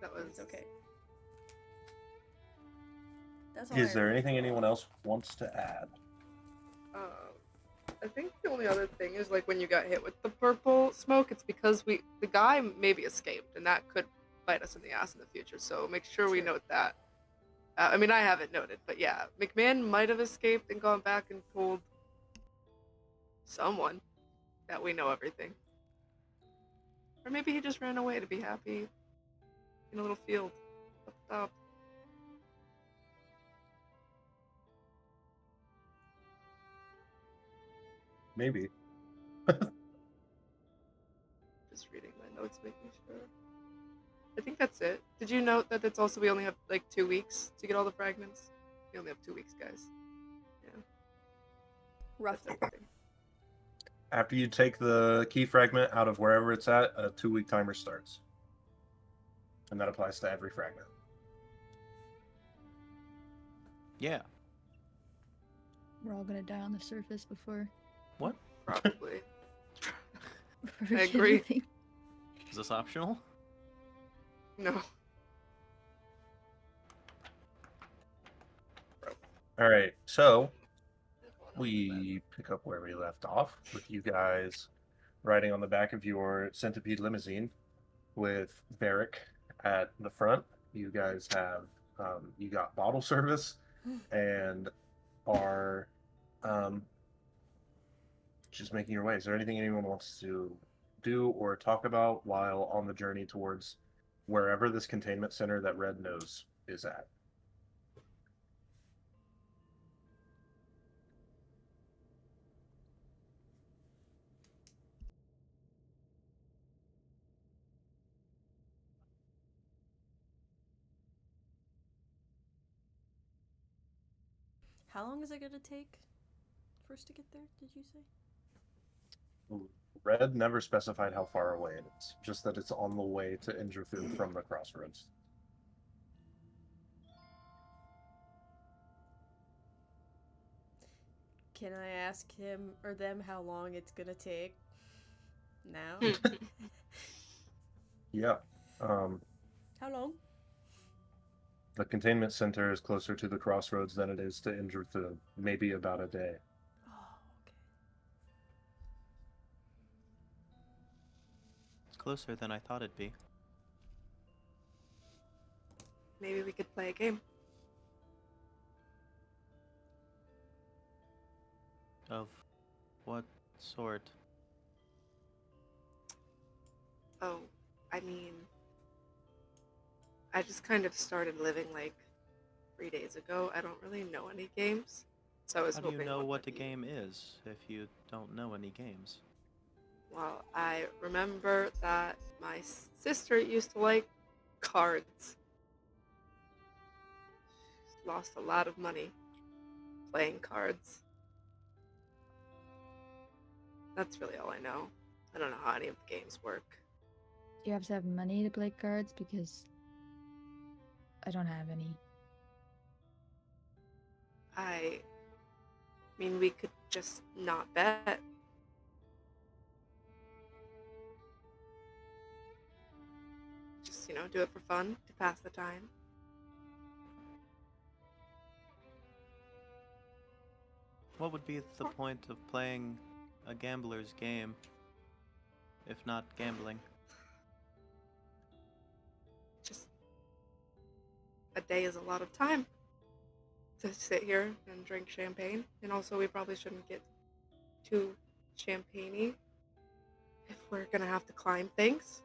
That was It's okay. That's all I Is there remember. anything anyone else wants to add? I think the only other thing is like when you got hit with the purple smoke, it's because the guy maybe escaped, and that could bite us in the ass in the future. So make sure we True. note that. I mean, I have it noted, but yeah, McMahon might have escaped and gone back and told someone that we know everything, or maybe he just ran away to be happy in a little field up top. Maybe. Just reading my notes, making sure. I think that's it. Did you note that it's also we only have like 2 weeks to get all the fragments? We only have 2 weeks, guys. Yeah, that's Roughly. everything. After you take the key fragment out of wherever it's at, a 2-week timer starts. And that applies to every fragment. Yeah. We're all gonna die on the surface before. What? Probably. before I we get agree. anything. Is this optional? No. All right, so we pick up where we left off with you guys riding on the back of your centipede limousine with Varric at the front. You guys have you got bottle service and are um, just making your way. Is there anything anyone wants to do or talk about while on the journey towards wherever this containment center that Red knows is at? How long is it gonna take for us to get there? Did you say? Red never specified how far away it is, just that it's on the way to Indrathun from the crossroads. Can I ask him or them how long it's gonna take? Now? Yeah. Um, How long? the containment center is closer to the crossroads than it is to Indrathun, maybe about a day. Oh, okay. It's closer than I thought it'd be. Maybe we could play a game. Of what sort? Oh, I mean, I just kind of started living like 3 days ago. I don't really know any games, so I was How do you hoping know one what would a be. game is if you don't know any games? Well, I remember that my sister used to like cards. She lost a lot of money playing cards. That's really all I know. I don't know how any of the games work. Do you have to have money to play cards? Because I don't have any. I mean, we could just not bet. Just, do it for fun to pass the time. What would be the point of playing a gambler's game if not gambling? Just a day is a lot of time to sit here and drink champagne. And also, we probably shouldn't get too champagne-y if we're gonna have to climb things.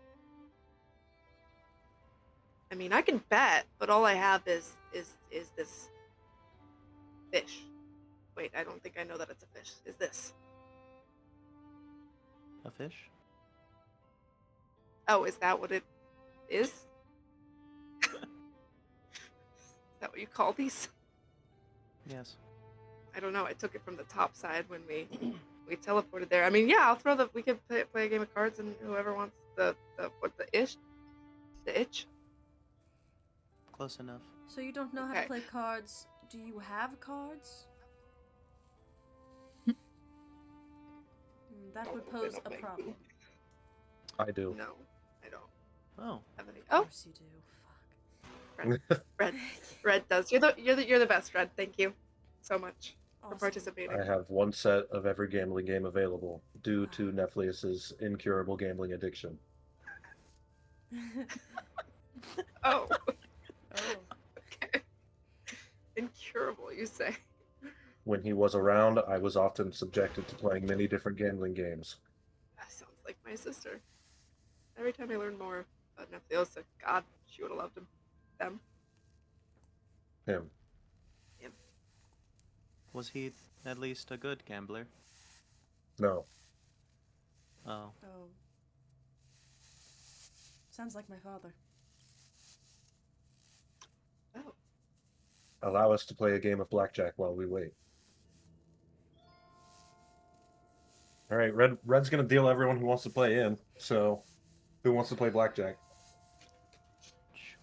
I mean, I can bet, but all I have is this fish. Wait, I don't think I know that it's a fish. Is this? A fish? Oh, is that what it is? Is that what you call these? Yes. I don't know. I took it from the top side when we teleported there. I mean, yeah, I'll throw the. We could play a game of cards, and whoever wants the itch. Close enough. So you don't know how to Okay. play cards. Do you have cards? That would Oh, then pose I'll a make problem. I do. No, I don't Oh. have any. Of Oh, course you do. Red does. You're the best, Red. Thank you so much for Awesome. participating. I have one set of every gambling game available due to Netflix's incurable gambling addiction. Oh, Oh. okay. Incurable, you say? When he was around, I was often subjected to playing many different gambling games. That sounds like my sister. Every time I learn more about Nephios, God, she would have loved him. Them. Him. Was he at least a good gambler? No. Oh. Oh. Sounds like my father. Oh, Allow us to play a game of blackjack while we wait. All right, Red's gonna deal everyone who wants to play in. So, who wants to play blackjack?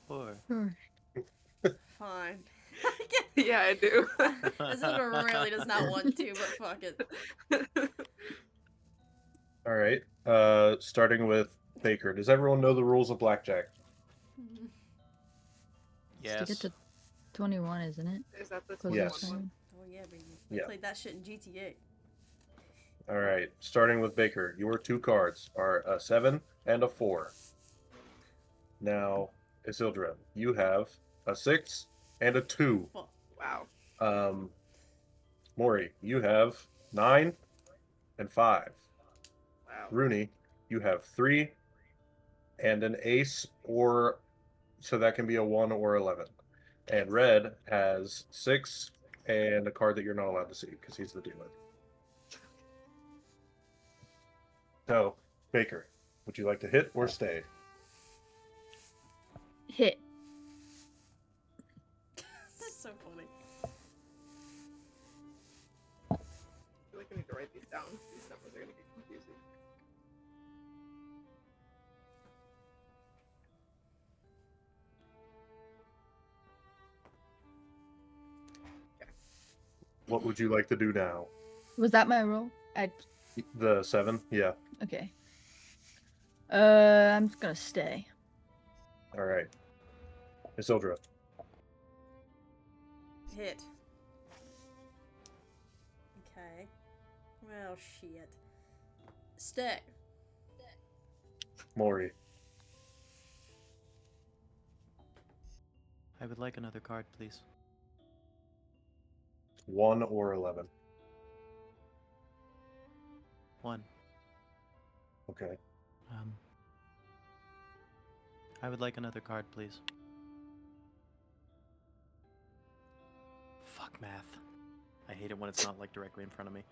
Sure. Sure. Fine. yeah, I do. Isildur really does not want to, but fuck it. All right. Starting with Baker. Does everyone know the rules of blackjack? It's to get Yes. to 21, isn't it? Is that the Close 21 Yes. one? Oh yeah, baby. Yeah. Played that shit in GTA. All right. Starting with Baker. Your two cards are a 7 and a 4. Now, Isildra, you have a 6 and a 2. Fuck. Wow. Maury, you have 9 and 5. Wow. Rooney, you have 3 and an ace, or so that can be a 1 or 11. And Red has 6 and a card that you're not allowed to see because he's the dealer. So, Baker, would you like to hit or stay? Hit. This is so funny. I feel like I need to write these down. These numbers are going to get confusing. What would you like to do now? Was that my roll? The 7? Yeah. Okay. I'm just gonna stay. All right. Isildra, Hit. Okay. Well, shit. Stay. Maury, I would like another card, please. 1 or 11. 1. Okay. I would like another card, please. Fuck math. I hate it when it's not like directly in front of me.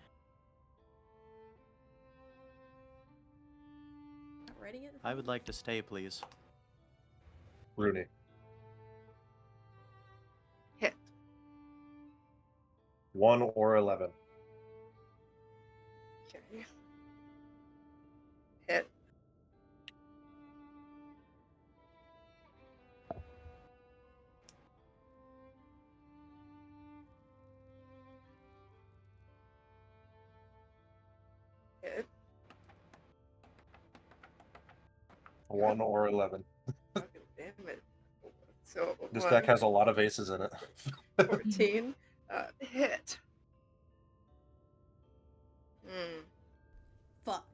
Not writing it? I would like to stay, please. Rooney, Hit. 1 or 11. Okay. Hit. Hit. 1 or 11. Fucking damn it. So, This one, deck has a lot of aces in it. 14. Hit. Hmm. Fuck.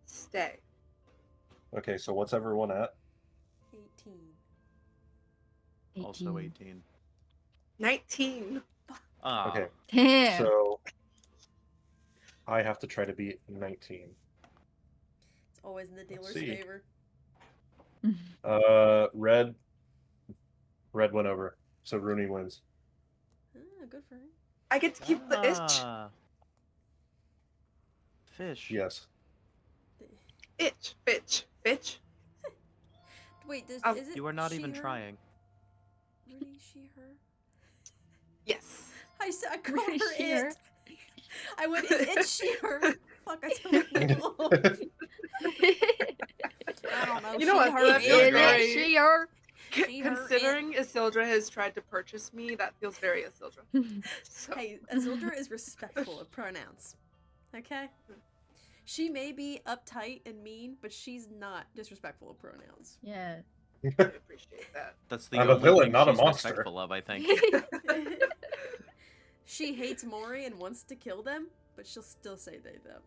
Stay. Okay, so what's everyone at? 18. 18. Also 18. 19. Ah. Okay, Damn. so I have to try to beat 19. It's always in the dealer's see. favor. Red went over, so Rooney wins. Ah, good for him. I get to keep the itch. Ah. Fish. Yes. Itch. Bitch. Bitch. Wait, is it You are not she, even her? trying. Rudy, she, her? Yes. I said I called Rudy, her she, it. her? I went, is it she, her? Fuck, I totally know. I don't know. You she, know what, her, that it. feels Is very- it she or? She, her, Considering Isildra has tried to purchase me, that feels very Isildra. So, Hey, Isildur is respectful of pronouns. Okay? She may be uptight and mean, but she's not disrespectful of pronouns. Yeah. I appreciate that. That's the I'm a only villain, thing not a she's monster. respectful of, I think. She hates Mori and wants to kill them, but she'll still say they them.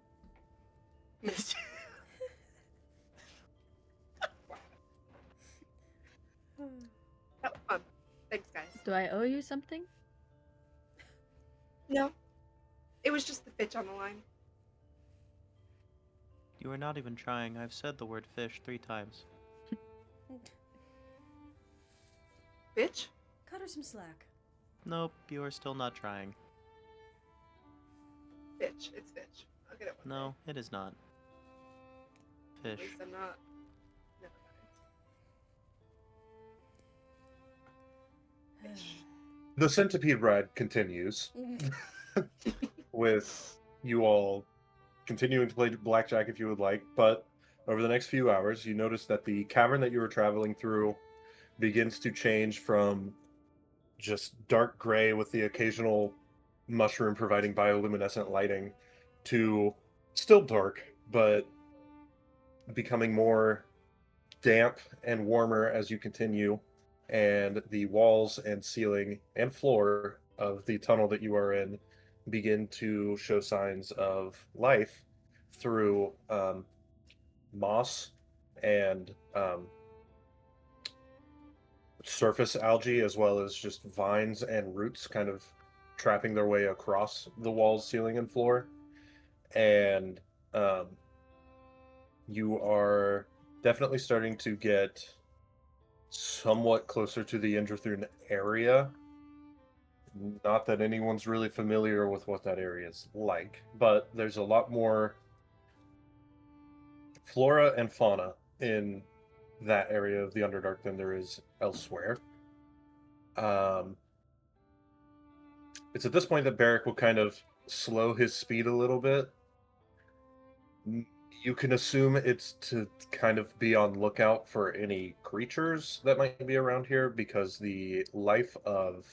That was fun. Thanks, guys. Do I owe you something? No, it was just the fish on the line. You are not even trying. I've said the word fish 3 times. Bitch? Cut her some slack. Nope, you are still not trying. Bitch. It's fish. I'll get it one No, it is not. day. At Fish. least I'm not. Never mind. Fish. The centipede ride continues with you all continuing to play blackjack if you would like, but over the next few hours, you notice that the cavern that you were traveling through begins to change from just dark gray with the occasional mushroom providing bioluminescent lighting to still dark, but becoming more damp and warmer as you continue, and the walls and ceiling and floor of the tunnel that you are in begin to show signs of life through moss and surface algae, as well as just vines and roots kind of trapping their way across the walls, ceiling, and floor. And you are definitely starting to get somewhat closer to the Indrathrun area. Not that anyone's really familiar with what that area is like, but there's a lot more flora and fauna in that area of the Underdark than there is elsewhere. It's at this point that Barrick will kind of slow his speed a little bit. You can assume it's to kind of be on lookout for any creatures that might be around here, because the life of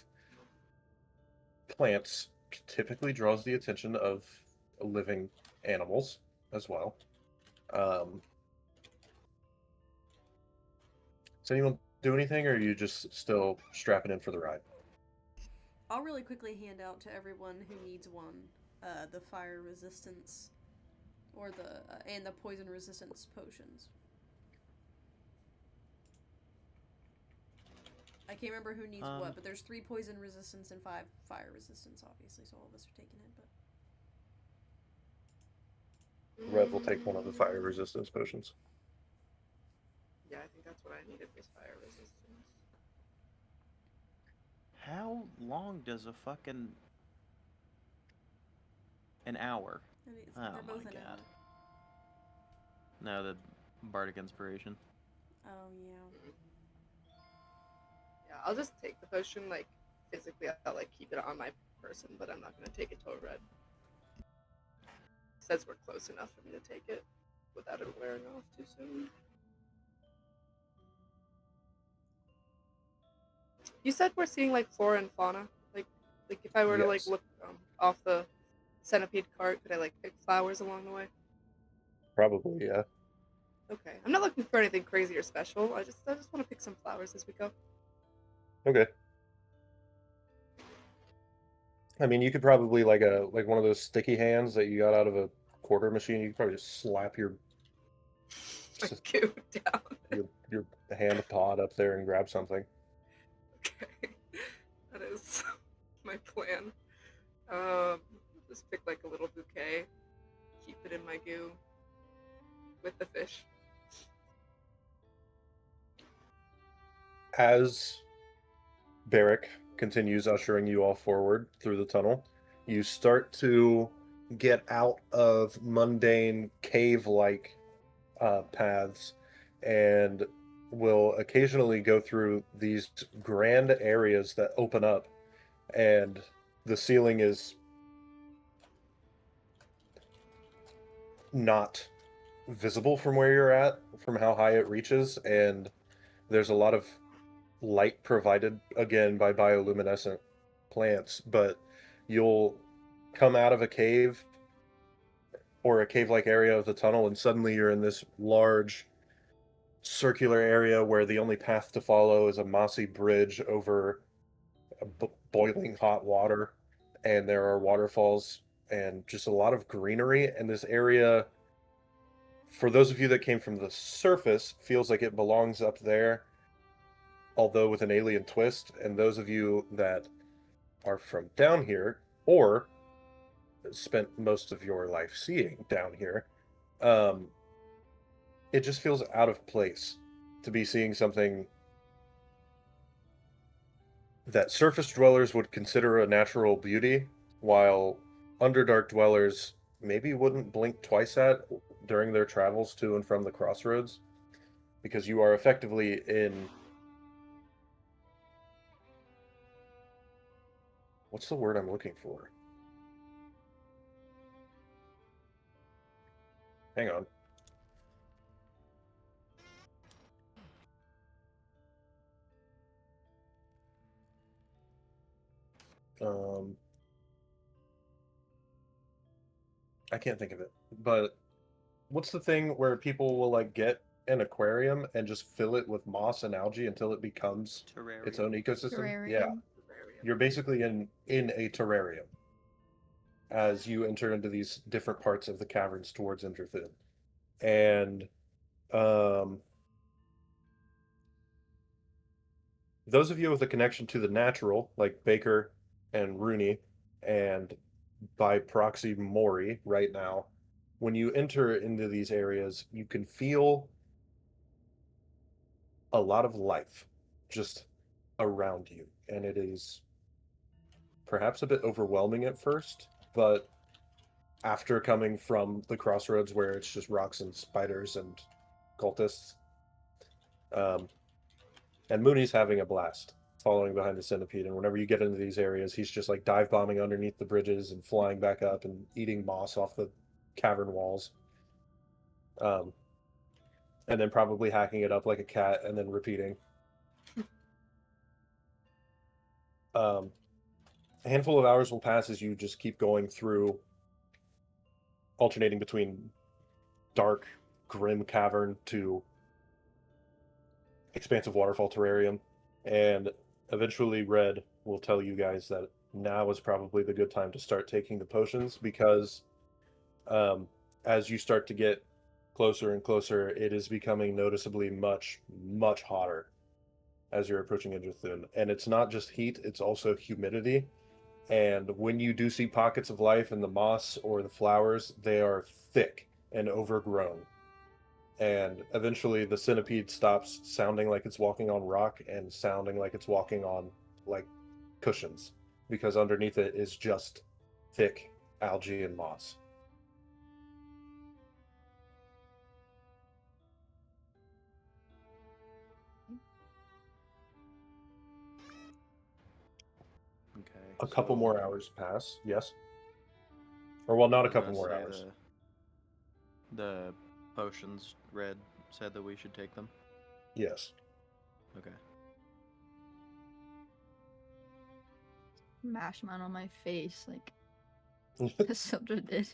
plants typically draws the attention of living animals as well. Does anyone do anything, or are you just still strapping in for the ride? I'll really quickly hand out to everyone who needs one the fire resistance or the and the poison resistance potions. I can't remember who needs what, but there's 3 poison resistance and 5 fire resistance, obviously, so all of us are taking it. But Red will take one of the fire resistance potions. Yeah, I think that's what I needed was fire resistance. How long does a fucking... An hour? and Oh they're my both an God. hour. No, the Bardic Inspiration. Oh yeah. Yeah, I'll just take the potion, like, physically. I'll, like, keep it on my person, but I'm not going to take it till red. Says we're close enough for me to take it without it wearing off too soon. You said we're seeing, like, flora and fauna? Like if I were to, like, Yes. look off the centipede cart, could I, like, pick flowers along the way? Probably, yeah. Okay. I'm not looking for anything crazy or special. I just want to pick some flowers as we go. Okay. I mean, you could probably like one of those sticky hands that you got out of a quarter machine. You could probably just slap your Like, goo down. your hand pod up there and grab something. Okay. That is my plan. Just pick, like, a little bouquet. Keep it in my goo. With the fish. As Barrick continues ushering you all forward through the tunnel, you start to get out of mundane cave-like paths, and will occasionally go through these grand areas that open up, and the ceiling is not visible from where you're at, from how high it reaches, and there's a lot of light provided again by bioluminescent plants, but you'll come out of a cave or a cave-like area of the tunnel, and suddenly you're in this large circular area where the only path to follow is a mossy bridge over boiling hot water, and there are waterfalls and just a lot of greenery. And this area, for those of you that came from the surface, feels like it belongs up there, although with an alien twist. And those of you that are from down here, or spent most of your life seeing down here, um, it just feels out of place to be seeing something that surface dwellers would consider a natural beauty, while Underdark dwellers maybe wouldn't blink twice at during their travels to and from the crossroads, because you are effectively in, what's the word I'm looking for? Hang on. Um, I can't think of it. But what's the thing where people will like get an aquarium and just fill it with moss and algae until it becomes its own Terrarium. ecosystem? Yeah. Terrarium. You're basically in a terrarium as you enter into these different parts of the caverns towards Interfin. And um, those of you with a connection to the natural, like Baker and Rooney, and by proxy Maury right now, when you enter into these areas, you can feel a lot of life just around you. And it is perhaps a bit overwhelming at first, but after coming from the crossroads where it's just rocks and spiders and cultists, um, and Mooney's having a blast following behind the centipede. And whenever you get into these areas, he's just like dive bombing underneath the bridges and flying back up and eating moss off the cavern walls. Um, and then probably hacking it up like a cat and then repeating. A handful of hours will pass as you just keep going through, alternating between dark, grim cavern to expansive waterfall terrarium. And eventually, Red will tell you guys that now is probably the good time to start taking the potions, because um, as you start to get closer and closer, it is becoming noticeably much, much hotter as you're approaching Idrithun. And it's not just heat, it's also humidity. And when you do see pockets of life in the moss or the flowers, they are thick and overgrown. And eventually the centipede stops sounding like it's walking on rock and sounding like it's walking on like cushions, because underneath it is just thick algae and moss. Okay. A couple So more hours pass, yes? Or well, not I a was couple gonna more say hours. the potions Red said that we should take them. Yes. Okay. Mash mine on my face like Cassandra did.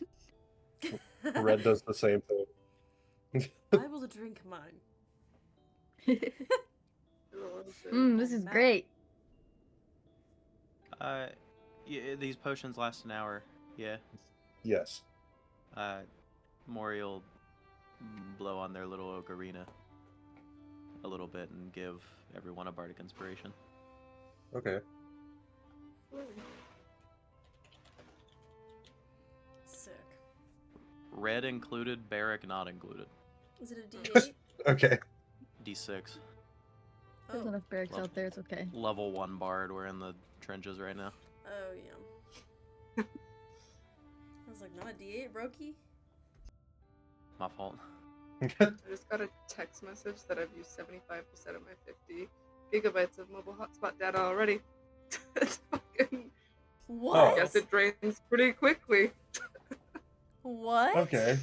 Red does the same thing. I will drink mine. This is great. Yeah, these potions last an hour. Yeah. Yes. Maury will blow on their little ocarina a little bit and give everyone a bardic inspiration. Okay. Sick. Red included, Barrack not included. Is it a D8? Okay. D6. There's Oh. enough barracks out there, it's okay. Level 1 bard. We're in the trenches right now. Oh, yeah. I was like, not a D8, Brokey? My fault. I just got a text message that I've used 75% of my 50 gigabytes of mobile hotspot data already. It's fucking. What? I guess it drains pretty quickly. What? Okay.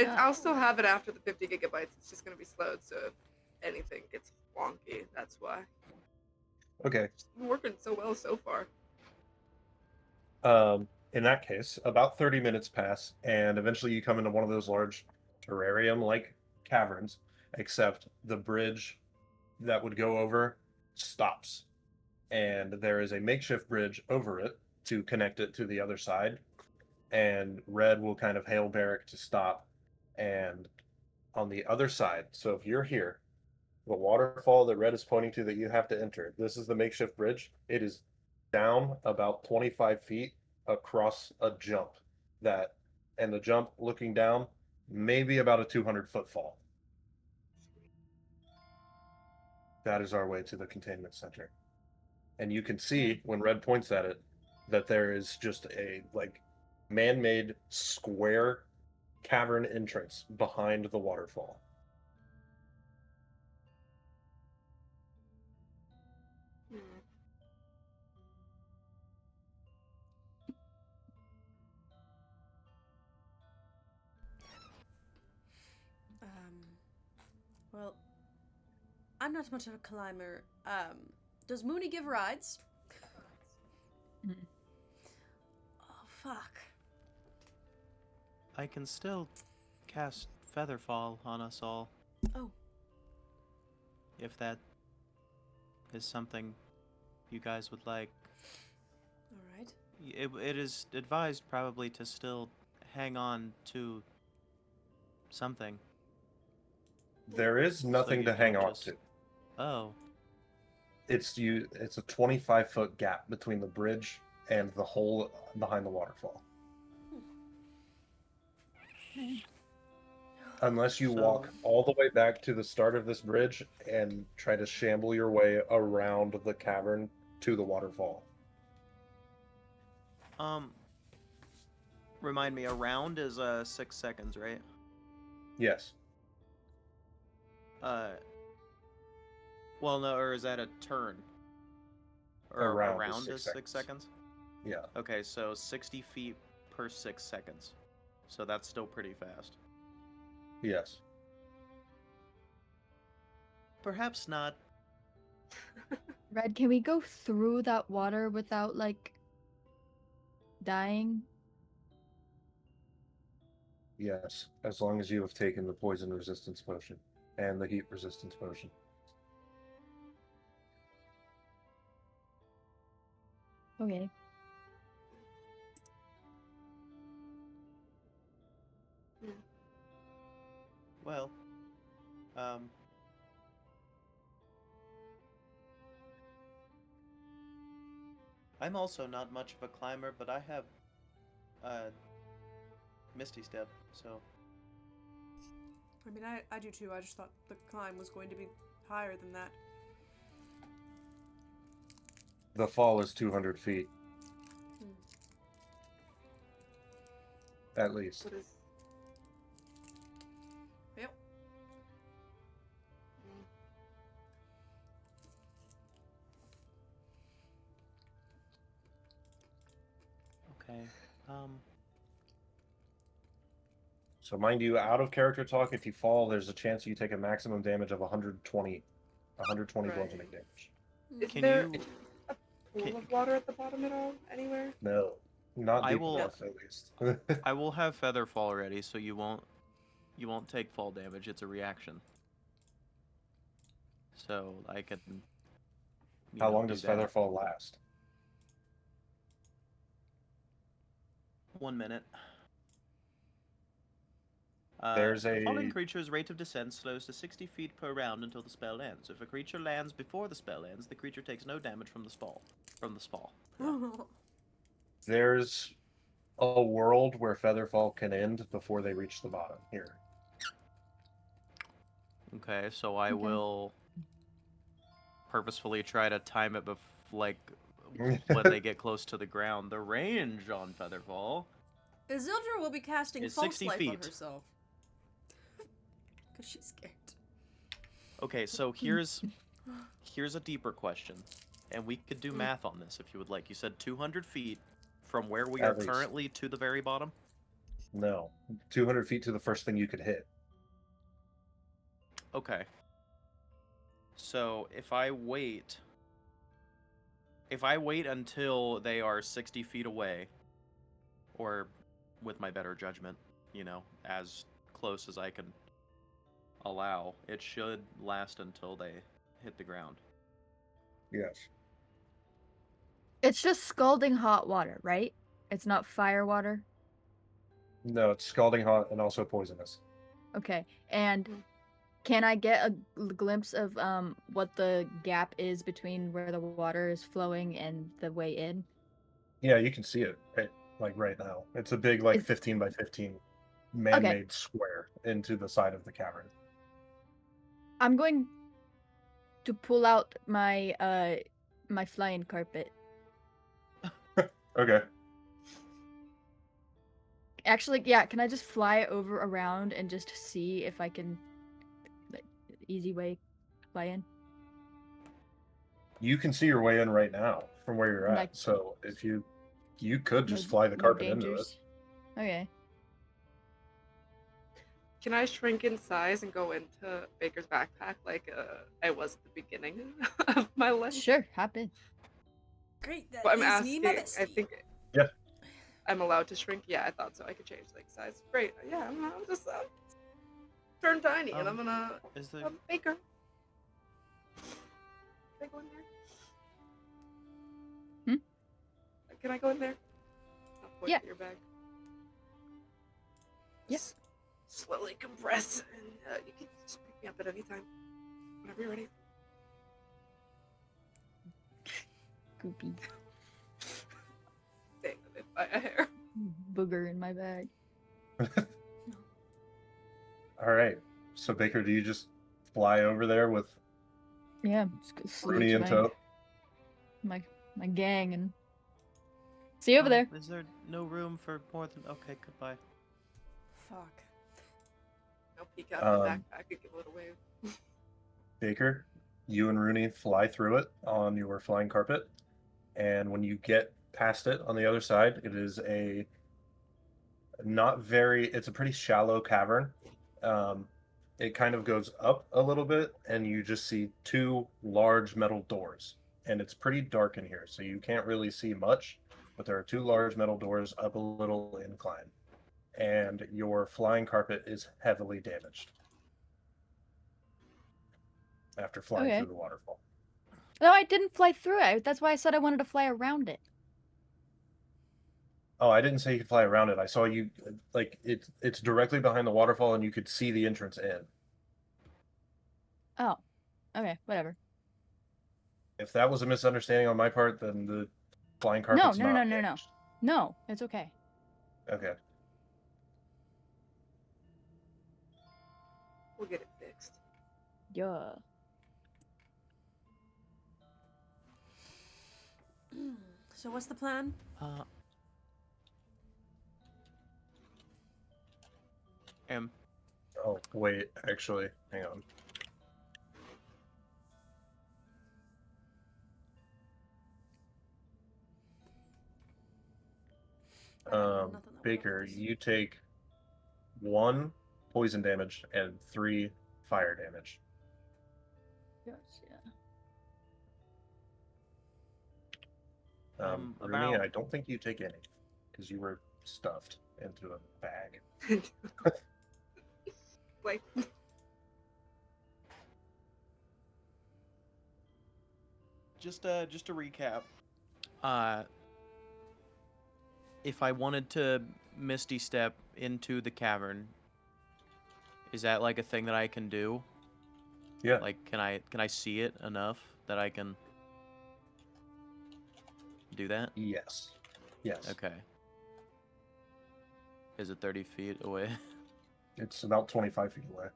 I'll still have it after the 50 gigabytes. It's just gonna be slowed, so if anything gets wonky, that's why. Okay. It's been working so well so far. in that case, about 30 minutes pass, and eventually you come into one of those large terrarium-like caverns, except the bridge that would go over stops. And there is a makeshift bridge over it to connect it to the other side. And Red will kind of hail Barrick to stop. And on the other side, so if you're here, the waterfall that Red is pointing to that you have to enter, this is the makeshift bridge. It is down about 25 feet across a jump that, and the jump looking down, maybe about a 200-foot fall. That is our way to the containment center. And you can see when Red points at it that there is just a like man-made square cavern entrance behind the waterfall. Hmm. Well, I'm not much of a climber. Does Mooney give rides? Mm. Oh, fuck. I can still cast Featherfall on us all. Oh. If that is something you guys would like. Alright. It is advised probably to still hang on to something. There is nothing you to hang don't on just- to. Oh, It's a 25-foot gap between the bridge and the hole behind the waterfall. Unless you So- walk all the way back to the start of this bridge and try to shamble your way around the cavern to the waterfall. remind me, a round is 6 seconds, right? Yes. Well, no, or is that a turn? A Or round a is round 6 is 6 seconds? Yeah. Okay, so 60 feet per 6 seconds. So that's still pretty fast. Yes. Perhaps not. Red, can we go through that water without like dying? Yes. As long as you have taken the poison resistance potion and the heat resistance potion. Okay. Well, I'm also not much of a climber, but I have Misty Step, so I mean, I do too. I just thought the climb was going to be higher than that. The fall is 200 feet. At least. What is? Yep. okay. So mind you, out of character talk, if you fall, there's a chance you take a maximum damage of 120 Right. bludgeoning damage. Is Can there you? a pool can- of water at the bottom at all? Anywhere? No. Not I deep will- enough, at least. I will have Featherfall ready, so you won't take fall damage. It's a reaction. So I can. How long do does that. Featherfall last? 1 minute. There's A a- fallen creature's rate of descent slows to 60 feet per round until the spell ends. If a creature lands before the spell ends, the creature takes no damage from the spell. There's a world where Featherfall can end before they reach the bottom here. Okay, so I Okay. will purposefully try to time it when they get close to the ground. The range on Featherfall. Isildur will be casting It's false 60 life on feet. herself. Because she's scared. Okay, so here's a deeper question, and we could do math on this if you would like. You said 200 feet from where we At are least. currently to the very bottom. No. 200 feet to the first thing you could hit. Okay. So if I wait until they are 60 feet away, or with my better judgment, as close as I can allow, it should last until they hit the ground. Yes. It's just scalding hot water, right? It's not fire water. No, it's scalding hot and also poisonous. Okay. And can I get a glimpse of what the gap is between where the water is flowing and the way in? Yeah, you can see it right now. It's a big 15 by 15 man-made square into the side of the cavern. I'm going to pull out my my flying carpet. Okay. Actually, yeah, can I just fly over around and just see if I can easy way fly in? You can see your way in right now from where you're at. Like, so if you could just fly the carpet into it. Okay. Can I shrink in size and go into Baker's backpack like I was at the beginning of my life? Sure, hop in. Great, that But I'm is asking. me, my bestie. I think. Yeah. I'm allowed to shrink. Yeah, I thought so. I could change size. Great. Yeah, I'm just turn tiny, and I'm gonna. Is there? Baker. Can I go in there? Can I go in there? I'll point at your bag. Yes. Slowly compress, and you can just pick me up at any time. Whenever you're ready. Goopy. Dang, I bit by a hair. Booger in my bag. All right. So Baker, do you just fly over there with Yeah, just go salute Rooney in tow? my gang and see you over there. Is there no room for more than? Okay, goodbye. Fuck. I'll peek out of the backpack and give a little wave. Baker, you and Rooney fly through it on your flying carpet, and when you get past it on the other side, it is it's a pretty shallow cavern. It kind of goes up a little bit, and you just see two large metal doors, and it's pretty dark in here, so you can't really see much, but there are two large metal doors up a little incline, and your flying carpet is heavily damaged after flying through the waterfall. No, I didn't fly through it. That's why I said I wanted to fly around it. Oh, I didn't say you could fly around it. I saw you it's directly behind the waterfall, and you could see the entrance in. Oh, okay, whatever. If that was a misunderstanding on my part, then the flying carpet's not damaged. No, it's okay. Okay. We'll get it fixed. Yeah. So what's the plan? Oh, wait, actually, hang on. Baker, you take 1 poison damage and 3 fire damage. Yes, yeah. Rooney, I don't think you take any, because you were stuffed into a bag. Like. Just to recap, if I wanted to Misty Step into the cavern, is that like a thing that I can do? Yeah. Like, can I see it enough that I can do that? Yes. Yes. Okay. Is it 30 feet away? It's about 25 feet away.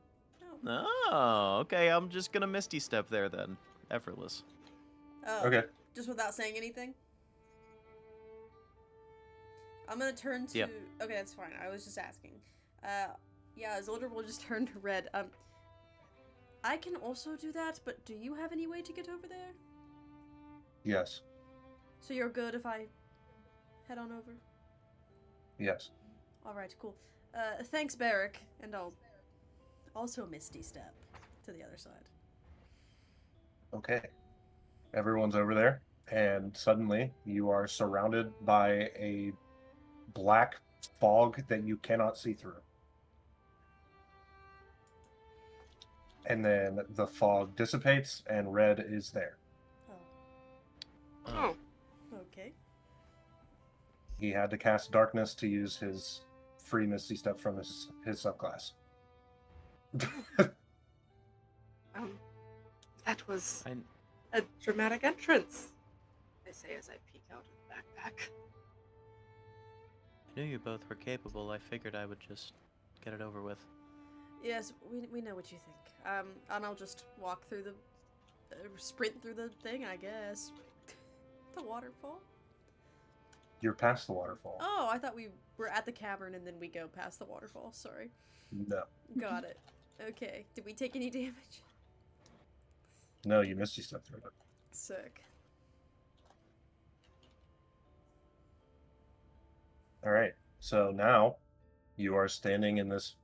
Oh, okay. I'm just gonna Misty Step there then. Effortless. Oh, okay. Just without saying anything? I'm gonna turn to... Yeah. Okay, that's fine. I was just asking. Yeah, Zolder will just turn to red. I can also do that, but do you have any way to get over there? Yes. So you're good if I head on over? Yes. Alright, cool. Thanks, Barrick, and I'll also Misty Step to the other side. Okay. Everyone's over there, and suddenly you are surrounded by a black fog that you cannot see through. And then the fog dissipates and red is there. Oh. Okay. He had to cast darkness to use his free Misty Step from his subclass. That was I a dramatic entrance, I say as I peek out of the backpack. knew you both were capable. I figured I would just get it over with. Yes, we know what you think. And I'll just walk through the, sprint through the thing, I guess. The waterfall. You're past the waterfall. Oh, I thought we were at the cavern and then we go past the waterfall. Sorry. No. Got it. Okay. Did we take any damage? No, you Misty Step through it. Sick. All right. So now you are standing in this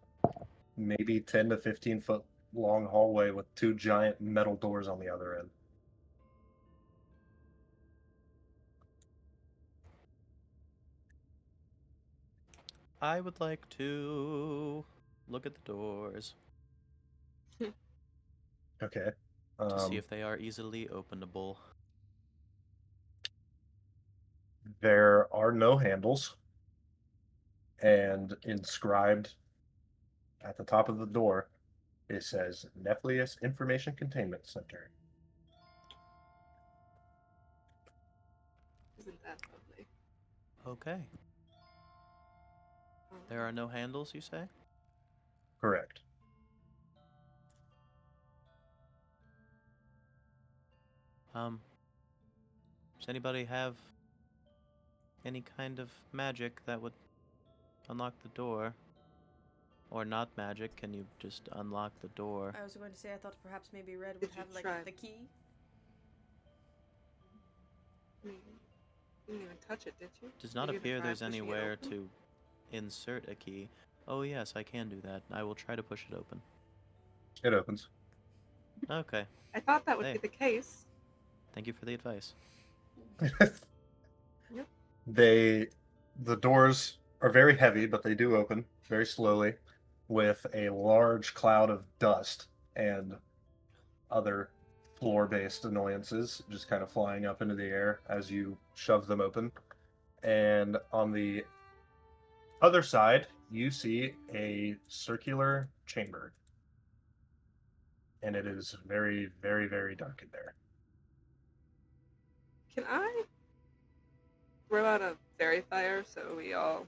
maybe 10 to 15 foot long hallway with two giant metal doors on the other end. I would like to look at the doors Okay. to see if they are easily openable. There are no handles, and inscribed at the top of the door, it says Nephlius Information Containment Center. Isn't that lovely? Okay. There are no handles, you say? Correct. Does anybody have any kind of magic that would unlock the door? Or not magic, can you just unlock the door? I was going to say I thought perhaps maybe Red would Did you have like try? the key. You didn't even touch it, did you? Does not Did you even appear try there's pushing it anywhere open? to insert a key. Oh yes, I can do that. I will try to push it open. It opens. Okay. I thought that would Hey. be the case. Thank you for the advice. The doors are very heavy, but they do open very slowly with a large cloud of dust and other floor-based annoyances just kind of flying up into the air as you shove them open. And on the other side, you see a circular chamber. And it is very, very, very dark in there. Can I throw out a fairy fire so we all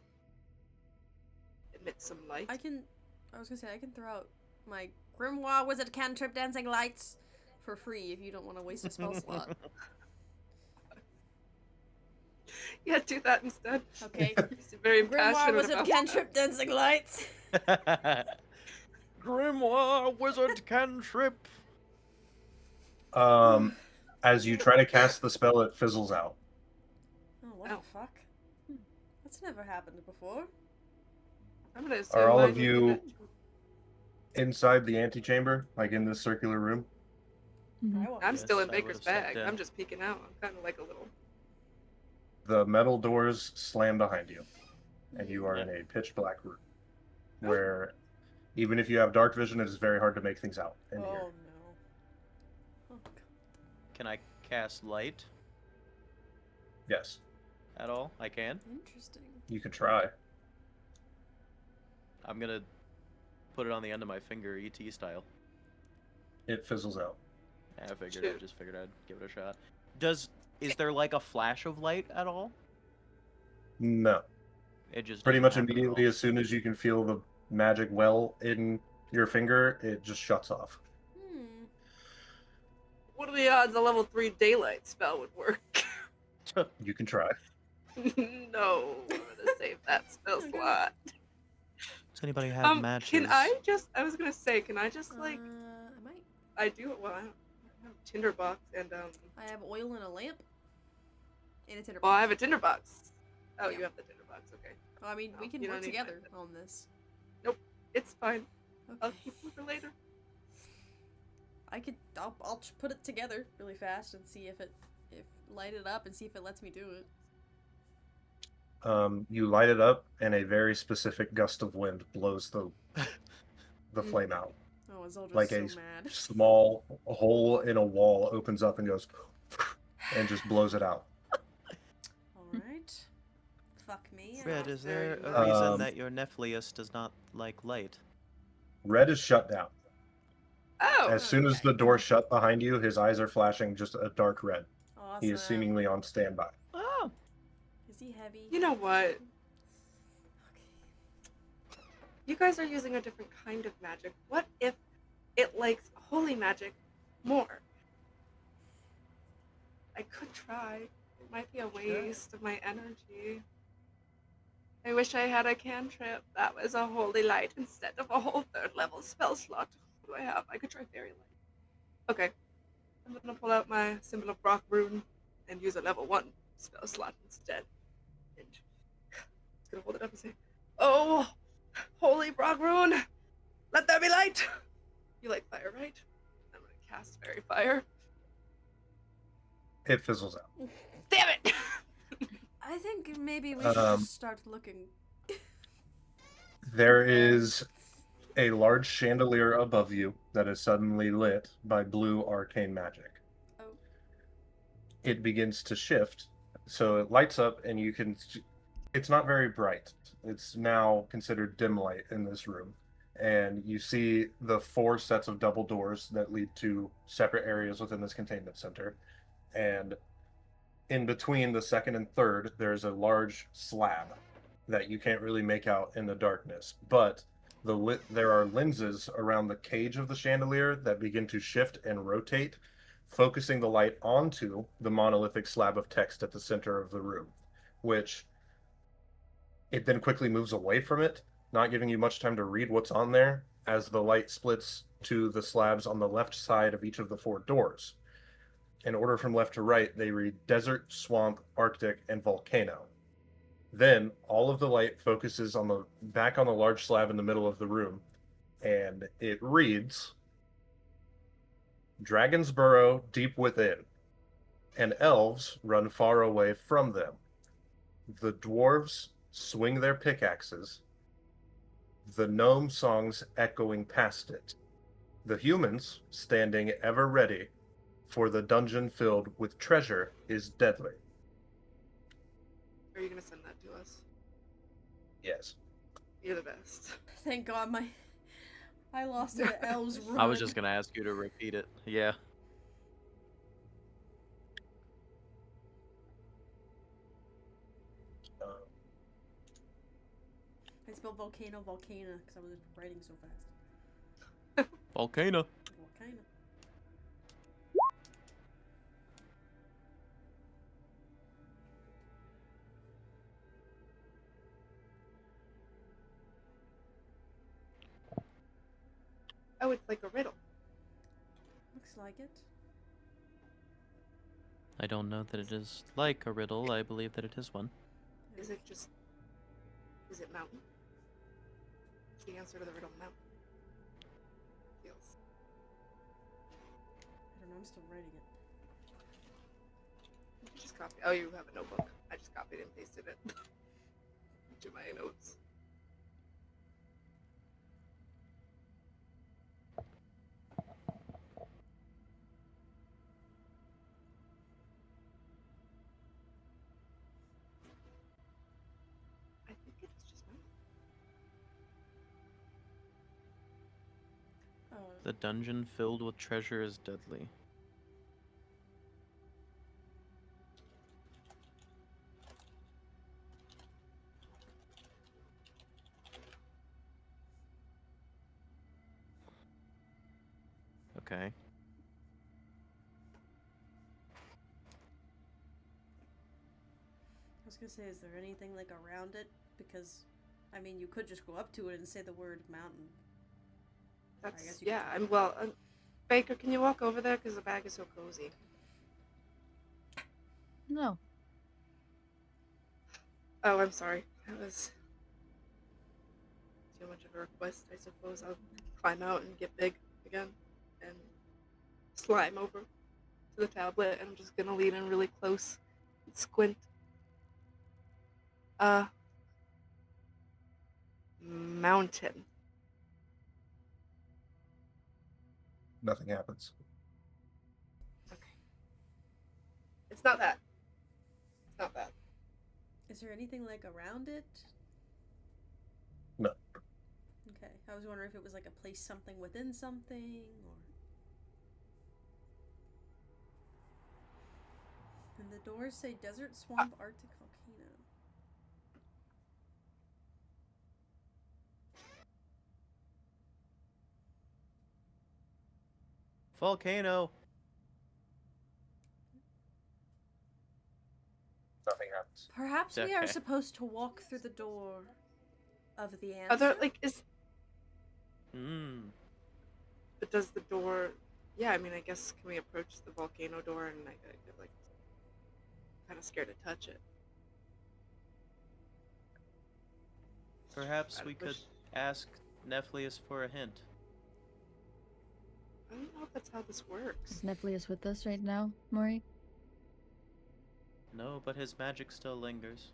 emit some light? I was gonna say I can throw out my Grimoire Wizard Cantrip Dancing Lights for free if you don't want to waste a spell slot. Yeah, do that instead. Okay. He's very Grimoire passionate Wizard about Cantrip Dancing Lights. Grimoire Wizard Cantrip! As you try to cast the spell, it fizzles out. Oh, what Ow. the fuck? That's never happened before. I'm gonna assume Are all mine of would you be inside the antechamber, like in this circular room? Mhm. I want I'm Yes, still in I Baker's would've said bag. that. I'm just peeking out. I'm kind of like a little. The metal doors slam behind you, and you are in a pitch black room where even if you have dark vision, it is very hard to make things out in Oh here. no. Oh god. Can I cast light Yes, at all? I can. Interesting. you can try. I'm gonna put it on the end of my finger, ET style. It fizzles out. I figured. Shoot. I just figured I'd give it a shot. Is there like a flash of light at all? No. It just Pretty doesn't much happen at immediately, all. as soon as you can feel the magic well in your finger, it just shuts off. What are the odds a level 3 daylight spell would work? You can try. No, I'm gonna save that spell Okay. slot. Does anybody have matches? I was gonna say, can I just like, I might. I do, well, I have a tinderbox and, I have oil in a lamp. And a tinderbox. well, I have a tinderbox. Oh, Yeah. you have the tinderbox, okay. Well, I mean, we Oh, can you work don't need together my- on this. It's fine. I'll Okay. keep it for later. I'll put it together really fast and see if light it up and see if it lets me do it. You light it up, and a very specific gust of wind blows the flame out. Oh, Zelda's Like so a mad. small hole in a wall opens up and goes, and just blows it out. Alright. Fuck me. Red, is Very there a nice. reason that your Nephilius does not like light? Red is shut down. Oh, As soon as okay. the door shut behind you, his eyes are flashing just a dark red. Awesome. He is seemingly on standby. Oh, Is he heavy? You know what? Okay. You guys are using a different kind of magic. What if it likes holy magic more? I could try. It might be a waste of my energy. I wish I had a cantrip that was a holy light instead of a whole 3rd level spell slot. What do I have? I could try fairy light. Okay. I'm gonna pull out my symbol of Brock rune and use a level 1 spell slot instead. And just gonna hold it up and say, "Oh, holy Brock rune, let there be light." You like fire, right? I'm gonna cast fairy fire. It fizzles out. Damn it! I think maybe we should just start looking. There is a large chandelier above you that is suddenly lit by blue arcane magic. Oh. It begins to shift, so it lights up, and you can. It's not very bright. It's now considered dim light in this room, and you see the 4 sets of double doors that lead to separate areas within this containment center, and in between the second and third, there's a large slab that you can't really make out in the darkness, but there are lenses around the cage of the chandelier that begin to shift and rotate, focusing the light onto the monolithic slab of text at the center of the room, which it then quickly moves away from it, not giving you much time to read what's on there, as the light splits to the slabs on the left side of each of the 4 doors. In order from left to right, they read desert, swamp, arctic, and volcano. Then all of the light focuses on the back on the large slab in the middle of the room, and it reads Dragons burrow deep within, and elves run far away from them. The dwarves swing their pickaxes, the gnome songs echoing past it, the humans standing ever ready, for the dungeon filled with treasure is deadly. Are you gonna send that to us? Yes. You're the best. Thank God I lost it at Elves Run. I was just gonna ask you to repeat it. Yeah. I spelled volcano because I was writing so fast. Volcano. Volcano. Oh, it's like a riddle. Looks like it. I don't know that it is like a riddle. I believe that it is one. Is it mountain? Is the answer to the riddle mountain? Feels. I don't know, I'm still writing it. You just copy. Oh, you have a notebook. I just copied and pasted it to my notes. I think it's just mountain. Oh, The dungeon filled with treasure is deadly. Okay. I was gonna say, is there anything like around it? Because, I mean, you could just go up to it and say the word mountain. That's guess you yeah. could- I'm well. Baker, can you walk over there? Because the bag is so cozy. No. Oh, I'm sorry. That was too much of a request. I suppose I'll climb out and get big again and slime over to the tablet. And I'm just gonna lean in really close and squint. a mountain. Nothing happens. Okay. It's not that. It's not that. Is there anything like around it? No. Okay. I was wondering if it was like a place something within something or. And the doors say desert, swamp, Arctic, volcano. Volcano. Nothing happens. Perhaps we are Okay. supposed to walk through the door of the Are answer? there like is Hmm. but does the door? Yeah, I mean, I guess can we approach the volcano door and I get like kind of scared to touch it. Perhaps I we could wish. ask Nephlius for a hint. I don't know if that's how this works. Is Nephlius with us right now, Maury? No, but his magic still lingers.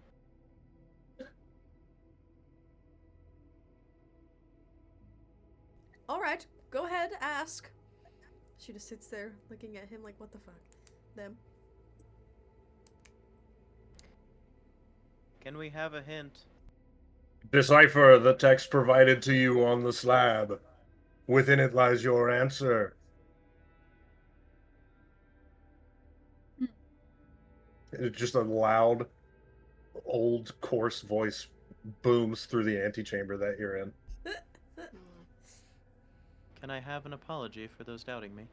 Alright, go ahead, ask. She just sits there looking at him like, what the fuck? Them. Can we have a hint? Decipher the text provided to you on the slab. Within it lies your answer. It's just a loud, old, coarse voice booms through the antechamber that you're in. Hmm. Can I have an apology for those doubting me?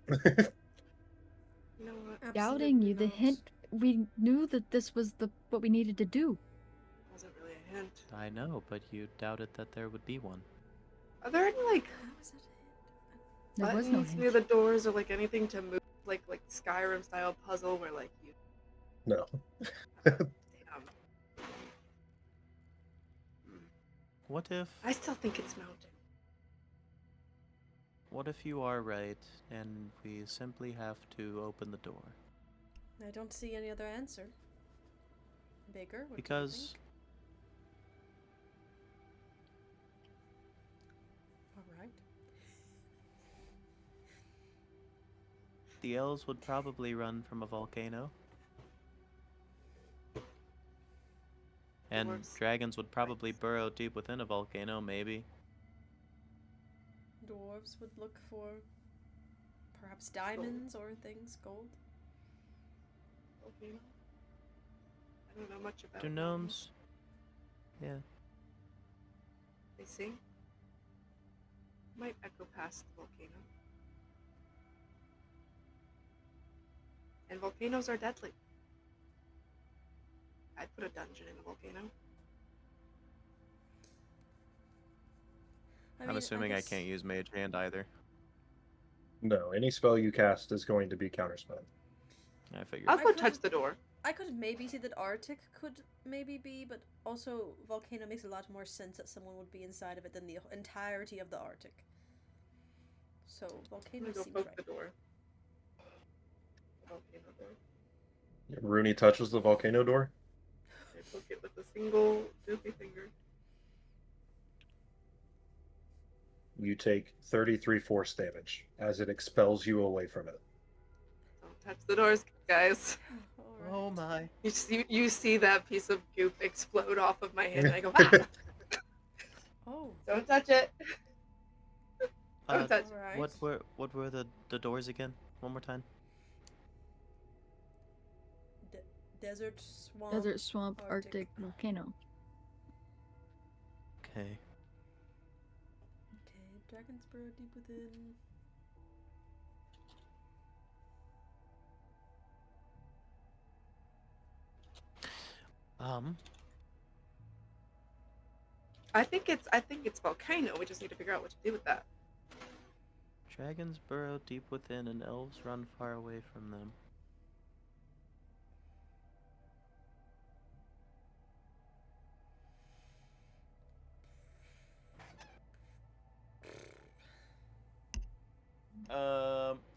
You know what? Doubting you. The not. hint. We knew that this was what we needed to do. Wasn't really a hint. I know, but you doubted that there would be one. Are there any like How is that There was buttons no near hint. the doors or like anything to move like Skyrim style puzzle where like you No. damn. What if I still think it's mountain. what if you are right and we simply have to open the door? I don't see any other answer. Baker, what Because Alright. the elves would probably run from a volcano. And Dwarves. dragons would probably burrow deep within a volcano, maybe. Dwarves would look for perhaps diamonds or things, gold. Volcano. I don't know much about Do mountains. gnomes? Yeah. They sing. Might echo past the volcano. And volcanoes are deadly. I'd put a dungeon in a volcano. I'm assuming I guess can't use Mage Hand either. No, any spell you cast is going to be counterspell. I figured. I'll I go could- touch the door. I could maybe see that Arctic could maybe be, but also volcano makes a lot more sense that someone would be inside of it than the entirety of the Arctic. So I'm volcano gonna go seems poke right. the door. The volcano door. Rooney touches the volcano door. I poke it with a single goofy finger. You take 33 force damage as it expels you away from it. Don't touch the doors, guys. Alright. Oh my. You see that piece of goop explode off of my hand, and I go, ah! Oh, Don't touch it. Uh, Don't touch. alright. what were the doors again? One more time. Desert, swamp. Desert, swamp, Arctic. Arctic, volcano. Okay. Okay, dragon's burrow deep within. I think it's volcano. We just need to figure out what to do with that. Dragons burrow deep within and elves run far away from them.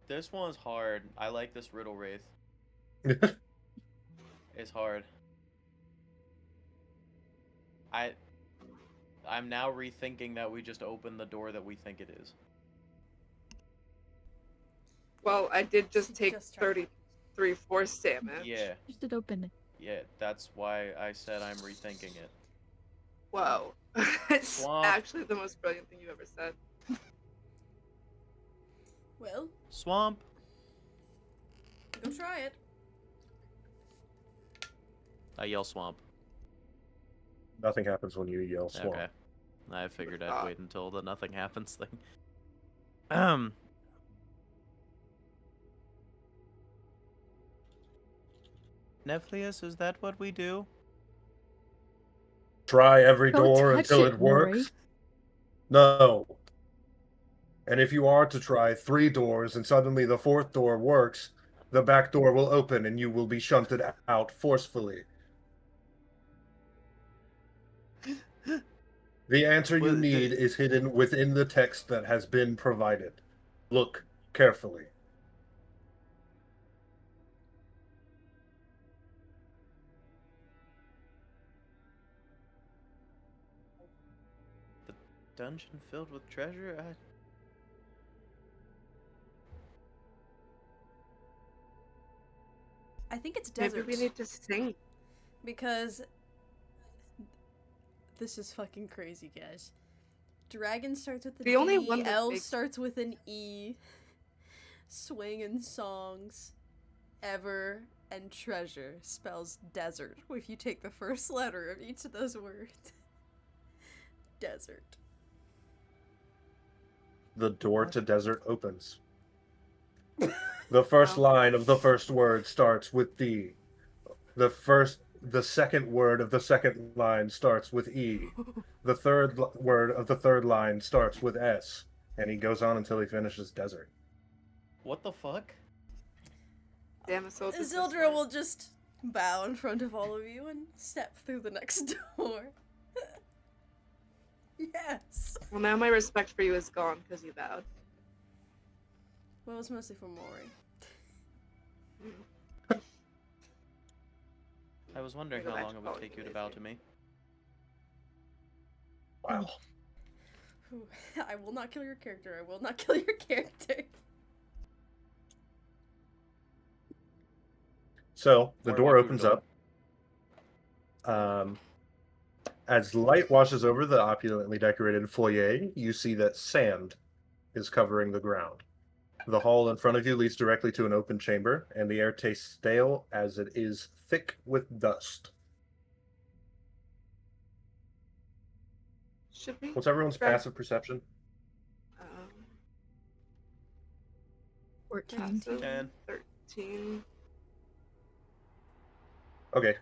This one's hard. I like this riddle wraith. It's hard. I'm now rethinking that we just open the door that we think it is. Well, I did just take Just try. 33 force damage. Yeah, Just did open it. yeah. That's why I said I'm rethinking it. Whoa. It's Swamp. actually the most brilliant thing you ever said. Well, Swamp. go try it. I yell swamp. Nothing happens when you yell swamp. Okay. I figured I'd Ah. wait until the nothing happens thing. Nephlius, is that what we do? Try every Don't door touch until it, it Maury. works. No. And if you are to try 3 doors and suddenly the 4th door works, the back door will open and you will be shunted out forcefully. The answer you Well, need is hidden within the text that has been provided. Look carefully. Dungeon filled with treasure? I think it's Maybe deserts. we need to sing. Because this is fucking crazy, guys. Dragon starts with The an only E, one that L makes- starts with an E, swinging songs, ever, and treasure spells desert if you take the first letter of each of those words. Desert. The door to desert opens. The first line of the first word starts with D. The second word of the second line starts with E. The third word of the third line starts with S. And he goes on until he finishes desert. What the fuck? Damn, Isildur. Isildur will just bow in front of all of you and step through the next door. Yes! Well, now my respect for you is gone because you bowed. Well, it was mostly for Maury. I was wondering Go how back long to it would calling take you you to bow lazy. to me. Wow. I will not kill your character. I will not kill your character. So the Or door walk through opens the door. up. As light washes over the opulently decorated foyer, you see that sand is covering the ground. The hall in front of you leads directly to an open chamber, and the air tastes stale as it is thick with dust. Should we? What's everyone's Greg? passive perception? 14. Passive, 10. 13. Okay.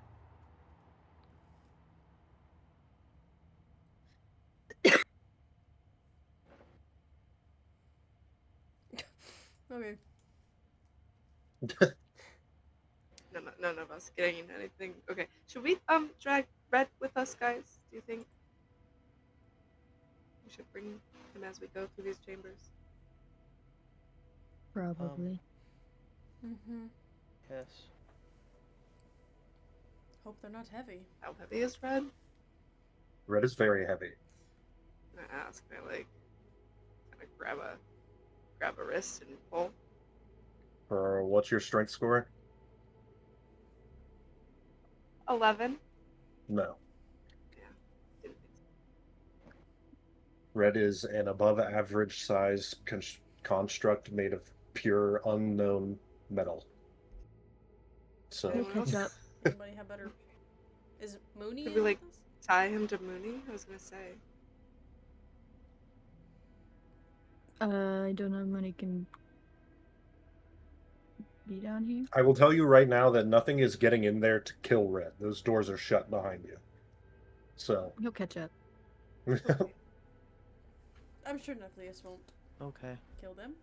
Okay. None of us getting anything. Okay. Should we drag Red with us, guys? Do you think we should bring him as we go through these chambers? Probably. Mm-hmm. Yes. Hope they're not heavy. How heavy is Red? Red is very heavy. I ask. I like kind of grab a wrist and pull. What's your strength score? 11. No. Didn't think so. Red is an above average size construct made of pure unknown metal. So We'll catch up. Anybody have better? Is Mooney Could in we, like- with us? Tie him to Mooney? I was gonna say. I don't know if money can be down here. I will tell you right now that nothing is getting in there to kill Red. Those doors are shut behind you. So He'll catch up. Okay. I'm sure Nucleus won't Okay. kill them.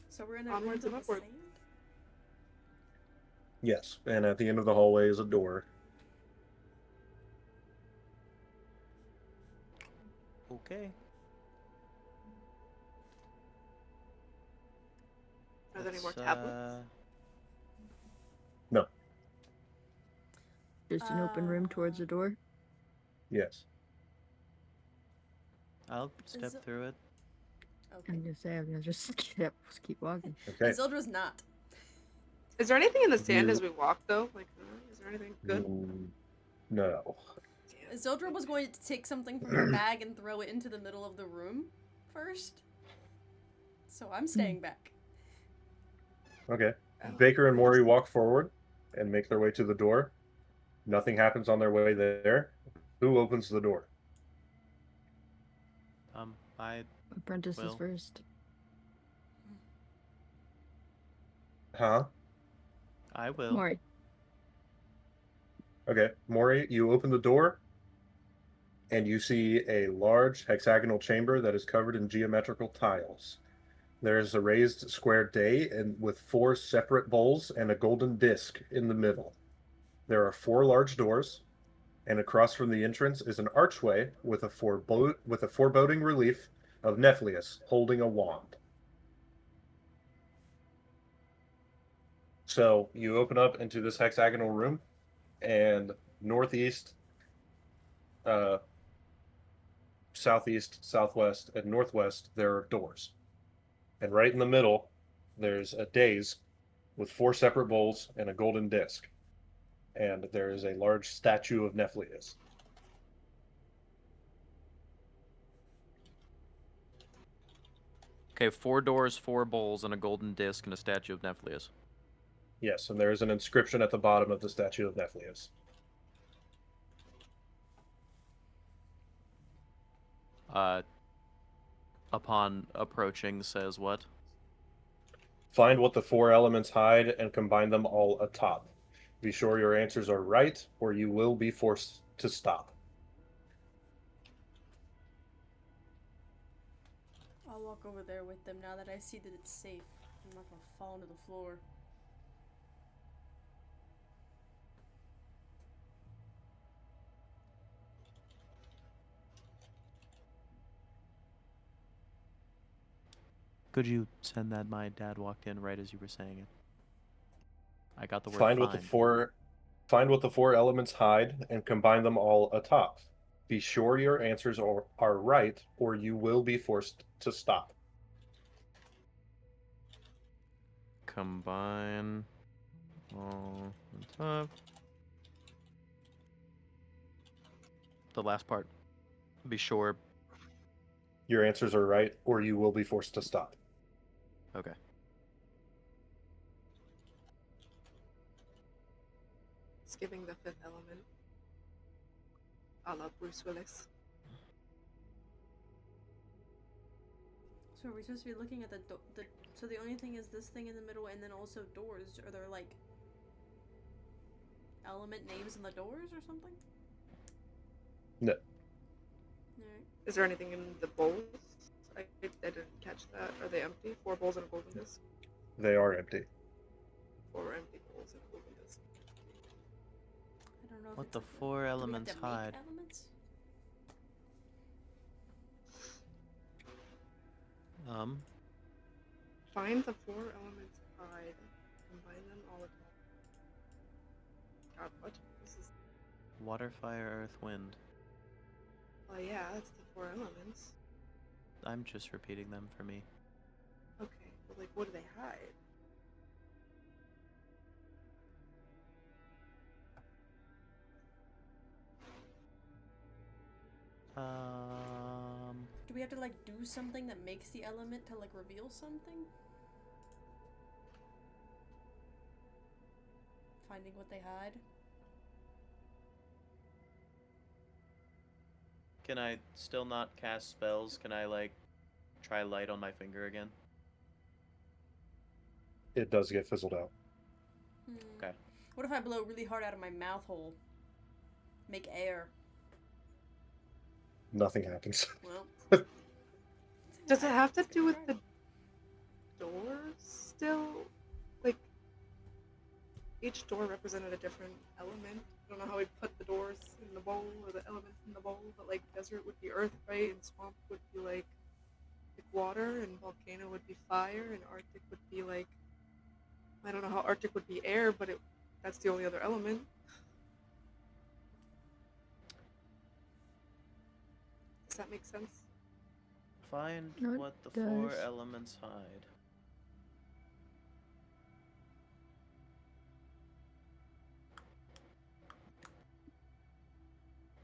So we're in a Onwards room and of the upward. sand? yes, and at the end of the hallway is a door. Okay. Are there any more Let's, tablets? No. Just an open room towards the door. Yes. I'll step Is it- through it. I'm Okay. gonna say I'm gonna just keep walking. Okay. Isildra's not. Is there anything in the sand You- as we walk though? Like, is there anything good? No. Damn. Isildur was going to take something from her bag and throw it into the middle of the room first. So I'm staying back. Okay. Oh. Baker and Maury walk forward and make their way to the door. Nothing happens on their way there. Who opens the door? I Apprentices Well. first. Huh? I will. Maury. Okay. Maury, you open the door and you see a large hexagonal chamber that is covered in geometrical tiles. There is a raised square day and with 4 separate bowls and a golden disc in the middle. There are 4 large doors, and across from the entrance is an archway with a foreboding relief of Nephlius holding a wand. So you open up into this hexagonal room, and northeast, southeast, southwest, and northwest, there are doors. And right in the middle, there's a dais with 4 separate bowls and a golden disc. And there is a large statue of Nephlius. Okay, 4 doors, 4 bowls, and a golden disc and a statue of Nephlius. Yes, and there is an inscription at the bottom of the statue of Nephlius. Upon approaching, says what? Find what the 4 elements hide and combine them all atop. Be sure your answers are right, or you will be forced to stop. I'll walk over there with them now that I see that it's safe. I'm not gonna fall to the floor. Could you send that? My dad walked in right as you were saying it. I got the word Find find. find what the 4 elements hide and combine them all atop. Be sure your answers are right, or you will be forced to stop. Combine all on top. The last part. Be sure. Your answers are right, or you will be forced to stop. Okay. It's giving the 5th element. A la Bruce Willis. So are we supposed to be looking at so the only thing is this thing in the middle and then also doors? Are there like element names in the doors or something? No. Alright. Is there anything in the bowls? I didn't catch that. Are they empty? 4 bowls and a golden disc? They are empty. 4 empty bowls and a golden disc. I don't know if What it's the like 4 do we have elements to make hide? elements? Find the 4 elements hide. Combine them all at once. God, what? This is. Water, fire, earth, wind. Oh, yeah, that's the 4 elements. I'm just repeating them for me. Okay, but like, what do they hide? Do we have to like do something that makes the element to like reveal something? Finding what they hide? Can I still not cast spells? Can I, like, try light on my finger again? It does get fizzled out. Okay. What if I blow really hard out of my mouth hole? Make air. Nothing happens. Well. Does it have to do with the doors still? Like, each door represented a different element. I don't know how we put the doors in the bowl or the elements in the bowl, but like desert would be earth, right? And swamp would be like water, and volcano would be fire, and Arctic would be like, I don't know how Arctic would be air, but that's the only other element. that make sense? Find No, it what the four does. elements hide.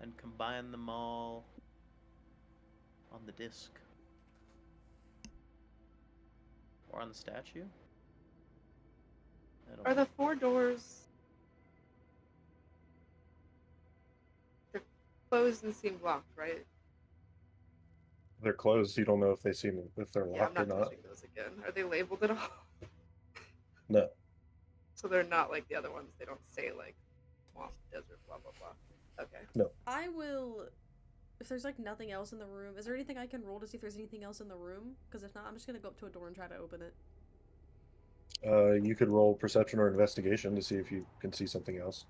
And combine them all on the disc. Or on the statue? I don't Are know. the 4 doors they're closed and seem locked, right? They're closed. You don't know if if they're Yeah, I'm locked or not not. touching those again. Are they labeled at all? No. So they're not like the other ones. They don't say like swamp, desert, blah blah blah. Okay. No. I will. If there's like nothing else in the room, is there anything I can roll to see if there's anything else in the room? Because if not, I'm just gonna go up to a door and try to open it. You could roll perception or investigation to see if you can see something else.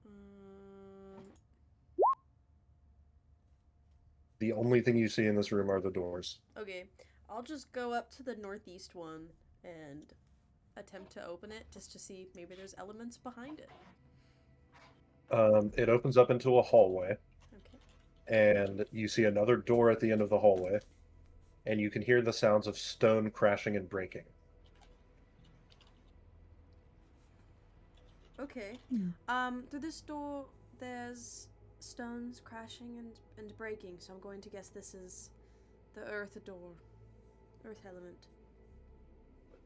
Um, The only thing you see in this room are the doors. okay, I'll just go up to the northeast one and attempt to open it just to see if maybe there's elements behind it. It opens up into a hallway, Okay. and you see another door at the end of the hallway, and you can hear the sounds of stone crashing and breaking. Okay. Through this door, there's stones crashing and breaking, so I'm going to guess this is the earth door. Earth element.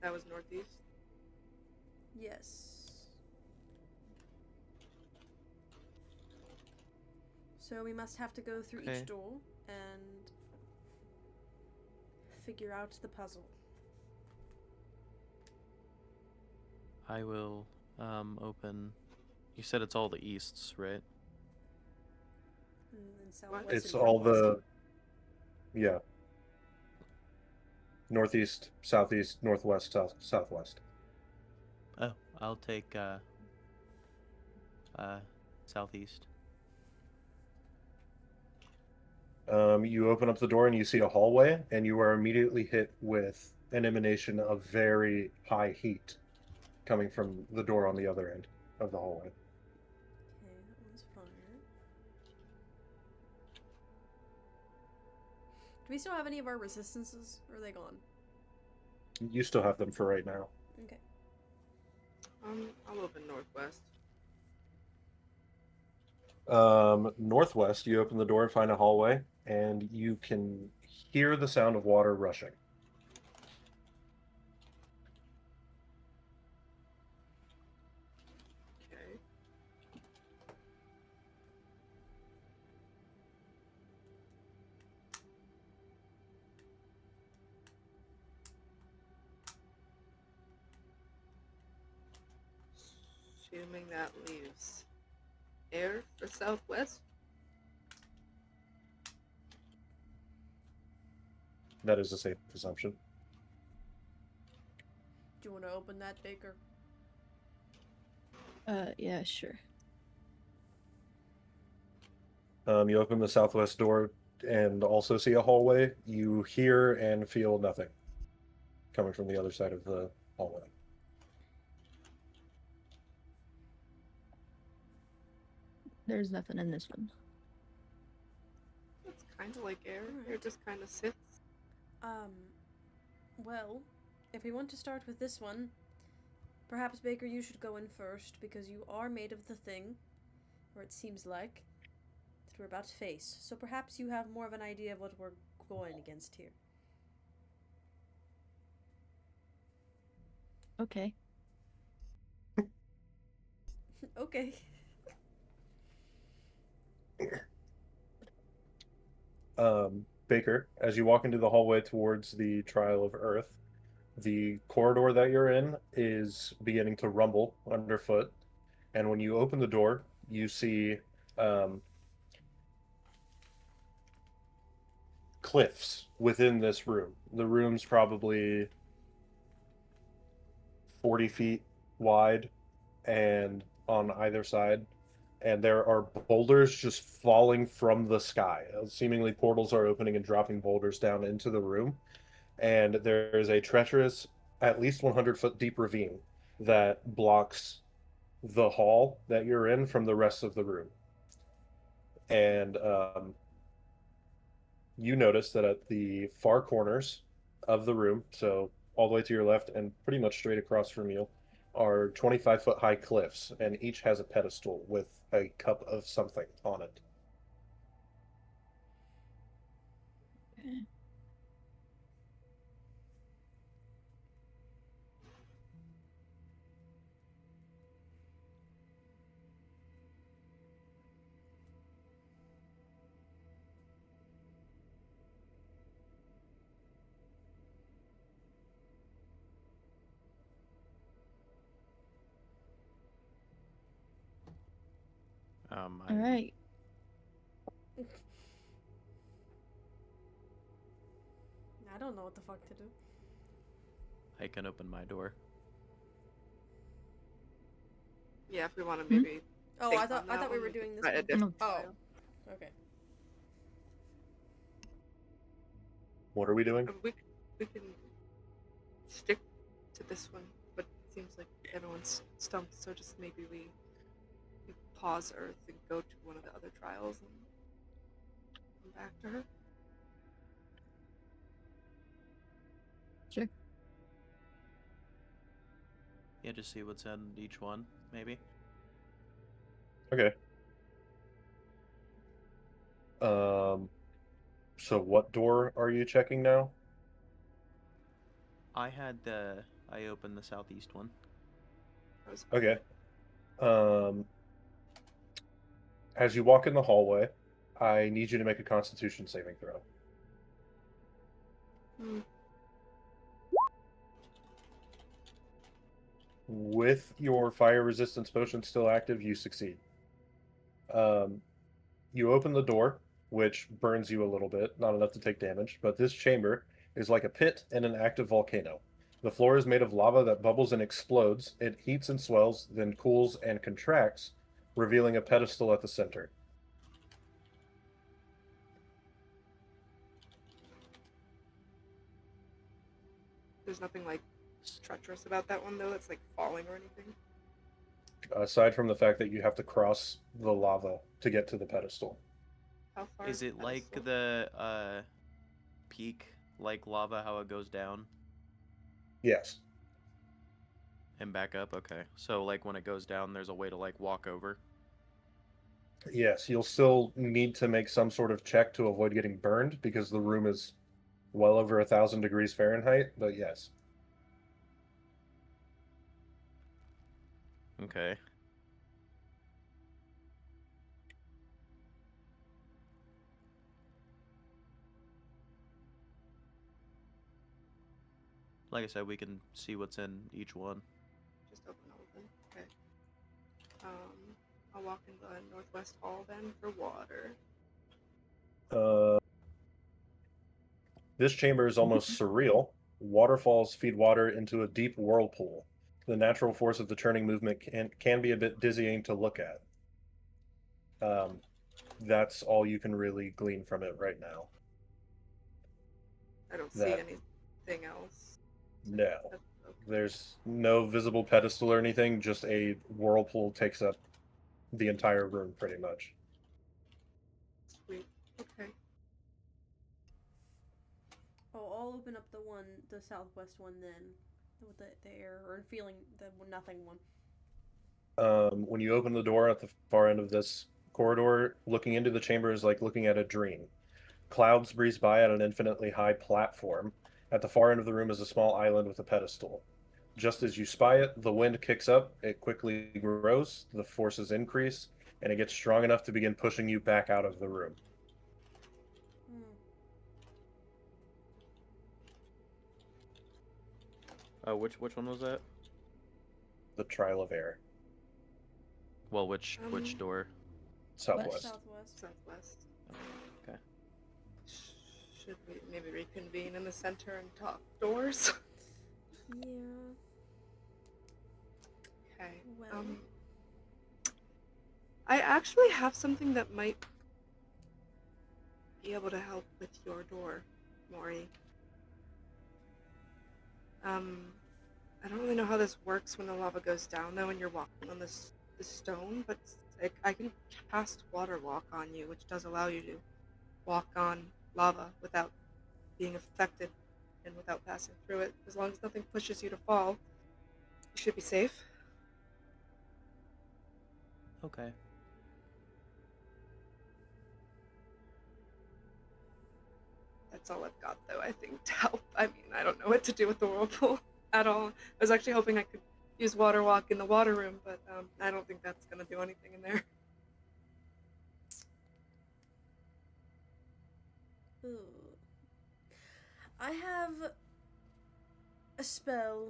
That was northeast. Yes. So we must have to go through Okay. each door and figure out the puzzle. I will open. You said it's all the easts, right? And then What? southwest It's and all northwest. yeah, northeast, southeast, northwest, southwest. Oh, I'll take southeast. You open up the door and you see a hallway, and you are immediately hit with an emanation of very high heat coming from the door on the other end of the hallway. Okay, that one's fire. Do we still have any of our resistances, or are they gone? You still have them for right now. Okay. I'll open northwest. Northwest, you open the door and find a hallway, and you can hear the sound of water rushing. Okay. Assuming that leaves air for southwest. That is a safe assumption. Do you want to open that, Baker? Yeah, sure. You open the southwest door and also see a hallway. You hear and feel nothing coming from the other side of the hallway. There's nothing in this one. It's kind of like air. Alright. Air just kind of sits. Well, if we want to start with this one, perhaps Baker, you should go in first because you are made of the thing, or it seems like, that we're about to face. So perhaps you have more of an idea of what we're going against here. Okay. Okay. Baker, as you walk into the hallway towards the Trial of Earth, the corridor that you're in is beginning to rumble underfoot. And when you open the door, you see cliffs within this room. The room's probably 40 feet wide and on either side. And there are boulders just falling from the sky. Seemingly, portals are opening and dropping boulders down into the room. And there is a treacherous, at least 100-foot deep ravine that blocks the hall that you're in from the rest of the room. and you notice that at the far corners of the room, so all the way to your left and pretty much straight across from you, are 25-foot high cliffs, and each has a pedestal with a cup of something on it. All right. I don't know what the fuck to do. I can open my door. Yeah, if we want to Hmm? maybe. Oh, think I on thought that we one, were we could doing this try a one. different Oh, trial. okay. What are we doing? We can stick to this one, but it seems like everyone's stumped, so just maybe we pause Earth and go to one of the other trials and come back to her. Sure. Yeah, just see what's in each one, maybe. Okay. So what door are you checking now? I opened the southeast one. That was Okay. Um, as you walk in the hallway, I need you to make a Constitution saving throw. Hmm. With your fire resistance potion still active, you succeed. Um, you open the door, which burns you a little bit, not enough to take damage, but this chamber is like a pit in an active volcano. The floor is made of lava that bubbles and explodes. It heats and swells, then cools and contracts, revealing a pedestal at the center. There's nothing like treacherous about that one though. That's like falling or anything. Aside from the fact that you have to cross the lava to get to the pedestal. How far Is the it like pedestal? the peak, like lava, how it goes down Yes. and back up? Okay. So like when it goes down, there's a way to like walk over. Yes, you'll still need to make some sort of check to avoid getting burned because the room is well over 1,000 degrees Fahrenheit, but yes. Okay. Like I said, we can see what's in each one. Just open all of them. Okay. I'll walk in the northwest hall then for water. Uh, this chamber is almost surreal. Waterfalls feed water into a deep whirlpool. The natural force of the churning movement can be a bit dizzying to look at. Um, that's all you can really glean from it right now. I don't see That, anything else. no. Okay. There's no visible pedestal or anything, just a whirlpool takes up the entire room pretty much. Sweet. Okay. Oh, I'll open up the southwest one then, with the air or feeling the nothing one. When you open the door at the far end of this corridor, looking into the chamber is like looking at a dream. Clouds breeze by at an infinitely high platform. At the far end of the room is a small island with a pedestal. Just as you spy it, the wind kicks up, it quickly grows, the forces increase, and it gets strong enough to begin pushing you back out of the room. Hmm. Oh, which one was that? The trial of air. Well, which Um, door? Southwest. Southwest. Southwest. Okay. Should we maybe reconvene in the center and talk doors? Yeah. Okay. Well. I actually have something that might be able to help with your door, Maury. I don't really know how this works when the lava goes down though and you're walking on this stone, but Like, I can cast Water Walk on you, which does allow you to walk on lava without being affected and without passing through it. As long as nothing pushes you to fall, you should be safe. Okay. That's all I've got, though, I think, to help. I mean, I don't know what to do with the whirlpool at all. I was actually hoping I could use Water Walk in the water room, but I don't think that's going to do anything in there. Ooh. I have a spell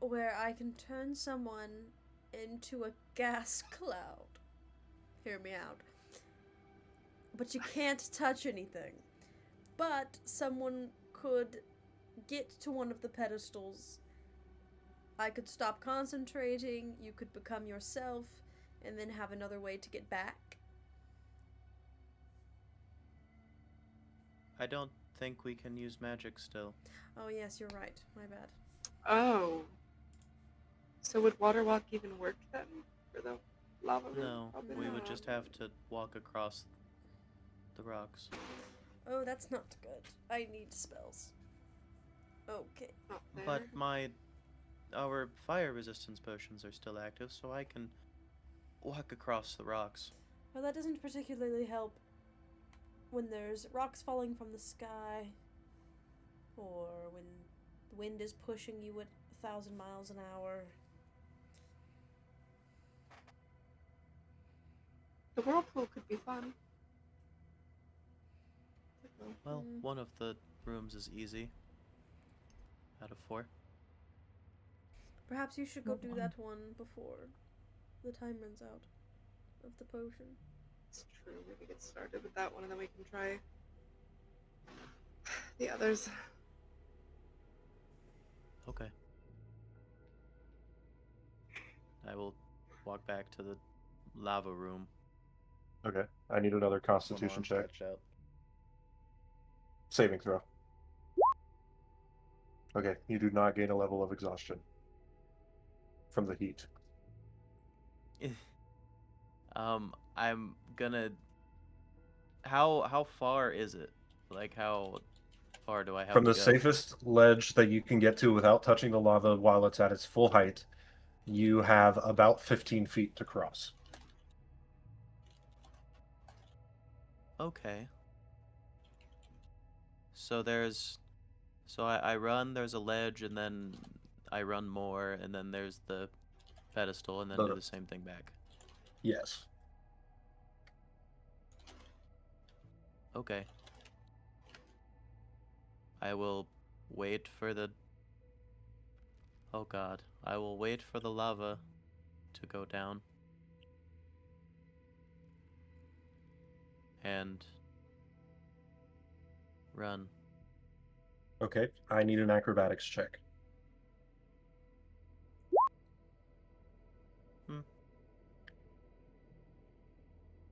where I can turn someone into a gas cloud. Hear me out. But you can't touch anything. But someone could get to one of the pedestals. I could stop concentrating, you could become yourself, and then have another way to get back. I don't think we can use magic still. Oh, yes, you're right. My bad. Oh. So would Water Walk even work then for the lava room? No, Probably we would not. just have to walk across the rocks. Oh, that's not good. I need spells. Okay. Not fair. But our fire resistance potions are still active, so I can walk across the rocks. Well, that doesn't particularly help when there's rocks falling from the sky, or when the wind is pushing you at 1,000 miles an hour. The whirlpool could be fun. Well, Mm. one of the rooms is easy. Out of 4. Perhaps you should go do that one before the time runs out of the potion. It's true. Maybe get started with that one and then we can try the others. Okay. I will walk back to the lava room. Okay. I need another One Constitution arm check. stretched out. Saving throw. Okay, you do not gain a level of exhaustion from the heat. I'm gonna. How far is it? Like, how far do I have From to the go? safest ledge that you can get to without touching the lava while it's at its full height, you have about 15 feet to cross. Okay. So I run. There's a ledge, and then I run more, and then there's the pedestal, and then do the same thing back. Yes. Okay. I will wait for the. Oh God! I will wait for the lava to go down. And run. Okay, I need an acrobatics check.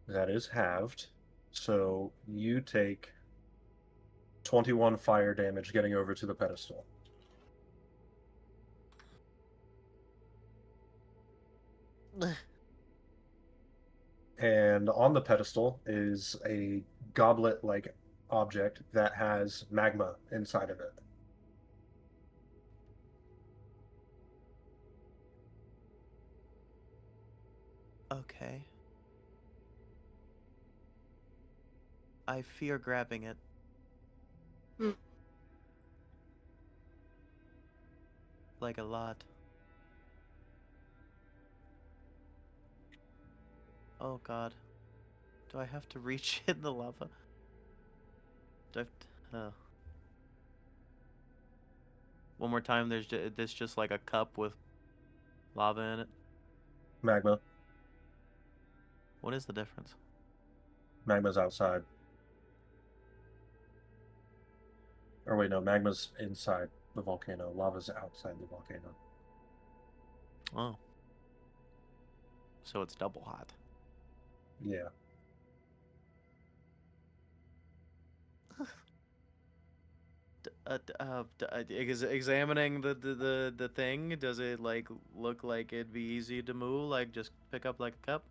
That is halved. So you take 21 fire damage getting over to the pedestal. And on the pedestal is a goblet-like object that has magma inside of it. Okay. I fear grabbing it. Like a lot. Oh God. Do I have to reach in the lava? Do I have to, One more time, there's just like a cup with lava in it. Magma. What is the difference? Magma's outside. Or wait, no, magma's inside the volcano. Lava's outside the volcano. Oh. So it's double hot. Yeah. Examining the thing, does it like look like it'd be easy to move? Like just pick up like a cup?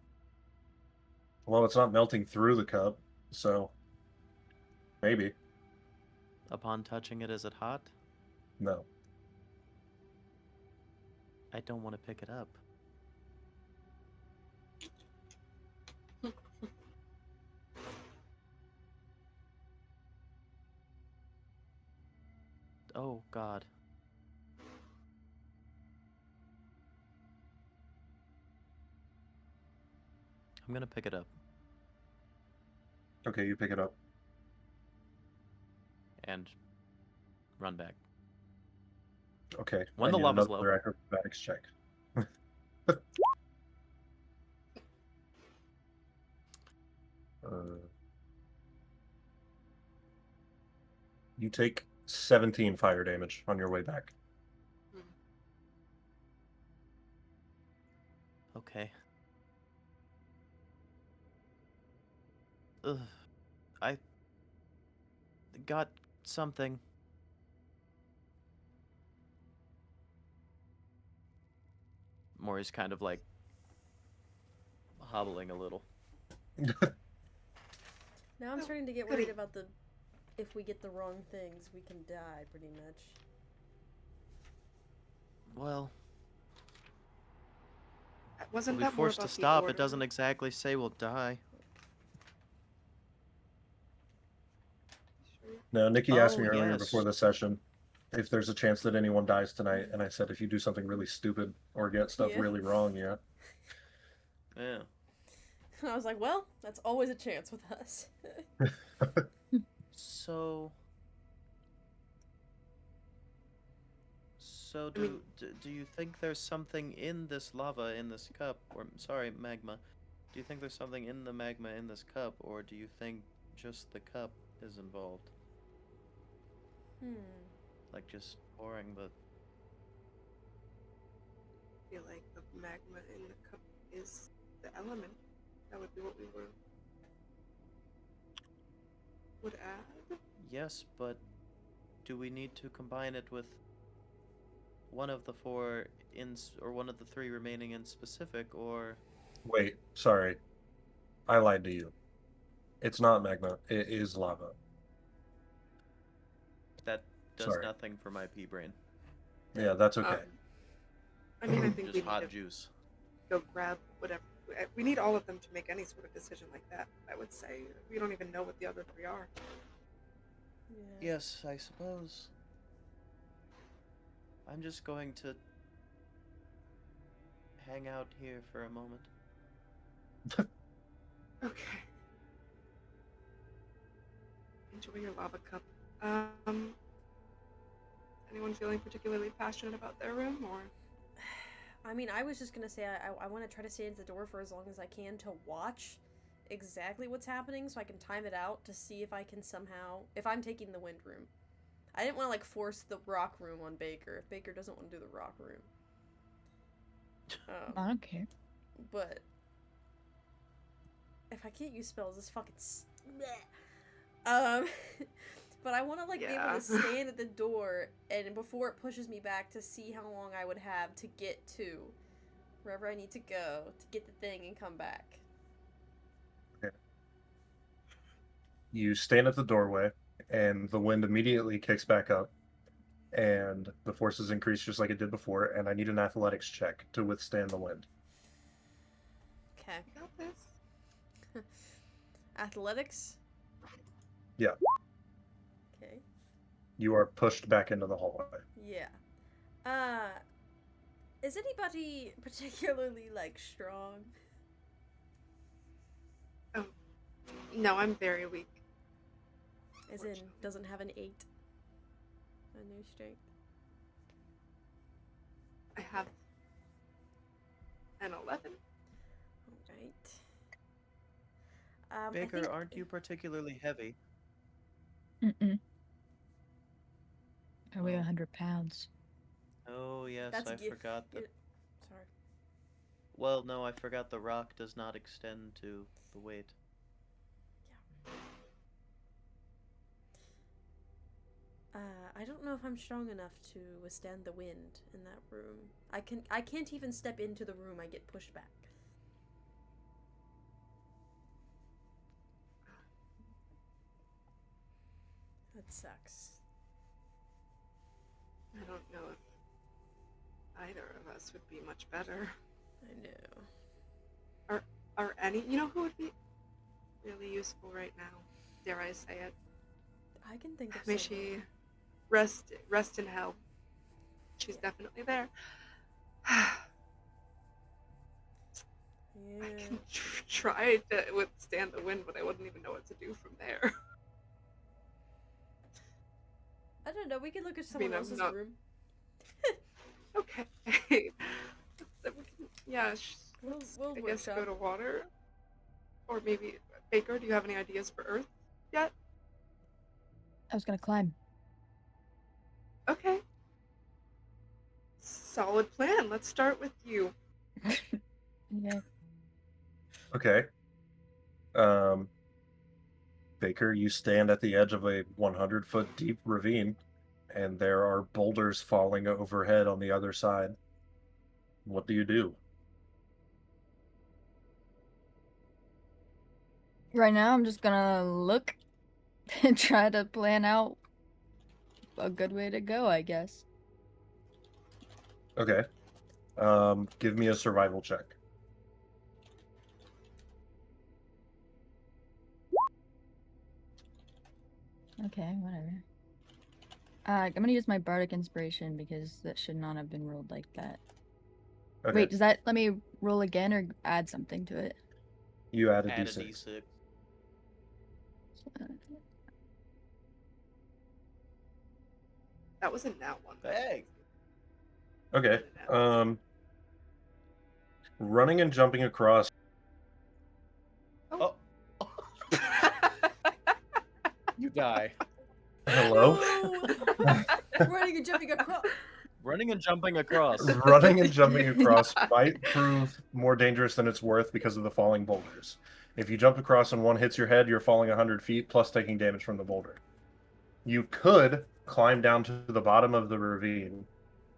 Well, it's not melting through the cup, so maybe. Upon touching it, is it hot? No. I don't want to pick it up. Oh, God. I'm gonna pick it up Okay, you pick it up. and run back. Okay, When I the need lava's low. another acrobatics check. Uh, you take 17 fire damage on your way back. Okay. Ugh. I got something. Maury's kind of like hobbling a little. Now I'm Oh, starting to get goody. worried about the if we get the wrong things, we can die pretty much. Well, Wasn't we'll be that more forced to about the stop. order? It doesn't exactly say we'll die. Sure. Now, Nikki asked Oh, me earlier before yes. the session if there's a chance that anyone dies tonight, and I said if you do something really stupid or get stuff Yeah. really wrong, yeah. Yeah. I was like, well, that's always a chance with us. So I mean, do you think there's something in this lava in this cup, or sorry, magma? Do you think there's something in the magma in this cup, or do you think just the cup is involved? Like just pouring the. I feel like the magma in the cup is the element. That would be what we would add. Yes, but do we need to combine it with one of the four or one of the three remaining in specific, or Wait, sorry. I lied to you. It's not magma. It is lava. that does Sorry. nothing for my pea brain? Yeah, that's okay. I mean, I think Just we need hot to juice. go grab whatever. We need all of them to make any sort of decision like that. I would say we don't even know what the other three are. Yeah. Yes, I suppose. I'm just going to hang out here for a moment. Okay. Enjoy your lava cup. Anyone feeling particularly passionate about their room, or? I mean, I was just gonna say I want to try to stay at the door for as long as I can to watch exactly what's happening so I can time it out to see if I can somehow, if I'm taking the wind room. I didn't want to like force the rock room on Baker if Baker doesn't want to do the rock room. I don't care. But if I can't use spells, this fucking but I want to like be able Yeah. to stand at the door and before it pushes me back to see how long I would have to get to wherever I need to go to get the thing and come back. Okay. You stand at the doorway, and the wind immediately kicks back up, and the forces increase just like it did before, and I need an athletics check to withstand the wind. Okay. You got this. Athletics? Yeah. Okay. You are pushed back into the hallway. Yeah. Is anybody particularly like strong? No, I'm very weak. As in doesn't have an 8 on their strength. I have an 11. Alright. Baker, aren't you particularly heavy? Mm-mm. I weigh Oh. 100 pounds. Oh, yes, That's I forgot that. Sorry. Well, no, I forgot the rock does not extend to the weight. I don't know if I'm strong enough to withstand the wind in that room. I can't even step into the room. I get pushed back. That sucks. I don't know if either of us would be much better. I know. Or any, you know who would be really useful right now? Dare I say it? I can think of May someone. she rest in hell. She's definitely there. Yeah. I can try to withstand the wind, but I wouldn't even know what to do from there. I don't know. We can look at I mean, someone I'm else's not- room. Okay. Yeah, We'll I guess workshop. go to water. Or maybe, Baker, do you have any ideas for Earth yet? I was gonna climb. Okay. Solid plan. Let's start with you. Yeah. Okay. Baker, you stand at the edge of a 100-foot deep ravine, and there are boulders falling overhead on the other side. What do you do? Right now, I'm just gonna look and try to plan out a good way to go, I guess. Okay. Give me a survival check. Okay, whatever. I'm gonna use my bardic inspiration because that should not have been rolled like that. Okay. Wait, does that let me roll again or add something to it? You add a Add a d6. d6. That wasn't that one. Hey. Okay. Running and jumping across. Oh. You die. Hello? No! Running and jumping across. Running and jumping across. Running and jumping across might prove more dangerous than it's worth because of the falling boulders. If you jump across and one hits your head, you're falling 100 feet plus taking damage from the boulder. You could climb down to the bottom of the ravine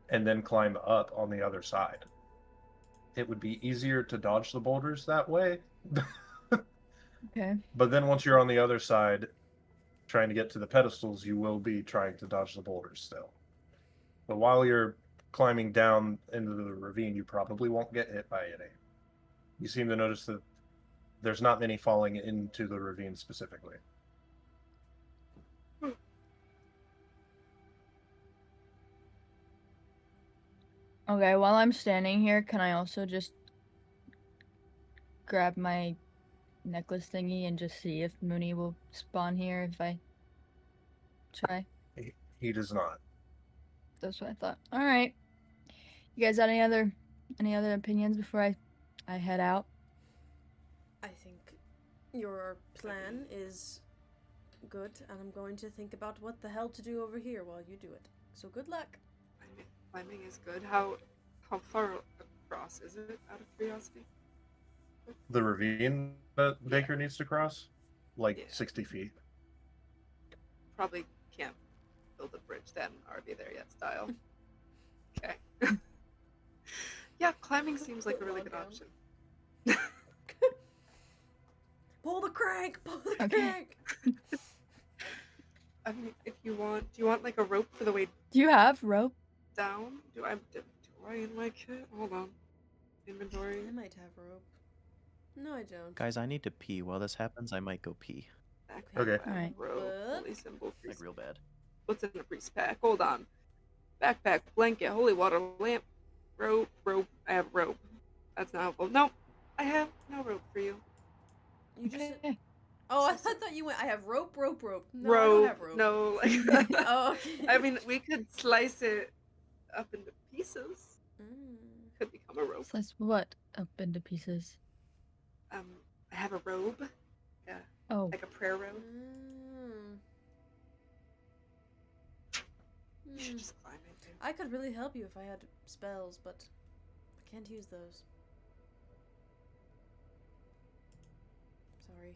and then climb up on the other side. It would be easier to dodge the boulders that way. Okay. But then once you're on the other side, trying to get to the pedestals, you will be trying to dodge the boulders still. But while you're climbing down into the ravine, you probably won't get hit by any. You seem to notice that there's not many falling into the ravine specifically. Okay, while I'm standing here, can I also just grab my necklace thingy and just see if Mooney will spawn here if I try? He does not. That's what I thought. All right. You guys got any other opinions before I head out? I think your plan is good, and I'm going to think about what the hell to do over here while you do it. So good luck. Climbing is good. How far across is it, out of curiosity? The ravine that Baker needs to cross? Like Yeah. 60 feet. Probably can't build a bridge then, or be there yet style. Okay. Yeah, climbing seems like a really good option. Pull the crank! Pull the Okay. crank! I mean, if you want, do you want like a rope for the way Do you have rope? down? Do I in my kit? Hold on. Inventory. I might have rope. No, I don't. Guys, I need to pee. While this happens, I might go pee. Backpack, Okay. Alright. rope, What? holy symbol, Like priest. real bad. What's in a priest pack? Hold on. Backpack, blanket, holy water, lamp, rope. I have rope. That's not helpful. Nope. I have no rope for you. You just. Okay. Oh, I thought you went. I have rope. No, I rope. don't have rope. No, like. Oh, okay. I mean, we could slice it up into pieces. Mm. Could become a rope. Slice what up into pieces? I have a robe. Yeah, Oh. like a prayer robe. Mm. You should Mm. just climb it. Dude. I could really help you if I had spells, but I can't use those. Sorry.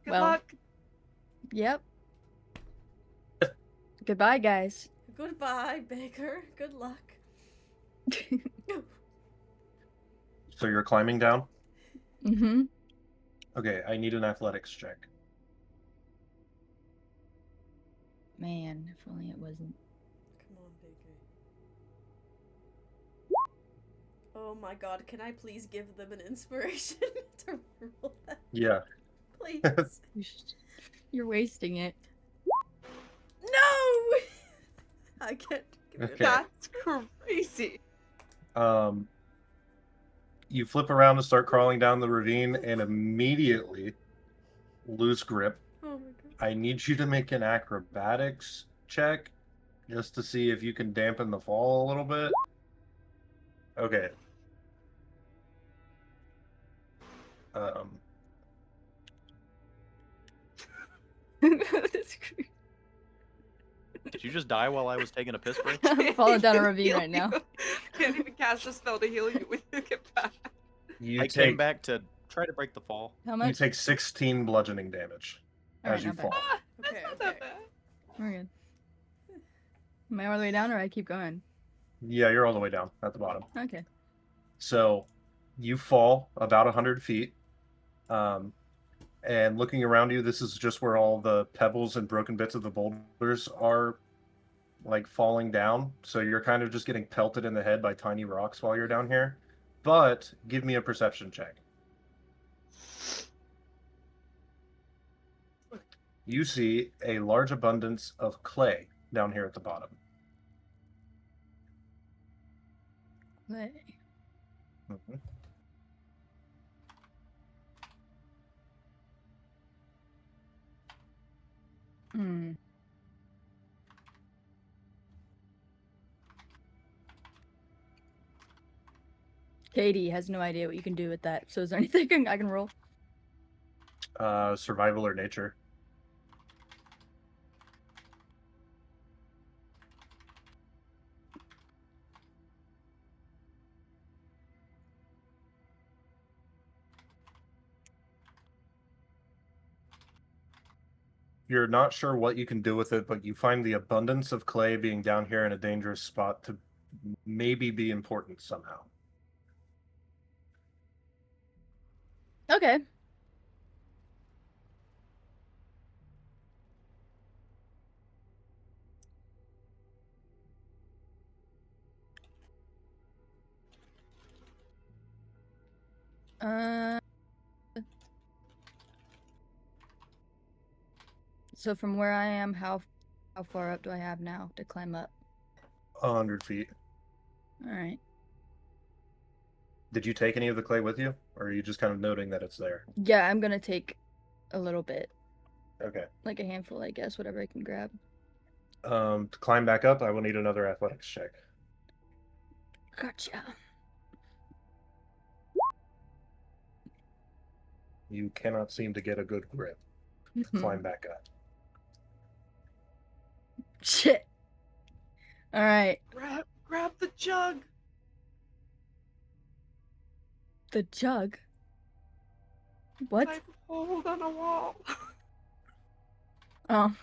Good Well. luck. Yep. Goodbye, guys. Goodbye, Baker. Good luck. So you're climbing down? Mm-hmm. Okay, I need an athletics check. Man, if only it wasn't. Come on, Baker. Oh my god, can I please give them an inspiration to roll that? Yeah. Please. You're wasting it. No! I can't give it. Okay. That's crazy. You flip around and start crawling down the ravine and immediately lose grip. Oh my god. I need you to make an acrobatics check just to see if you can dampen the fall a little bit. Okay. That's creepy. Did you just die while I was taking a piss break? I'm Can't falling down a even ravine heal right now. you. Can't even cast a spell to heal you when you get back. You I take came back to try to break the fall. How you much? take 16 bludgeoning damage Alright, as you not bad. fall. Ah, that's Okay, not okay. that bad. We're good. Am I all the way down or I keep going? Yeah, you're all the way down at the bottom. Okay. So you fall about 100 feet. And looking around you, this is just where all the pebbles and broken bits of the boulders are like falling down. So you're kind of just getting pelted in the head by tiny rocks while you're down here. But give me a perception check. You see a large abundance of clay down here at the bottom. Play. Mhm. Hmm. Katie has no idea what you can do with that. So is there anything I can roll? Survival or nature. You're not sure what you can do with it, but you find the abundance of clay being down here in a dangerous spot to maybe be important somehow. Okay. So from where I am, how far up do I have now to climb up? 100 feet. All right. Did you take any of the clay with you? Or are you just kind of noting that it's there? Yeah, I'm gonna take a little bit, Okay. like a handful, I guess, whatever I can grab. To climb back up, I will need another athletics check. Gotcha. You cannot seem to get a good grip to climb back up. Shit. All right. Grab the jug. The jug. What? Type of hold on a wall. Oh.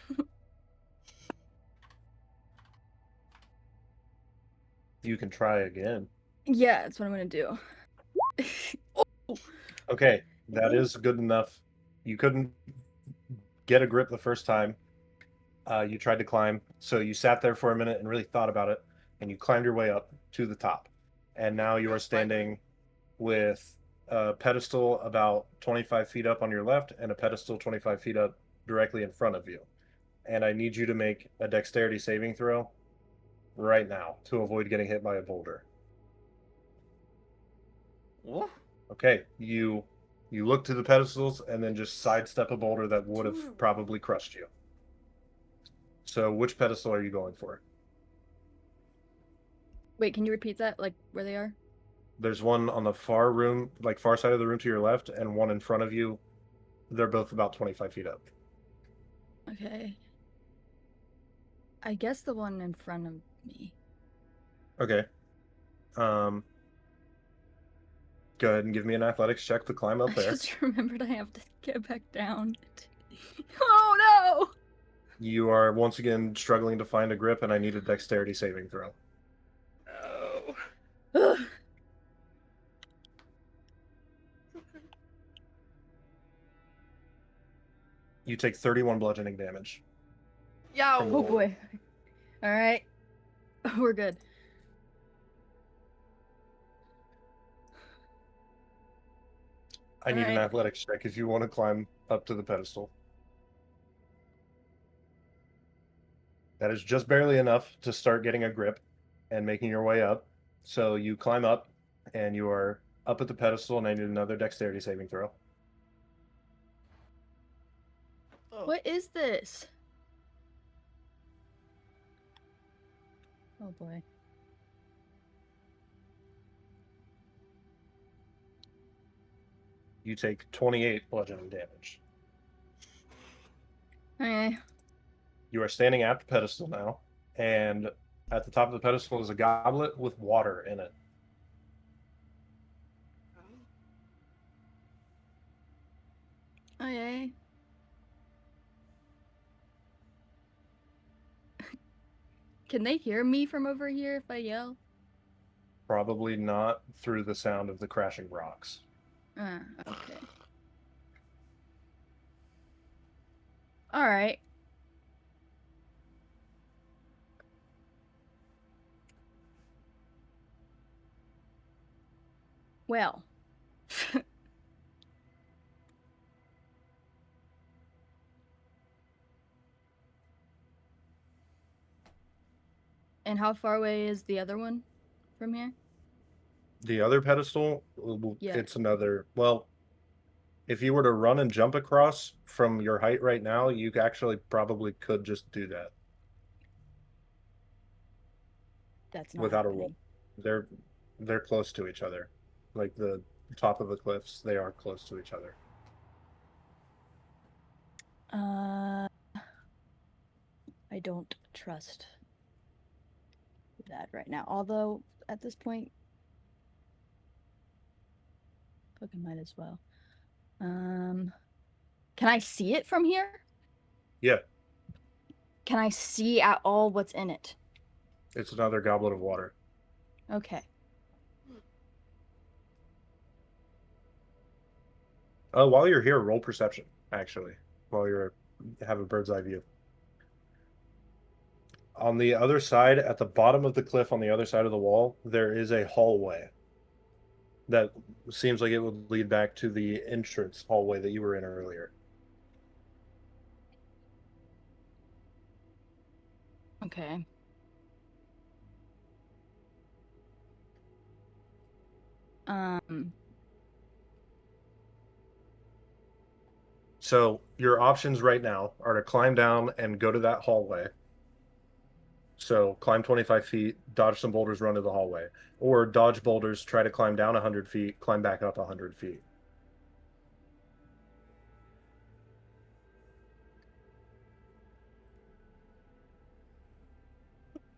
You can try again. Yeah, that's what I'm gonna do. Okay, that is good enough. You couldn't get a grip the first time. You tried to climb, so you sat there for a minute and really thought about it, and you climbed your way up to the top. And now you are standing with a pedestal about 25 feet up on your left and a pedestal 25 feet up directly in front of you. And I need you to make a dexterity saving throw right now to avoid getting hit by a boulder. What? Okay, you look to the pedestals and then just sidestep a boulder that would have probably crushed you. So which pedestal are you going for? Wait, can you repeat that? Like where they are? There's one on the far room, like far side of the room to your left, and one in front of you. They're both about 25 feet up. Okay. I guess the one in front of me. Okay. Go ahead and give me an athletics check to climb up I there. just remembered I have to get back down. Oh no! You are once again struggling to find a grip, and I need a dexterity saving throw. Oh. Ugh. You take 31 bludgeoning damage. Yo. From the Oh wall. boy. All right. We're good. I need an Alright. athletics check if you want to climb up to the pedestal. That is just barely enough to start getting a grip and making your way up. So you climb up, and you are up at the pedestal, and I need another dexterity saving throw. What is this? Oh boy. You take 28 bludgeoning damage. Okay. You are standing at the pedestal now, and at the top of the pedestal is a goblet with water in it. Okay. Can they hear me from over here if I yell? Probably not through the sound of the crashing rocks. Okay. Alright. Well. And how far away is the other one from here? The other pedestal, Yeah. it's another. Well, if you were to run and jump across from your height right now, you actually probably could just do that That's not without a roll. happening. They're they're close to each other, like the top of the cliffs. They are close to each other. I don't trust that right now. Although, at this point, fucking might as well. Can I see it from here? Yeah, Can I see at all what's in it? it's another goblet of water. Okay. While you're here, roll perception. Actually, while you're have a bird's eye view. On the other side, at the bottom of the cliff, on the other side of the wall, there is a hallway that seems like it would lead back to the entrance hallway that you were in earlier. Okay. Um, So your options right now are to climb down and go to that hallway. So climb 25 feet, dodge some boulders, run to the hallway. Or dodge boulders, try to climb down 100 feet, climb back up 100 feet.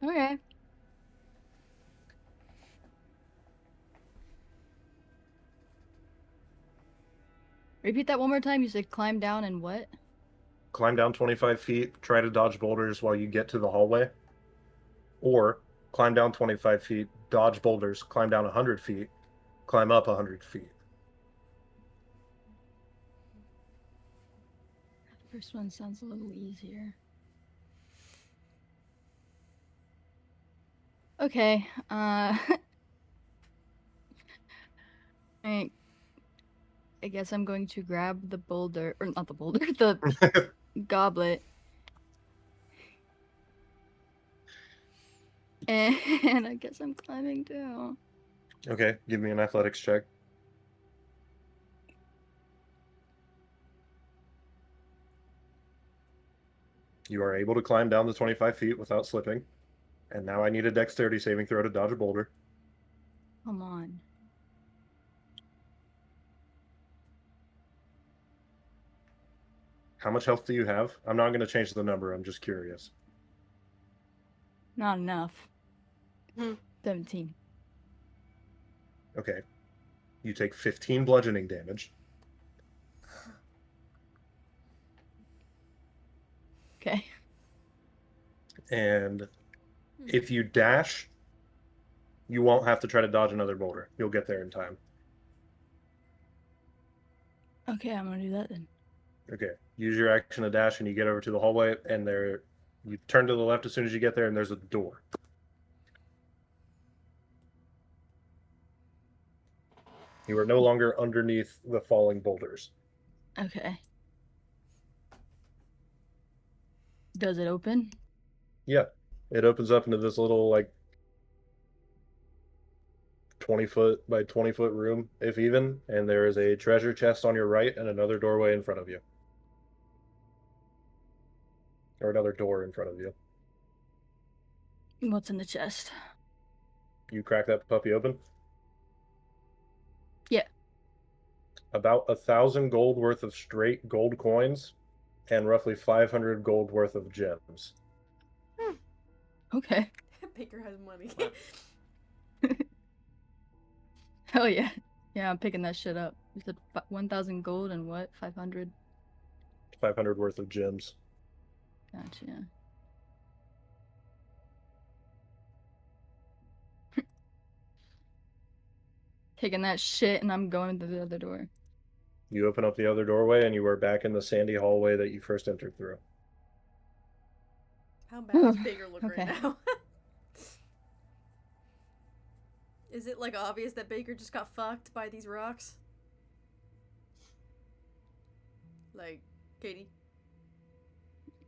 okay. Repeat that one more time. You said climb down and what? Climb down 25 feet, try to dodge boulders while you get to the hallway. Or climb down 25 feet, dodge boulders, climb down 100 feet, climb up 100 feet. That first one sounds a little easier. Okay. I guess I'm going to grab the boulder, or not the boulder, the goblet. And I guess I'm climbing too. Okay, give me an athletics check. You are able to climb down the 25 feet without slipping. And now I need a dexterity saving throw to dodge a boulder. Come on. How much health do you have? I'm not going to change the number. I'm just curious. Not enough. Hmm. 17. Okay. You take 15 bludgeoning damage. Okay. And if you dash, you won't have to try to dodge another boulder. You'll get there in time. Okay, I'm gonna do that then. Okay. Use your action to dash, and you get over to the hallway, and there You turn to the left as soon as you get there, and there's a door. You are no longer underneath the falling boulders. Okay. Does it open? Yeah. It opens up into this little, like, 20-foot by 20-foot room, if even, and there is a treasure chest on your right and another doorway in front of you. Or another door in front of you. What's in the chest? You crack that puppy open? Yeah. About 1,000 gold worth of straight gold coins and roughly 500 gold worth of gems. Okay. Baker has money. Hell yeah. Yeah, I'm picking that shit up. You said 1,000 gold and what? 500? 500 worth of gems. Gotcha. Taking that shit and I'm going to the other door. You open up the other doorway and you are back in the sandy hallway that you first entered through. How bad does Baker look Okay. right now? Is it like obvious that Baker just got fucked by these rocks? Like, Katie?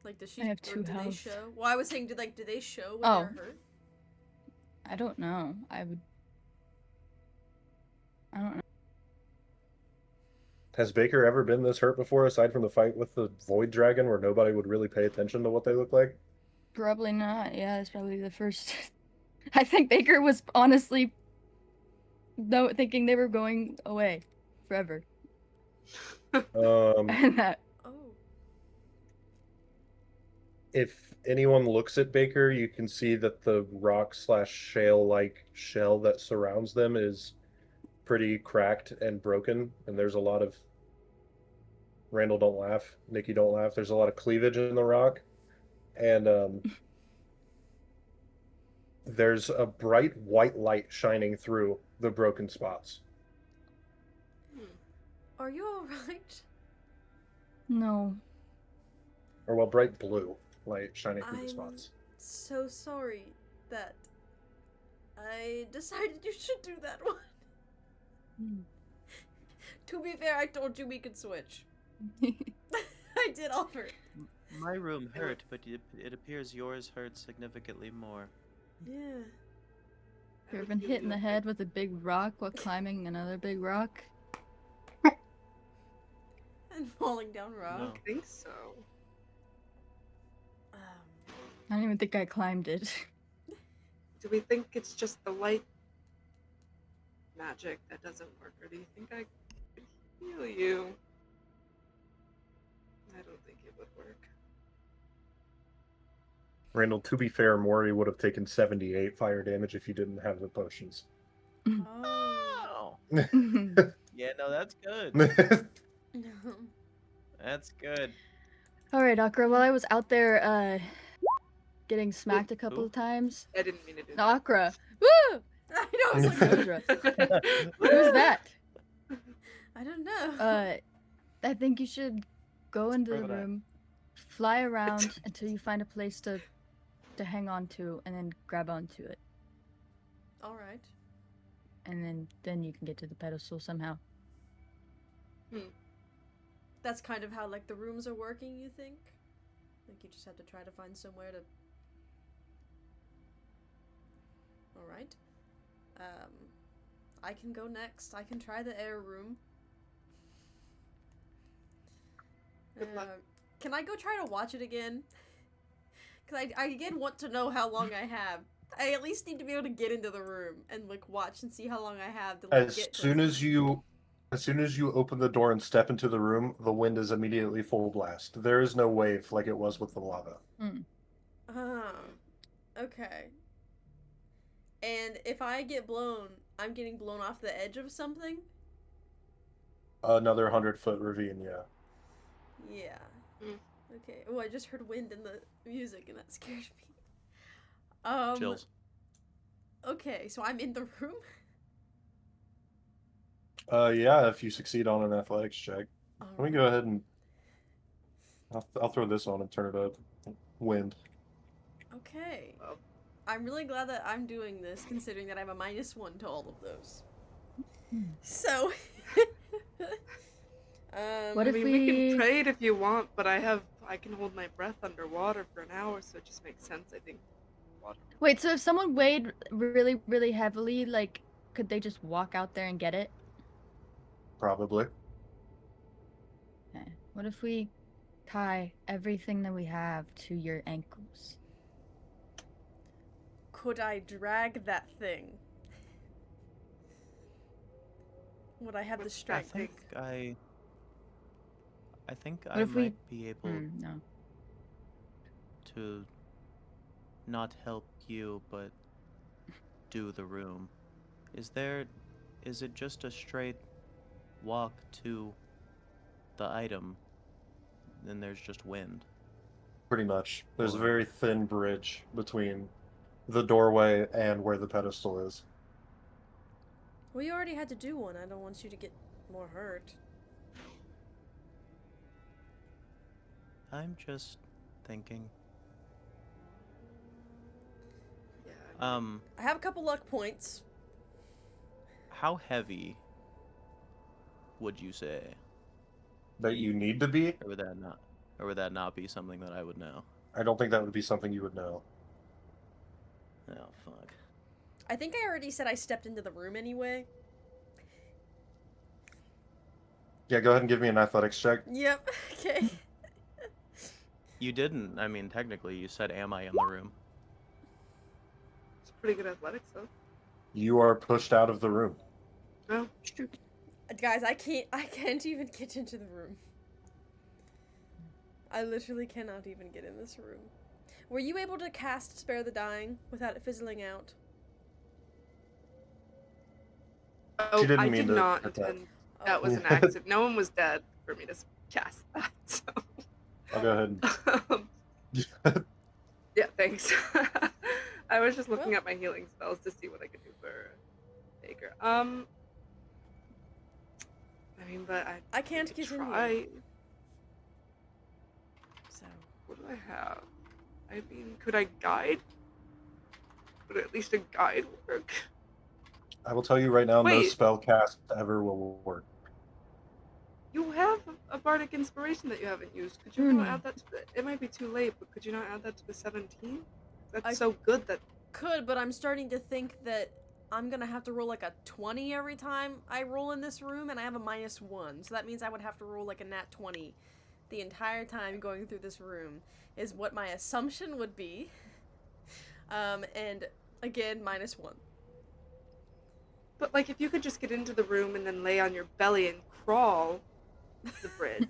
Like, does she? I have or 2 do they health. show? Well, I was saying, do they show when Oh. they're hurt? I don't know. I don't know. Has Baker ever been this hurt before, aside from the fight with the Void Dragon, where nobody would really pay attention to what they look like? Probably not. Yeah, it's probably the first. I think Baker was honestly thinking they were going away forever. And that. Oh. If anyone looks at Baker, you can see that the rock/shale-like shell that surrounds them is pretty cracked and broken, and there's a lot of Randall, don't laugh. Nikki, don't laugh. There's a lot of cleavage in the rock, and there's a bright white light shining through the broken spots. Are you alright? No. Or, well, bright blue light shining through the spots. So sorry that I decided you should do that one. To be fair, I told you we could switch. I did offer. My room hurt, but it appears yours hurt significantly more. Yeah. You ever been hit in the head with a big rock while climbing another big rock? And falling down rock. No. I think so. I don't even think I climbed it. Do we think it's just the light magic that doesn't work, or do you think I could heal you? I don't think it would work. Randall, to be fair, Maury would have taken 78 fire damage if you didn't have the potions. Oh. Yeah, no, that's good. That's good. Alright, Akra, while I was out there getting smacked a couple Who? of times. I didn't mean to do No, Akra! Woo! I know, I was like, Akra. that. Who's that? I don't know. I think you should go into the Throw that. room, fly around until you find a place to hang on to, and then grab onto it. Alright. And then you can get to the pedestal somehow. That's kind of how, like, the rooms are working, you think? Like, you just have to try to find somewhere to... Alright. I can go next. I can try the air room. Good luck. Can I go try to watch it again? Because I again want to know how long I have. I at least need to be able to get into the room and, like, watch and see how long I have to, like, As get to soon it. as you open the door and step into the room, the wind is immediately full blast. There is no wave like it was with the lava. Okay. And if I get blown, I'm getting blown off the edge of something? Another 100-foot ravine, yeah. Yeah. Mm. Okay. Oh, I just heard wind in the music and that scared me. Chills. Okay, so I'm in the room? Yeah, if you succeed on an athletics check. Let me go ahead and I'll throw this on and turn it up. Wind. Okay. Well, I'm really glad that I'm doing this, considering that I have a -1 to all of those. Hmm. So, What I if mean, we can we- trade if you want, but I can hold my breath underwater for an hour, so it just makes sense, I think. Water. Wait, so if someone weighed really, really heavily, like, could they just walk out there and get it? Probably. Okay. What if we tie everything that we have to your ankles? could I drag that thing? Would I have the What's I that strength? think take? I think What I if we- might be able No. to not help you, but do the room. Is it just a straight walk to the item, then there's just wind? Pretty much. There's a Or- very thin bridge between the doorway and where the pedestal is. We already had to do one. I don't want you to get more hurt. I'm just thinking. Yeah. I have a couple luck points. How heavy would you say? That you need to be? Or would that not be something that I would know? I don't think that would be something you would know. Oh fuck. I think I already said I stepped into the room anyway. Yeah, go ahead and give me an athletics check. Yep. Okay. You didn't. I mean, technically, you said, "Am I in the room?" It's pretty good athletics, though. You are pushed out of the room. Oh, shoot. Guys, I can't even get into the room. I literally cannot even get in this room. Were you able to cast Spare the Dying without it fizzling out? Oh, didn't I mean did to not hit that. intend. That was an Yeah. accident. No one was dead for me to cast that, so. I'll go ahead and... Yeah, thanks. I was just looking Well- at my healing spells to see what I could do for Baker. I mean, but I can't could get in here. try. So What do I have? I mean, could I guide? Would at least a guide work? I will tell you right now, no Wait. spell cast ever will work. You have a bardic inspiration that you haven't used. Could you not add that to the? It might be too late, but could you not add that to the 17? That's I- so good that. could, but I'm starting to think that I'm gonna have to roll like a 20 every time I roll in this room, and I have a -1, so that means I would have to roll like a nat 20 the entire time going through this room, is what my assumption would be. And again, -1. But like, if you could just get into the room and then lay on your belly and crawl the bridge.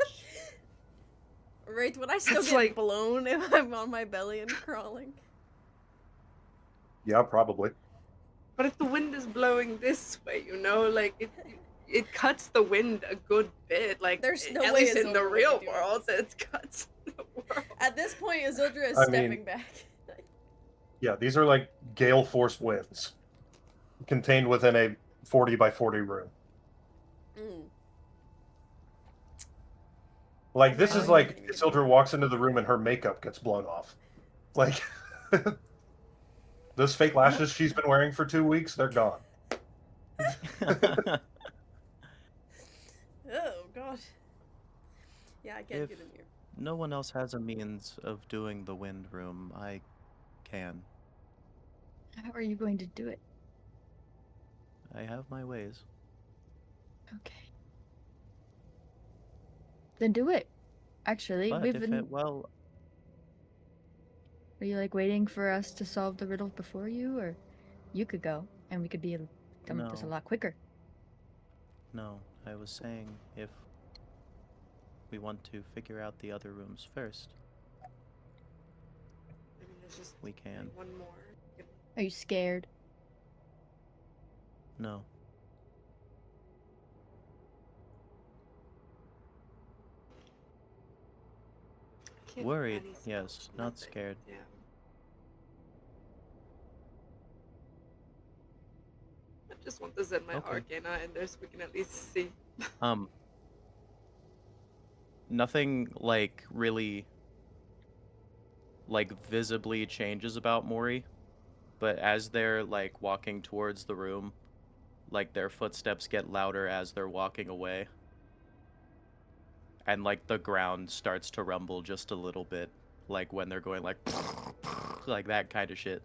Right, would I still It's get like- blown if I'm on my belly and crawling? Yeah, probably. But if the wind is blowing this way, like it cuts the wind a good bit. Like There's no at way least in the Isildur would real be doing world, it cuts the world. At this point, Isildur is I mean- stepping back. Yeah, these are like gale force winds contained within a 40 by 40 room. Mm. Like, this is Oh, like yeah. Isildur walks into the room and her makeup gets blown off. Like, those fake lashes she's been wearing for 2 weeks, they're gone. Oh god. Yeah, I can't If- get in here. No one else has a means of doing the wind room. I can. How are you going to do it? I have my ways. Okay. Then do it. Actually, But we've if been. it, well, Are you like waiting for us to solve the riddle before you, or you could go and we could be done with this a No. lot quicker? no, I was saying if we want to figure out the other rooms first, I mean, there's just we can. one more. Are you scared? No. Can't do Worried, any spells, yes, not nothing. scared. Yeah. I just want to send my Okay. Arcana in there so we can at least see. Nothing like really like visibly changes about Mori, but as they're like walking towards the room, like their footsteps get louder as they're walking away. And like the ground starts to rumble just a little bit, like when they're going like like that kind of shit.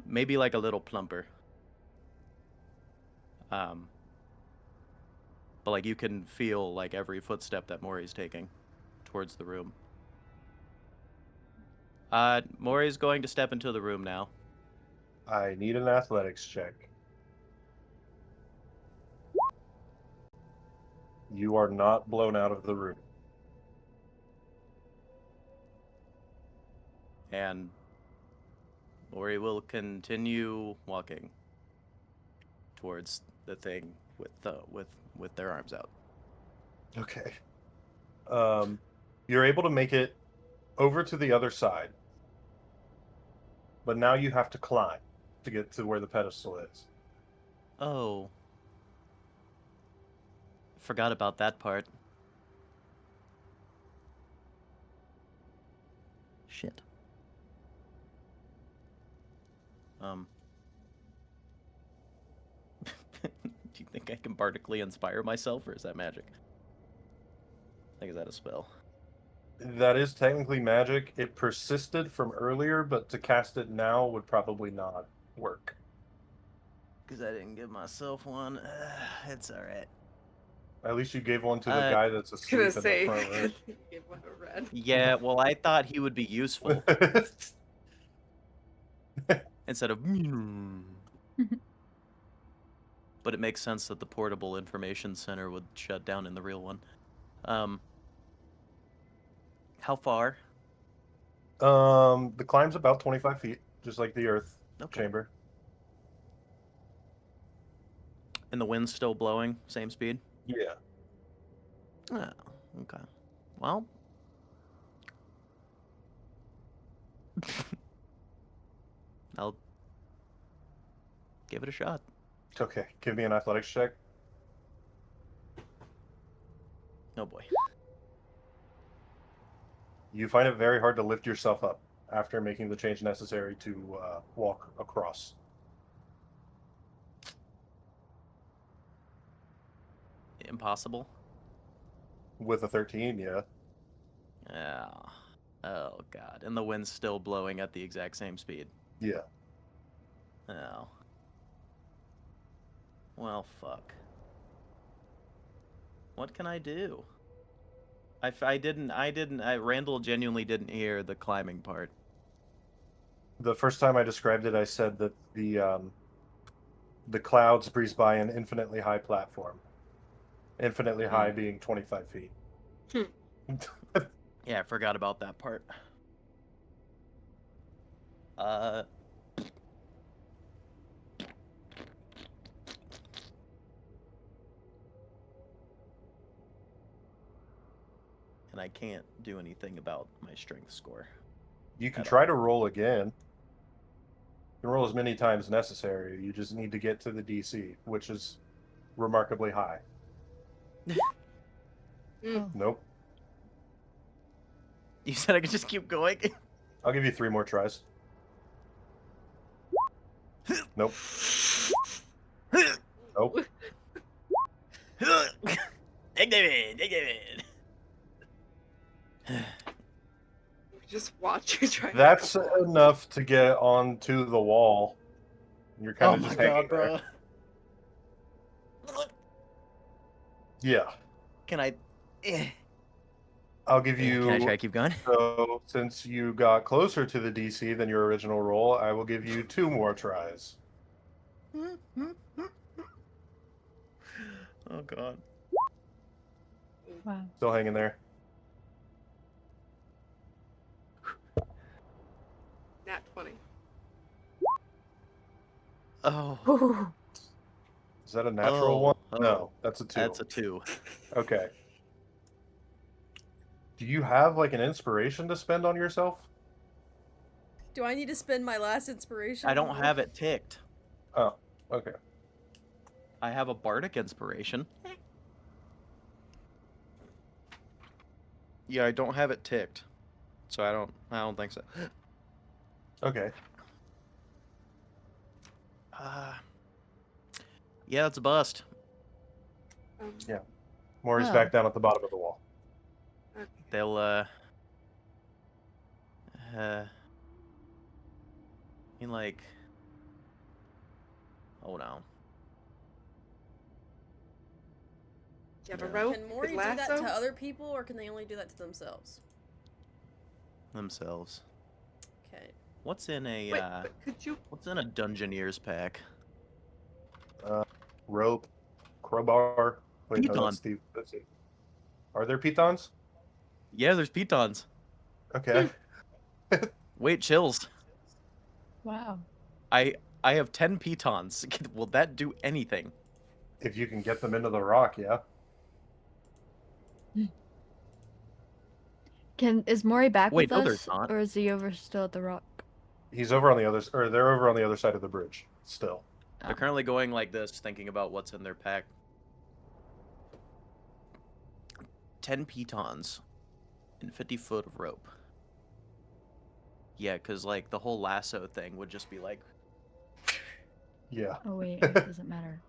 Maybe like a little plumper. But like you can feel like every footstep that Mori's taking towards the room. Mori's going to step into the room now. I need an athletics check. You are not blown out of the room. And Mori will continue walking towards the thing with their arms out. Okay. You're able to make it over to the other side, but now you have to climb to get to where the pedestal is. Oh. Forgot about that part. Shit. Do you think I can bardically inspire myself, or is that magic? I think is that a spell? That is technically magic. It persisted from earlier, but to cast it now would probably not work. Because I didn't give myself one. It's alright. At least you gave one to the guy that's Gonna asleep in say, the front room. give one a red. Yeah, well, I thought he would be useful instead of. But it makes sense that the portable information center would shut down in the real one. How far? The climb's about 25 feet, just like the Earth chamber. And the wind's still blowing, same speed? Yeah. Oh, okay. Well. I'll give it a shot. Okay, give me an athletics check. Oh boy. You find it very hard to lift yourself up after making the change necessary to walk across. Impossible? With a 13, yeah. Oh. Oh, God. And the wind's still blowing at the exact same speed. Yeah. Oh. Well, fuck. What can I do? Randall genuinely didn't hear the climbing part. The first time I described it, I said that the clouds breeze by an infinitely high platform. Infinitely high being 25 feet. Yeah, I forgot about that part. And I can't do anything about my strength score. You can try to roll again. You can roll as many times necessary. You just need to get to the DC, which is remarkably high. Nope. You said I could just keep going? I'll give you 3 more tries. Nope. Nope. Just watch you try. That's enough to get onto the wall. You're kind of just hanging there. Yeah. Can I? I'll give you. Can I try to keep going? So, since you got closer to the DC than your original roll, I will give you 2 more tries. Oh God. Wow. Still hanging there. Nat 20. Oh. Is that a natural one? Oh. No, that's a 2. That's a 2. Okay. Do you have like an inspiration to spend on yourself? Do I need to spend my last inspiration? I don't have it ticked. Oh, okay. I have a bardic inspiration. Yeah, I don't have it ticked. so I don't think so. Okay. Yeah, it's a bust. Yeah. Maury's Oh. back down at the bottom of the wall. Okay. They'll I mean, like, oh no. Do you have a No. rope? Can You Mori could do that lasso? to other people, or can they only do that to themselves? Themselves. Okay. What's in a Wait, but could you? what's in a Dungeoneer's pack? Rope, crowbar. Wait, no, Piton. that's Steve. That's it. Are there pitons? Yeah, there's pitons. Okay. Wait, chills. Wow. I I have 10 pitons. Will that do anything? If you can get them into the rock, yeah. Is Mori back Wait, with no, there's us, not. or is he over still at the rock? He's over on the other, or they're over on the other side of the bridge still. They're currently going like this, thinking about what's in their pack. 10 pitons and 50 foot of rope. Yeah, because, like, the whole lasso thing would just be like... Yeah. Oh wait, it doesn't matter.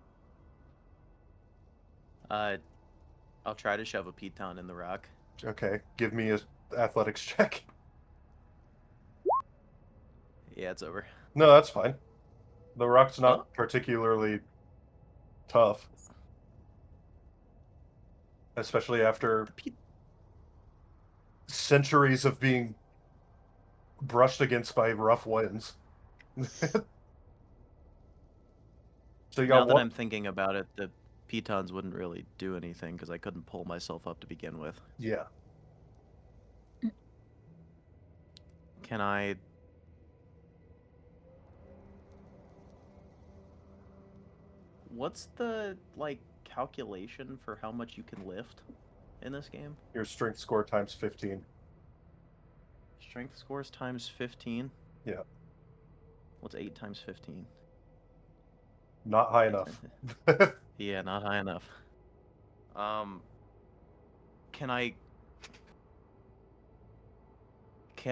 I'll try to shove a piton in the rock. Okay. Give me a athletics check. Yeah, it's over. No, that's fine. The rock's not Huh? particularly tough. Especially after centuries of being brushed against by rough winds. So you Now got that one. I'm thinking about it, the pitons wouldn't really do anything because I couldn't pull myself up to begin with. Yeah. Can I... What's the, like, calculation for how much you can lift in this game? Your strength score times 15. Strength scores times 15? Yeah. What's 8 times 15? Not high enough. Yeah, not high enough. Can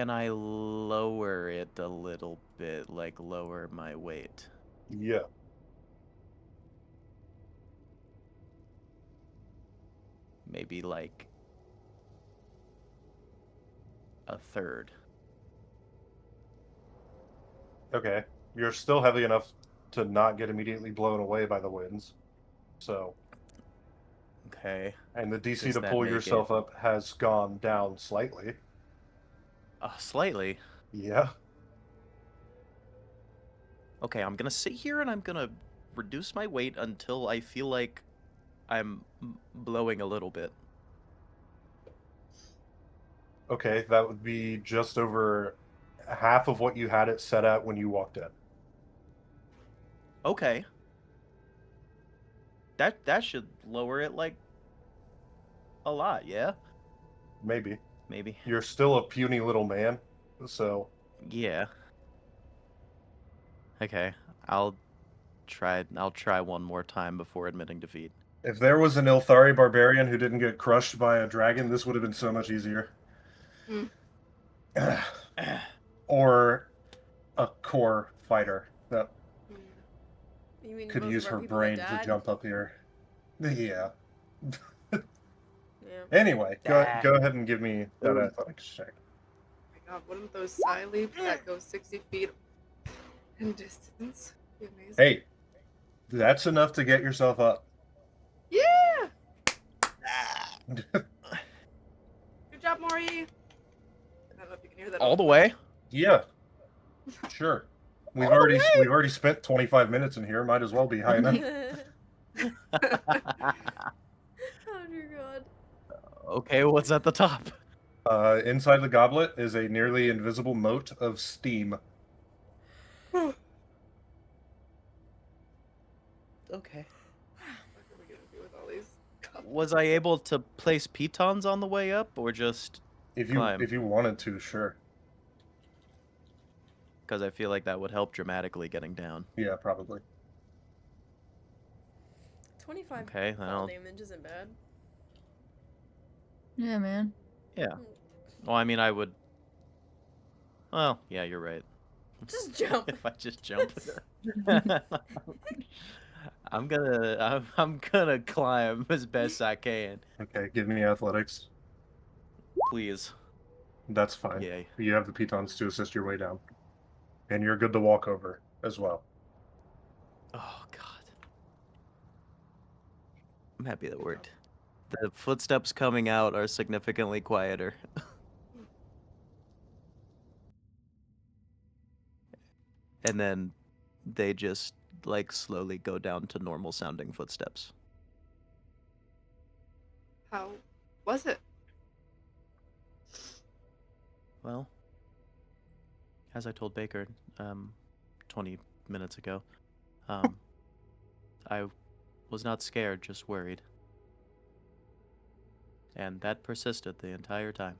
I lower it a little bit, like lower my weight? Yeah. Maybe like a third. Okay. You're still heavy enough to not get immediately blown away by the winds. So, Okay. and the DC Does to that pull make yourself it... up has gone down slightly. Slightly. Yeah. Okay, I'm gonna sit here and I'm gonna reduce my weight until I feel like I'm blowing a little bit. Okay, that would be just over half of what you had it set at when you walked in. Okay. That should lower it like a lot, yeah? Maybe. Maybe. You're still a puny little man, so Yeah. Okay. I'll try one more time before admitting defeat. if there was an Ilthari barbarian who didn't get crushed by a dragon, this would have been so much easier. Hmm. Or a core fighter that You mean could most use of our her people that brain to died? jump up here. Yeah. Yeah. Anyway, go ahead and give me that athletics check. Oh my god, one of those side leaps that goes 60 feet in distance. Be amazing. Hey, that's enough to get yourself up. Yeah! Good job, Maury! I don't know if you can hear that. All the way? Yeah, sure. We've All the already spent 25 minutes in here. Might as well be high enough. Oh dear God. Okay, what's at the top? Inside the goblet is a nearly invisible moat of steam. Okay. What are we gonna do with all these cups? Was I able to place pitons on the way up, or just If you climb? wanted to, sure. Because I feel like that would help dramatically getting down. Yeah, probably. 25 Okay, fall well, damage isn't bad. Yeah, man. yeah. Well, I mean, I would Well, yeah, you're right. Just jump. If I just jump. I'm gonna climb as best I can. Okay, give me athletics. Please. That's fine. Yay. You have the pitons to assist your way down. And you're good to walk over as well. Oh god. I'm happy that worked. The footsteps coming out are significantly quieter. And then they just like slowly go down to normal sounding footsteps. How was it? Well, as I told Baker 20 minutes ago, I was not scared, just worried. And that persisted the entire time.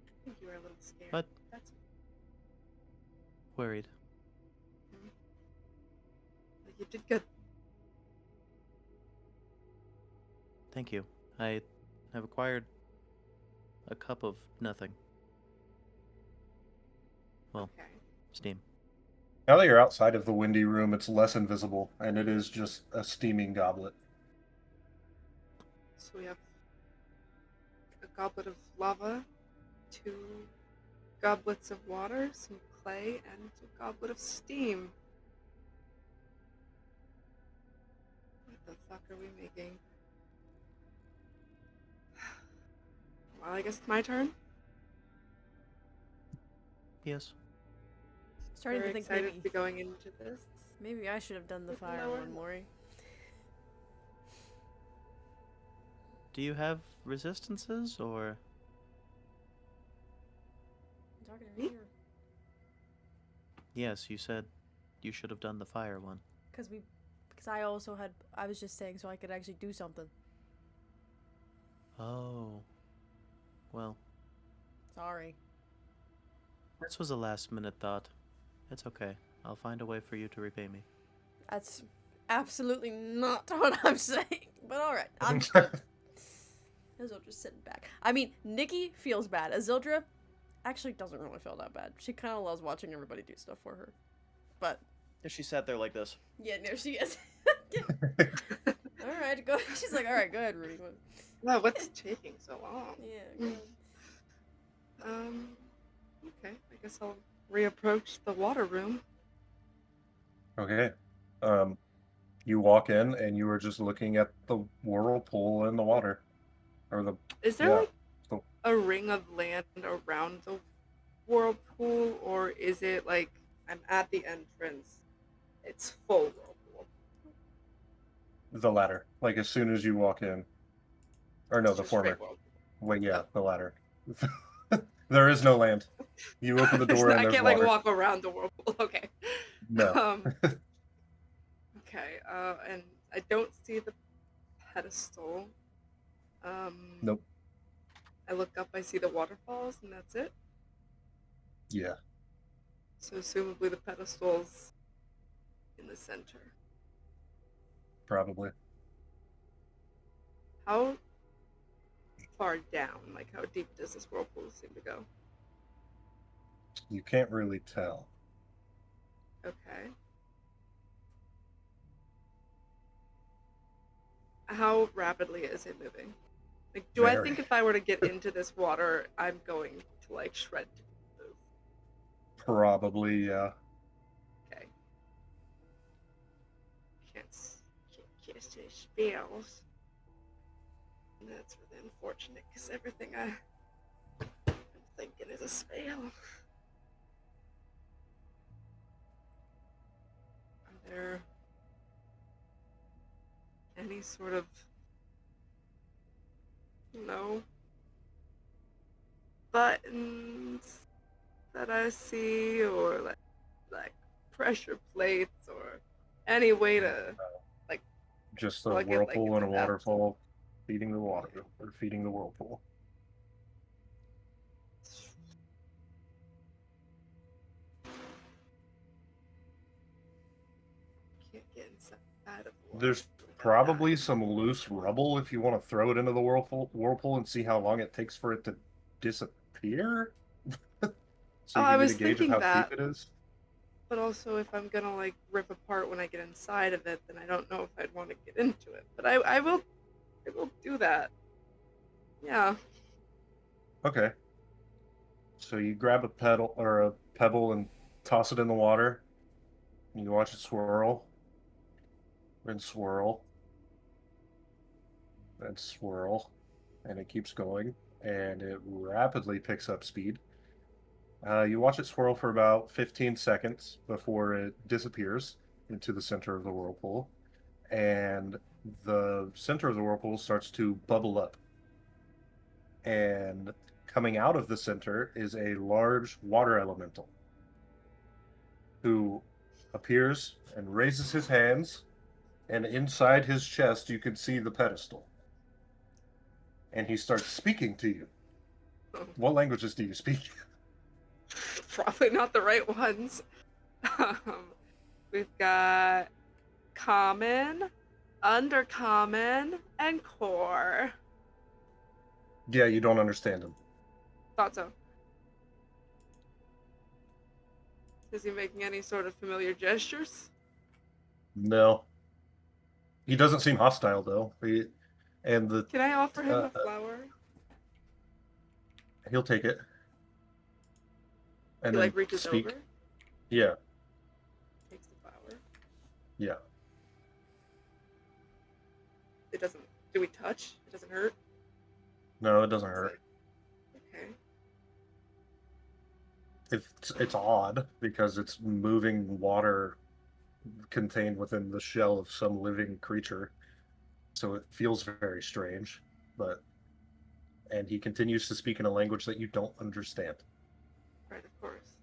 I think you were a little scared. But That's worried. you did good. Thank you. I have acquired a cup of nothing. Well, Okay. steam. Now that you're outside of the windy room, it's less invisible, and it is just a steaming goblet. So we have a goblet of lava, 2 goblets of water, some clay, and a goblet of steam. What the fuck are we making? Well, I guess it's my turn. Yes. Starting Very to think excited maybe to be going into this. maybe I should have done the With fire lower- one, Maury. Do you have resistances or? You talking to me or? Yes, you said you should have done the fire one. Because I also had, I was just saying so I could actually do something. Oh. Well, Sorry. this was a last minute thought. It's okay. I'll find a way for you to repay me. That's absolutely not what I'm saying. But alright, I'm just gonna... Azildra's sitting back. I mean, Nikki feels bad. Azildra actually doesn't really feel that bad. She kind of loves watching everybody do stuff for her. But, She sat there like this. yeah, there she is. Alright, go. She's like, alright, go ahead, Rudy. Wow, what's taking so long? Yeah, go ahead. Okay, I guess I'll reapproach the water room. Okay. You walk in, and you are just looking at the whirlpool in the water. Or the... Is there Yeah. like So- a ring of land around the whirlpool, or is it like I'm at the entrance, it's full whirlpool? The latter. Like, as soon as you walk in. Or no, It's the just straight former. whirlpool. Wait, yeah, Oh. the latter. There is no land. You open the door and I there's can't water. like walk around the whirlpool. Okay. No. Okay. And I don't see the pedestal. Nope. I look up, I see the waterfalls, and that's it. Yeah. So assumably the pedestal's in the center. Probably. How far down? Like how deep does this whirlpool seem to go? You can't really tell. Okay. How rapidly is it moving? Like, do I Very. think if I were to get into this water, I'm going to like shred to move? Probably, yeah. Okay. Can't cast any spells. And that's really unfortunate because everything I'm thinking is a spell. Are there any sort of buttons that I see, or like pressure plates, or any way to Just a plug it like whirlpool it's and a a bathtub? waterfall feeding the water, or feeding the whirlpool. Can't get inside of the water. There's probably some loose rubble if you want to throw it into the whirlpool and see how long it takes for it to dissipate. disappear? So Oh, you I can get was a gauge of thinking how that. deep it is? But also, if I'm gonna like rip apart when I get inside of it, then I don't know if I'd want to get into it. But I will do that. Yeah. Okay. So you grab a pedal or a pebble and toss it in the water. And you watch it swirl and swirl and swirl, and it keeps going, and it rapidly picks up speed. You watch it swirl for about 15 seconds before it disappears into the center of the whirlpool, and the center of the whirlpool starts to bubble up. And coming out of the center is a large water elemental who appears and raises his hands, and inside his chest you can see the pedestal. And he starts speaking to you. What languages do you speak? Probably not the right ones. Um, we've got common, undercommon, and core. Yeah, you don't understand him. Thought so. Is he making any sort of familiar gestures? No. He doesn't seem hostile, though. And the Can I offer him a flower? he'll take it and He then like reaches speak. over, Yeah, takes the flower. yeah. It doesn't. Do we touch? It doesn't hurt. No, it doesn't It's hurt. like, okay. It's odd because it's moving water contained within the shell of some living creature. So it feels very strange. But and he continues to speak in a language that you don't understand. Right, of course.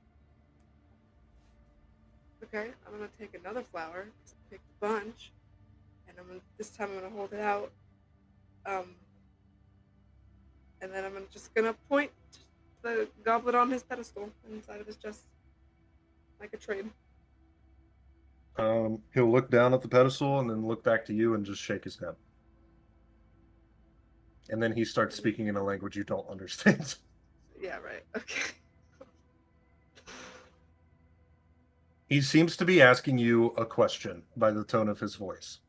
Okay, I'm gonna take another flower, pick the bunch, and this time I'm gonna hold it out. Um, and then just gonna point the goblet on his pedestal inside of his chest, like a trade. He'll look down at the pedestal and then look back to you and just shake his head. And then he starts speaking in a language you don't understand. Yeah, right. Okay. He seems to be asking you a question by the tone of his voice.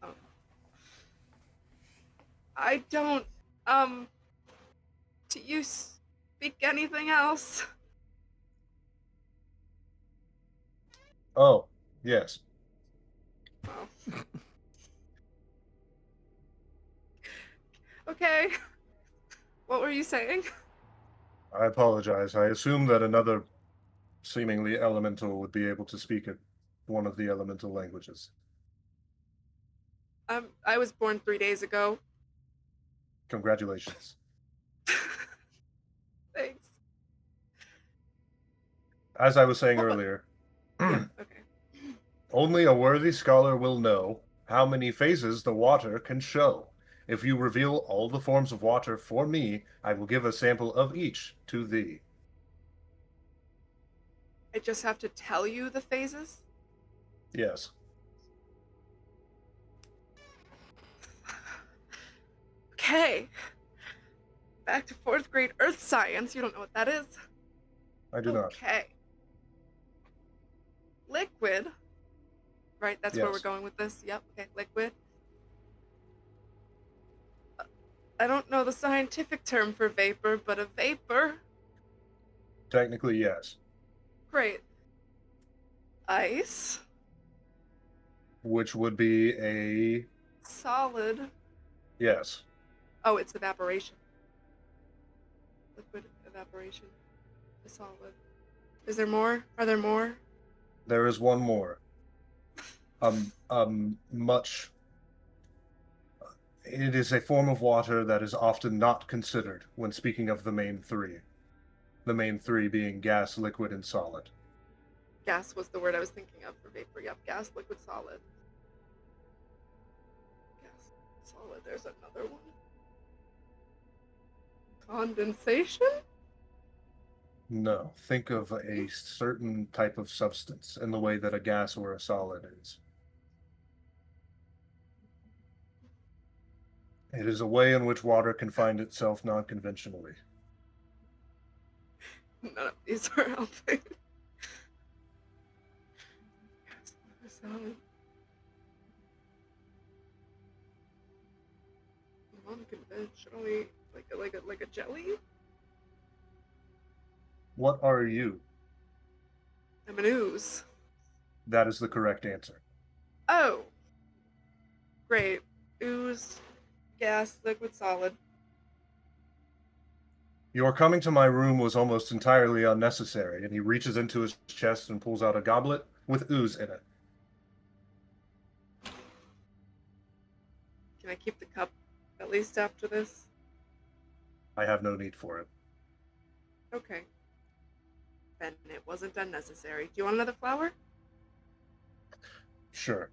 Um, I don't. Um. Do you speak anything else? Oh, yes. Oh. Okay. What were you saying? I apologize. I assumed that another seemingly elemental would be able to speak one of the elemental languages. I was born 3 days ago. Congratulations. Thanks. As I was saying What? earlier, Yeah. Okay. only a worthy scholar will know how many phases the water can show. If you reveal all the forms of water for me, I will give a sample of each to thee. I just have to tell you the phases. Yes. Okay. Back to fourth grade earth science. You don't know what that is. I do not. Okay. Liquid. Right, that's where we're Yes. going with this. Yep, okay, liquid. I don't know the scientific term for vapor, but a vapor. Technically, yes. Great. Ice. Which would be a Solid. yes. Oh, it's evaporation. Liquid evaporation. A solid. Is there more? Are there more? There is one more. Much. It is a form of water that is often not considered when speaking of the main three. The main three being gas, liquid, and solid. Gas was the word I was thinking of for vapor. Yep, gas, liquid, solid. Gas, solid. There's another one. Condensation? No, think of a certain type of substance in the way that a gas or a solid is. It is a way in which water can find itself non-conventionally. None of these are helping. So, unconventionally, like a jelly. What are you? I'm an ooze. That is the correct answer. Oh, great. Ooze, gas, liquid, solid. Your coming to my room was almost entirely unnecessary, and he reaches into his chest and pulls out a goblet with ooze in it. Can I keep the cup at least after this? I have no need for it. Okay. Then it wasn't unnecessary. Do you want another flower? Sure.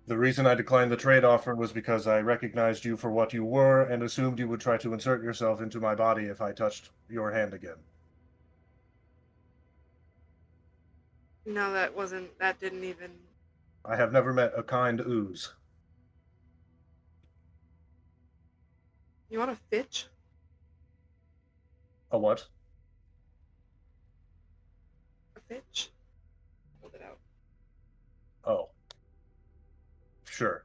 The reason I declined the trade offer was because I recognized you for what you were and assumed you would try to insert yourself into my body if I touched your hand again. No, that didn't even. I have never met a kind ooze. You want a Fitch? A what? A Fitch? Hold it out. Oh. Sure.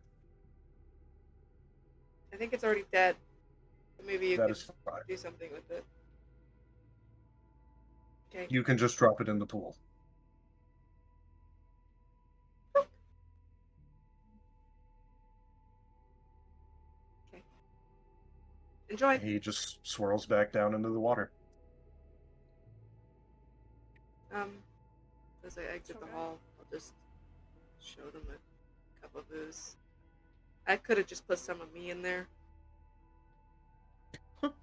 I think it's already dead. But maybe you That could is fine. do something with it. Okay. You can just drop it in the pool. Okay. Enjoy. He just swirls back down into the water. As I exit the Okay. hall, I'll just show them a cup of ooze. I could have just put some of me in there. Well,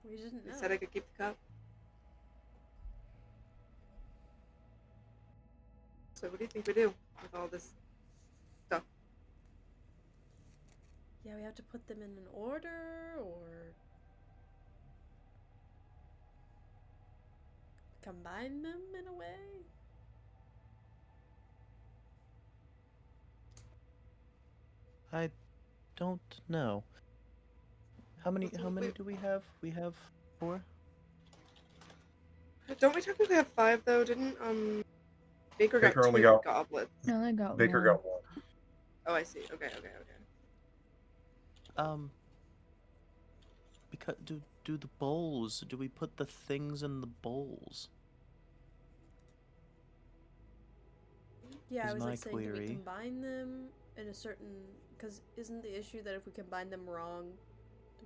we didn't They know. said I could keep the cup. So what do you think we do with all this stuff? Yeah, we have to put them in an order, or combine them in a way? I don't know. How many Wait. do we have? We have 4? Don't we technically have 5 though? Didn't Baker got Baker only 2 got goblets? No, I got Baker one. got one. Oh, I see. Okay. Because do the bowls, do we put the things in the bowls? Yeah, I Is was my like saying, do we query. combine them in a certain? Because isn't the issue that if we combine them wrong,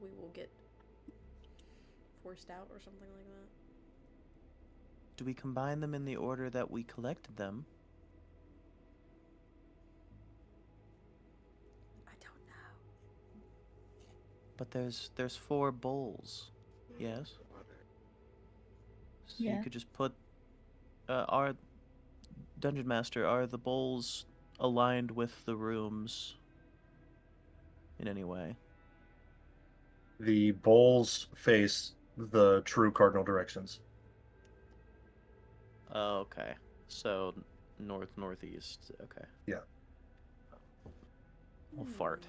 we will get forced out or something like that? Do we combine them in the order that we collected them? I don't know. But there's 4 bowls. Yes. So you Yeah. could just put our Dungeon Master, are the bowls aligned with the rooms in any way? The bowls face the true cardinal directions. Oh, okay. So northeast. Okay. Yeah. I'll fart.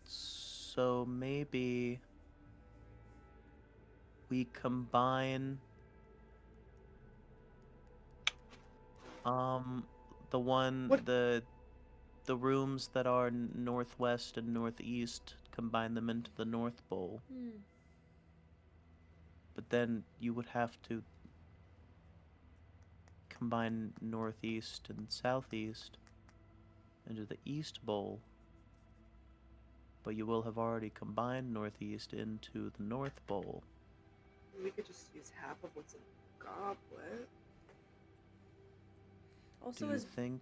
So maybe we combine the one What? the rooms that are northwest and northeast, combine them into the North Bowl. But then you would have to combine northeast and southeast into the East Bowl. But you will have already combined northeast into the North Bowl. We could just use half of what's in the goblet. Also, Do you think?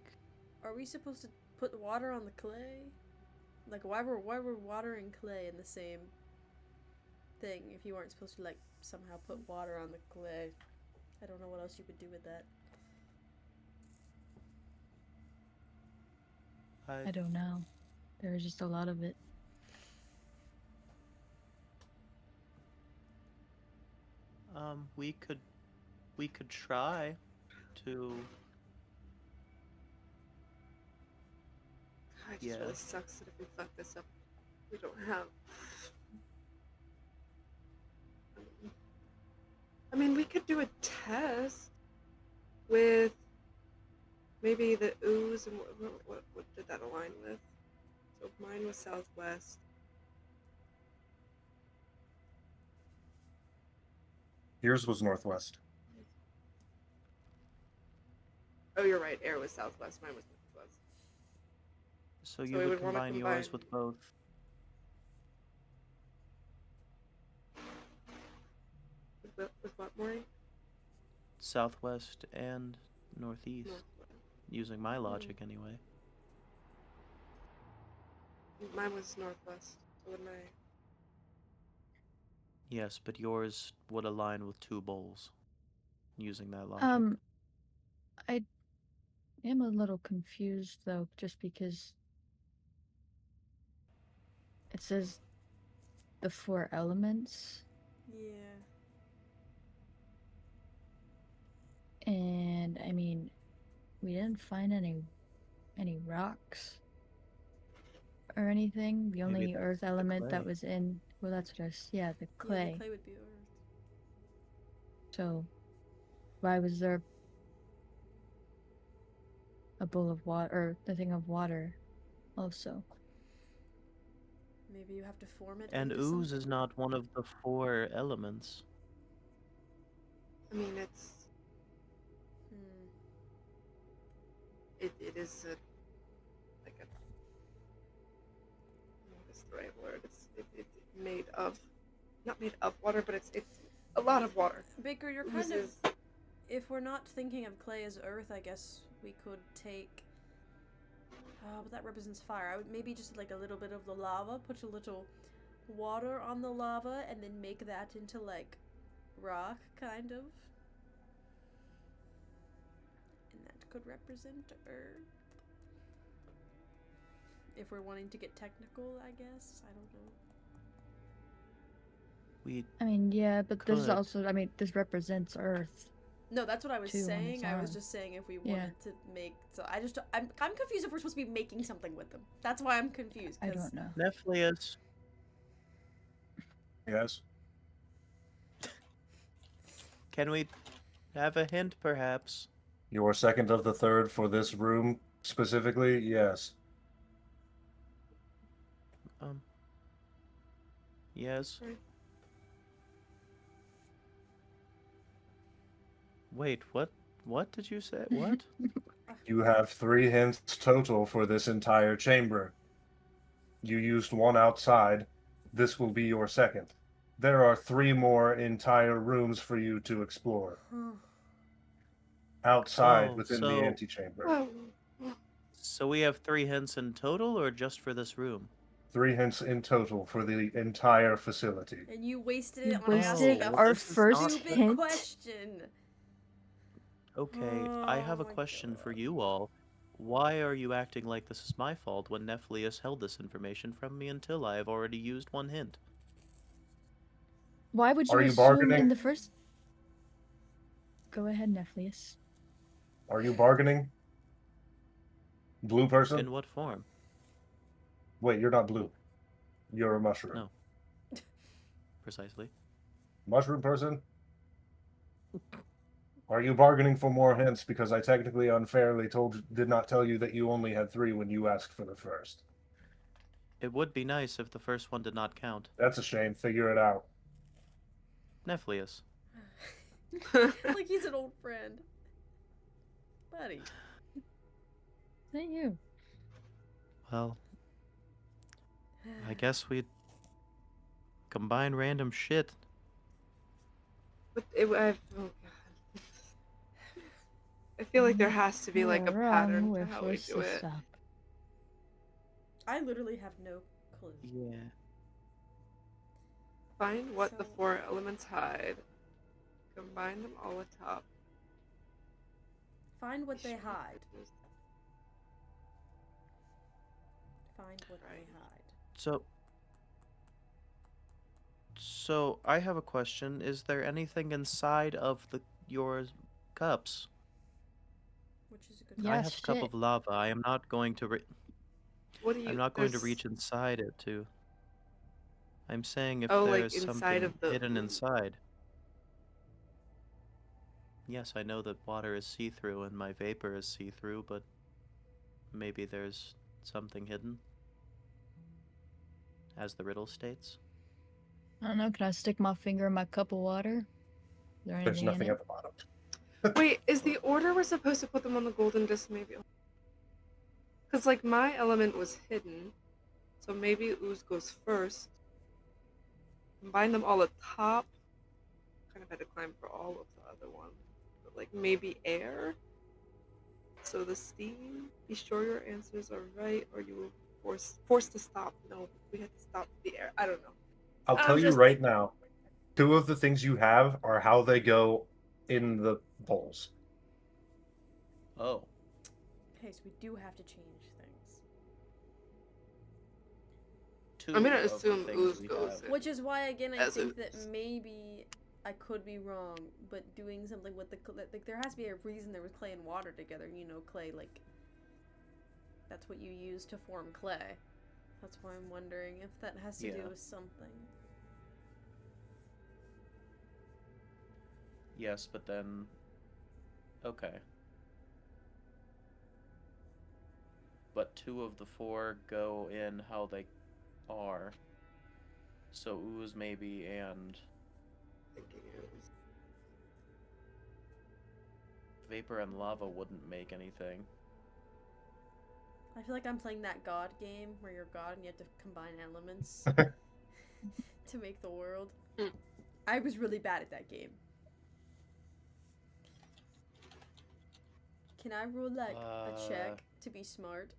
are we supposed to put water on the clay? Like, why were water and clay in the same thing if you weren't supposed to like somehow put water on the clay? I don't know what else you could do with that. I don't know. There's just a lot of it. We could try. to. God, it just Yeah. really sucks that if we fuck this up, we don't have. I mean, we could do a test with maybe the ooze and what did that align with? So if mine was southwest. Yours was northwest. Oh, you're right. Air was southwest. Mine was northwest. So So you we would would want to combine yours with both with what, Maury? southwest and northeast, Northwest. using my logic anyway. Mine was northwest. So wouldn't I? Yes, but yours would align with two bowls, using that logic. I am a little confused though, just because it says the 4 elements, Yeah. and I mean, we didn't find any rocks or anything. The Maybe only that's earth the element that clay. was in, well, that's what I was, yeah, the Yeah, clay. the clay would be Earth. So why was there a bowl of water, or the thing of water also? Maybe you have to form it And into ooze something? is not one of the 4 elements. I mean, it's Hmm. it is a like a what is the right word? It's made of not made of water, but it's a lot of water. Baker, you're Ooze kind of. is If we're not thinking of clay as Earth, I guess we could take. But that represents fire. I would maybe just like a little bit of the lava, put a little water on the lava, and then make that into like rock, kind of. And that could represent Earth. If we're wanting to get technical, I guess. I don't know. We I mean, yeah, but this is could. also, I mean, this represents Earth. No, that's what I was Two on its saying. I was arm. just saying if we Yeah. wanted to make. So I'm confused if we're supposed to be making something with them. That's why I'm confused. I 'Cause don't know. Nephlius, Yes. can we have a hint, perhaps? Your second of the third for this room specifically, yes. Yes. Right. Wait, what? What did you say? What? You have 3 hints total for this entire chamber. You used 1 outside. This will be your second. There are 3 more entire rooms for you to explore outside Oh, within the antechamber. oh, So we have 3 hints in total, or just for this room? 3 hints in total for the entire facility. And you wasted You it on asking wasted a well, our this is first not stupid hint. question. Okay, I have a Oh my question for God. you all. Why are you acting like this is my fault when Nephlius held this information from me until I have already used 1 hint? Why would you Are you assume in bargaining? the first? Go ahead, Nephlius. Are you bargaining? Blue person? In what form? Wait, you're not blue. You're a mushroom. No. Precisely. Mushroom person? Are you bargaining for more hints because I technically unfairly did not tell you that you only had 3 when you asked for the first? It would be nice if the first one did not count. That's a shame. Figure it out. Nephlius. Like he's an old friend. Buddy. Is that you? Well, I guess we'd combine random shit. but oh god. I feel like there has to be like a We're wrong. pattern We're to how we forced do to it. stop. I literally have no clue. Yeah. Find what the So- 4 elements hide. Combine them all atop. Find what they hide. Find what they Right. hide. So I have a question. Is there anything inside of your cups? which is a good. Yeah, I have a cup shit. of lava. I am not going to. What do I'm you? not going to There's reach inside it to. I'm saying if oh, there like is inside something of the hidden ooze. inside. Yes, I know that water is see-through and my vapor is see-through, but maybe there's something hidden, as the riddle states. I don't know. Can I stick my finger in my cup of water? Is there There's anything in nothing it? at the bottom. Wait, is the order we're supposed to put them on the golden disc maybe? Because like my element was hidden, so maybe ooze goes first. Combine them all at top. Kind of had to climb for all of the other ones, but like maybe air. So the steam. Be sure your answers are right, or you will forced to stop. No, we had to stop the air. I don't know. I'll tell I'm you just right now, two of the things you have are how they go in the bowls. Oh. Okay, so we do have to change things. Two I'm gonna of the assume things ooze we goes have. in. Which is why, again, I As think that ooze. maybe I could be wrong, but doing something with the like, there has to be a reason there was clay and water together. You know, clay, like, that's what you use to form clay. That's why I'm wondering if that has to do Yeah. with something. Yes, but then. Okay. But two of the four go in how they are. So ooze maybe and Thinking ooze. vapor and lava wouldn't make anything. I feel like I'm playing that God game where you're God and you have to combine elements to make the world. Hmm. I was really bad at that game. Can I roll like a check to be smart?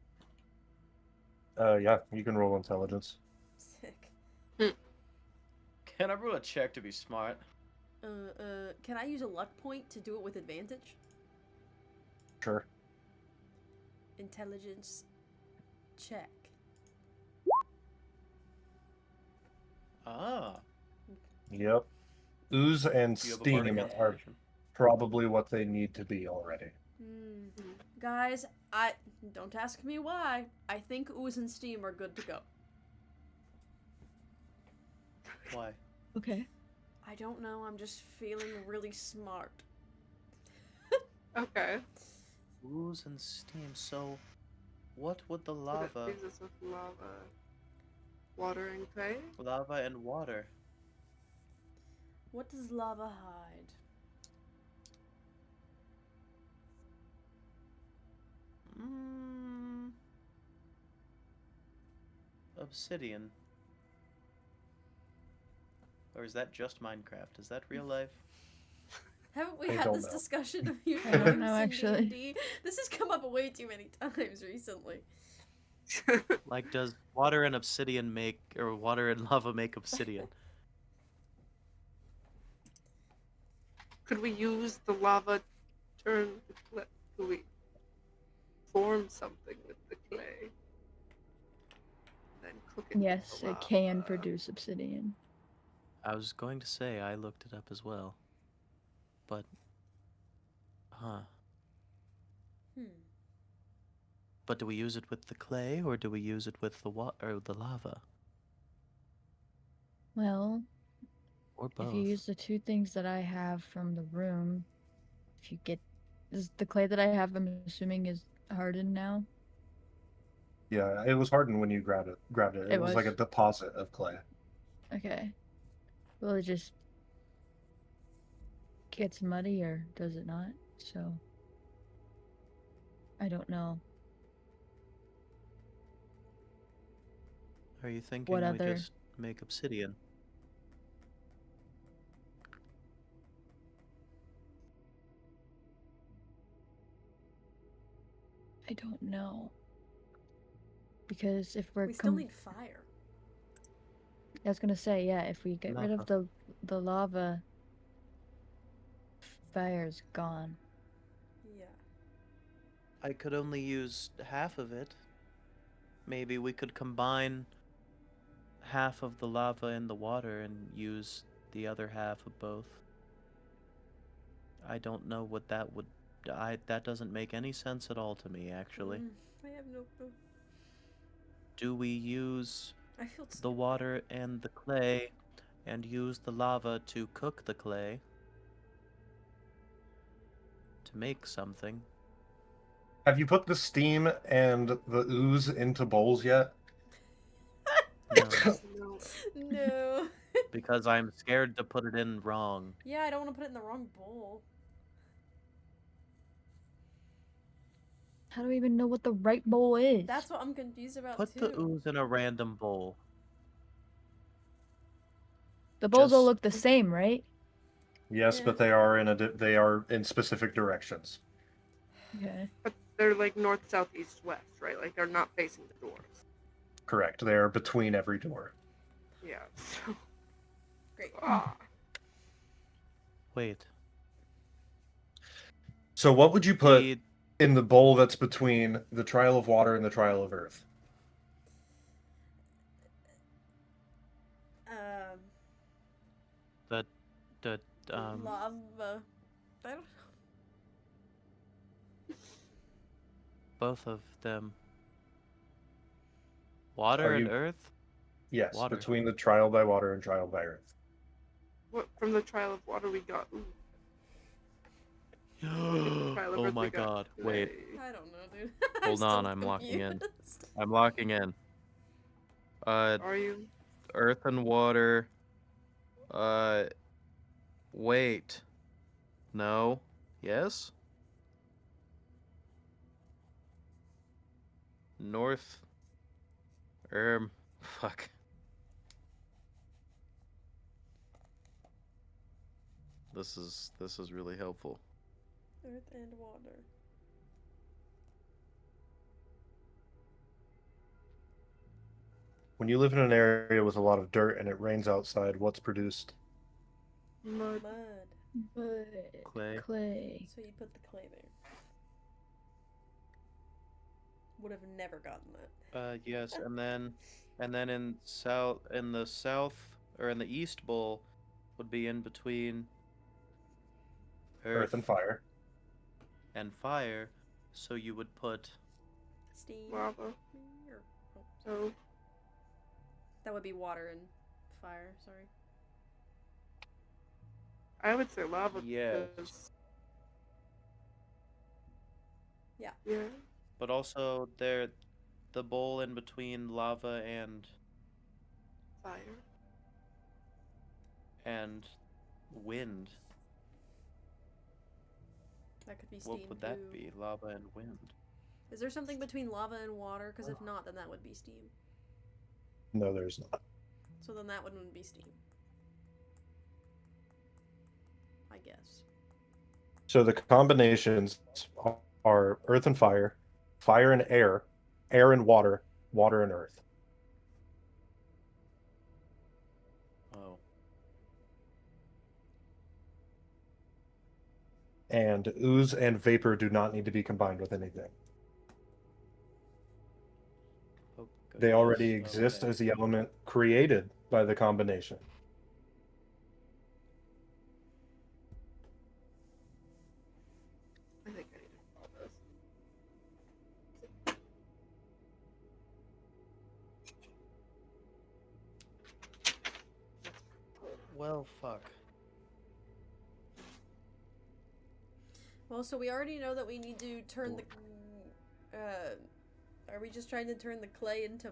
Yeah, you can roll intelligence. Sick. Can I roll a check to be smart? Can I use a luck point to do it with advantage? Sure. Intelligence check. Ah. Yep. Ooze and Do you have a bardic steam are inspiration? probably what they need to be already. Guys, don't ask me why. I think ooze and steam are good to go. Why? Okay. I don't know. I'm just feeling really smart. Okay. Ooze and steam. So, what would the So lava? that leaves us with lava, water, and clay. Lava and water. What does lava hide? Obsidian. Or is that just Minecraft? Is that real life? Haven't we I had don't this know. discussion a few I don't times know, in actually. D&D? This has come up way too many times recently. Like, does water and obsidian make, or water and lava make obsidian? Could we use the lava? Turn the clay. Could we form something with the clay? Then cook it Yes, with the it can lava. produce obsidian. I was going to say I looked it up as well. But, But do we use it with the clay or do we use it with the or the lava? Well, Or both? if you use the two things that I have from the room, if you get is the clay that I have, I'm assuming is hardened now. Yeah, it was hardened when you grabbed it. It It was like a was? deposit of clay. Okay. Well, it just gets muddy, or does it not? So I don't know. Are you thinking What we other? just make obsidian? I don't know. Because if we're We still need fire. I was gonna say, yeah, if we get rid of the lava, fire's gone. Yeah. I could only use half of it. Maybe we could combine half of the lava and the water and use the other half of both. I don't know what that would that doesn't make any sense at all to me, actually. I have no clue. Do we use I feel the water and the clay and use the lava to cook the clay to make something? Have you put the steam and the ooze into bowls yet? No, No. no. because I'm scared to put it in wrong. Yeah, I don't want to put it in the wrong bowl. How do we even know what the right bowl is? That's what I'm confused about Put too. the ooze in a random bowl. The bowls all Just look the same, right? Yes, Yeah. but they are they are in specific directions. Okay. But they're like north, south, east, west, right? Like they're not facing the doors. Correct. They are between every door. Yeah. So, Great. wait. So what would you put The in the bowl that's between the trial of water and the trial of earth? Um. the Lava. I don't. both of them. Water Are and you- earth? Yes, Water. between the trial by water and trial by earth. what from the trial of water we got? Ooh, trial of Oh earth my we got god. Wait. clay. I don't know, dude. Hold I'm on, still I'm locking in. confused. I'm locking in. Are you? Earth and water. Wait. No. Yes? North. Fuck. This is really helpful. Earth and water. When you live in an area with a lot of dirt and it rains outside, what's produced? Mud. Mud. But Clay. clay. So you put the clay there. Would have never gotten that. Yes, and then in the south or in the east bowl would be in between Earth and fire. and fire, so you would put Steam. Lava. Or- oh, So that would be water and fire. Sorry. I would say lava. Yes. Because, Yeah. yeah. but also the bowl in between lava Fire. and wind. That could be steam. What would that too. be? Lava and wind. Is there something between lava and water? Because if not, then that would be steam. No, there's not. So then that wouldn't be steam. I guess. So the combinations are earth and fire and air and water, water and earth. Oh. And ooze and vapor do not need to be combined with anything. Oh, They already goodness. exist Okay. as the element created by the combination. I think I need to follow this. Well, fuck. Well, so we already know that we need to turn the. Are we just trying to turn the clay into.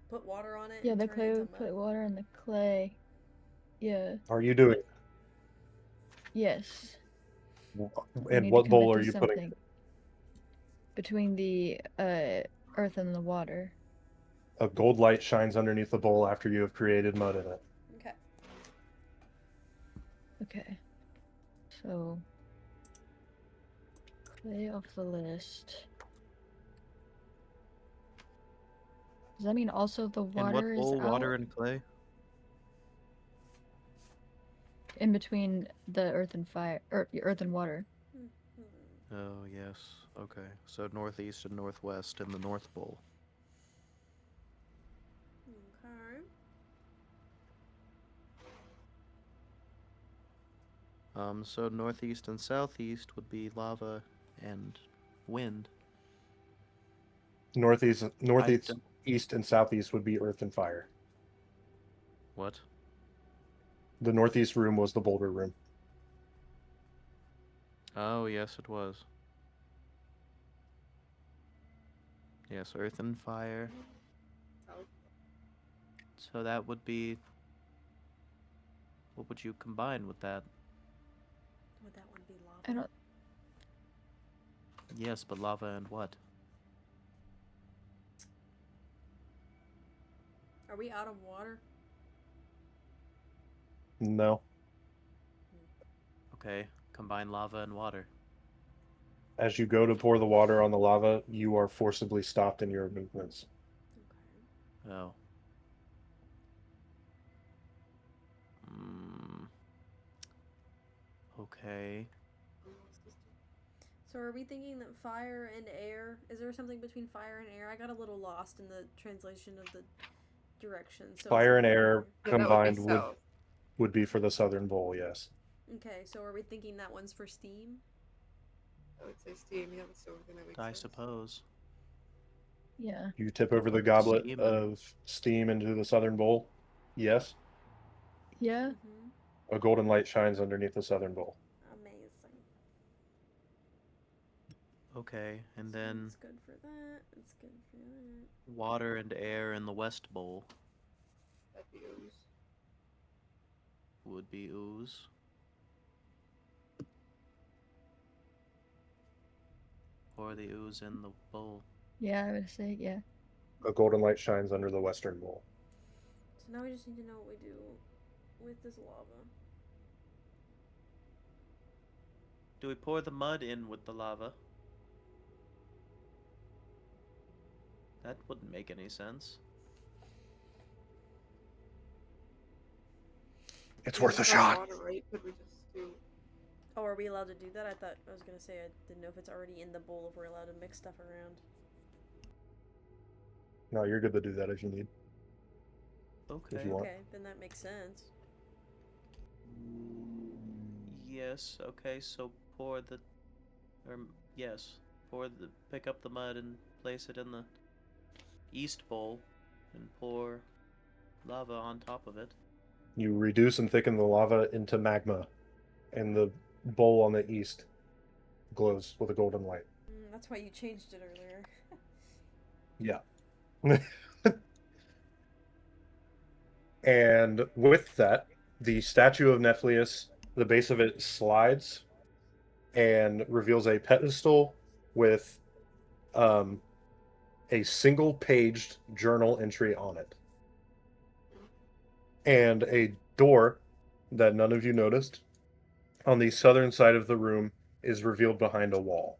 Put water on it? Yeah, and the turn it clay into would put mud? water in the clay. Yeah. Are you doing? Yes. We And need to what bowl commit are to you something. putting? Between the earth and the water. A gold light shines underneath the bowl after you have created mud in it. Okay. Okay. So clay off the list. Does that mean also the In water what is bowl? out? Water and clay? In between the earth and fire, or earth and water. Oh, yes. Okay. So northeast and northwest in the north bowl. Okay. So northeast and southeast would be lava and wind. Northeast, I northeast, don't. east, and southeast would be earth and fire. What? The northeast room was the boulder room. Oh, yes, it was. Yes, earth and fire. South. So that would be. What would you combine with that? Would that one be lava? I don't. Yes, but lava and what? Are we out of water? No. Okay, combine lava and water. As you go to pour the water on the lava, you are forcibly stopped in your movements. Okay. Oh. Mm, okay. So are we thinking that fire and air? Is there something between fire and air? I got a little lost in the translation of the directions. So Fire and air Yeah, that would be combined south. would be for the southern bowl, yes. Okay, so are we thinking that one's for steam? I would say steam. Yeah, that's the only thing that makes I sense. suppose. Yeah. You tip over the Put goblet steam in. of steam into the southern bowl, yes. Yeah. Mm-hmm. A golden light shines underneath the southern bowl. Amazing. Okay, and So then it's good for that. It's good for that. water and air in the west bowl That'd be ooze. would be ooze. Or the ooze in the bowl. Yeah, I would say yeah. A golden light shines under the western bowl. So now we just need to know what we do with this lava. Do we pour the mud in with the lava? That wouldn't make any sense. It's Yeah, worth a there's no shot. Water, right? Could we just do? Oh, are we allowed to do that? I was gonna say I didn't know if it's already in the bowl if we're allowed to mix stuff around. No, you're good to do that if you need. Okay. If you want. Okay, then that makes sense. Yes, okay, so pour the. Yes. Pick up the mud and place it in the east bowl and pour lava on top of it. You reduce and thicken the lava into magma, and the bowl on the east glows with a golden light. That's why you changed it earlier. Yeah. And with that, the statue of Nephlius, the base of it slides and reveals a pedestal with a single paged journal entry on it. And a door that none of you noticed on the southern side of the room is revealed behind a wall.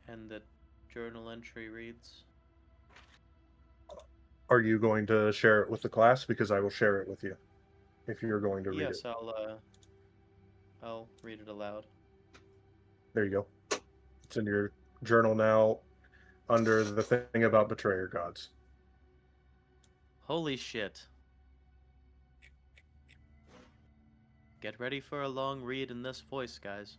And the journal entry reads. Are you going to share it with the class? Because I will share it with you if you're going to read Yes, it. I'll read it aloud. There you go. It's in your journal now under the thing about betrayer gods. Holy shit. Get ready for a long read in this voice, guys.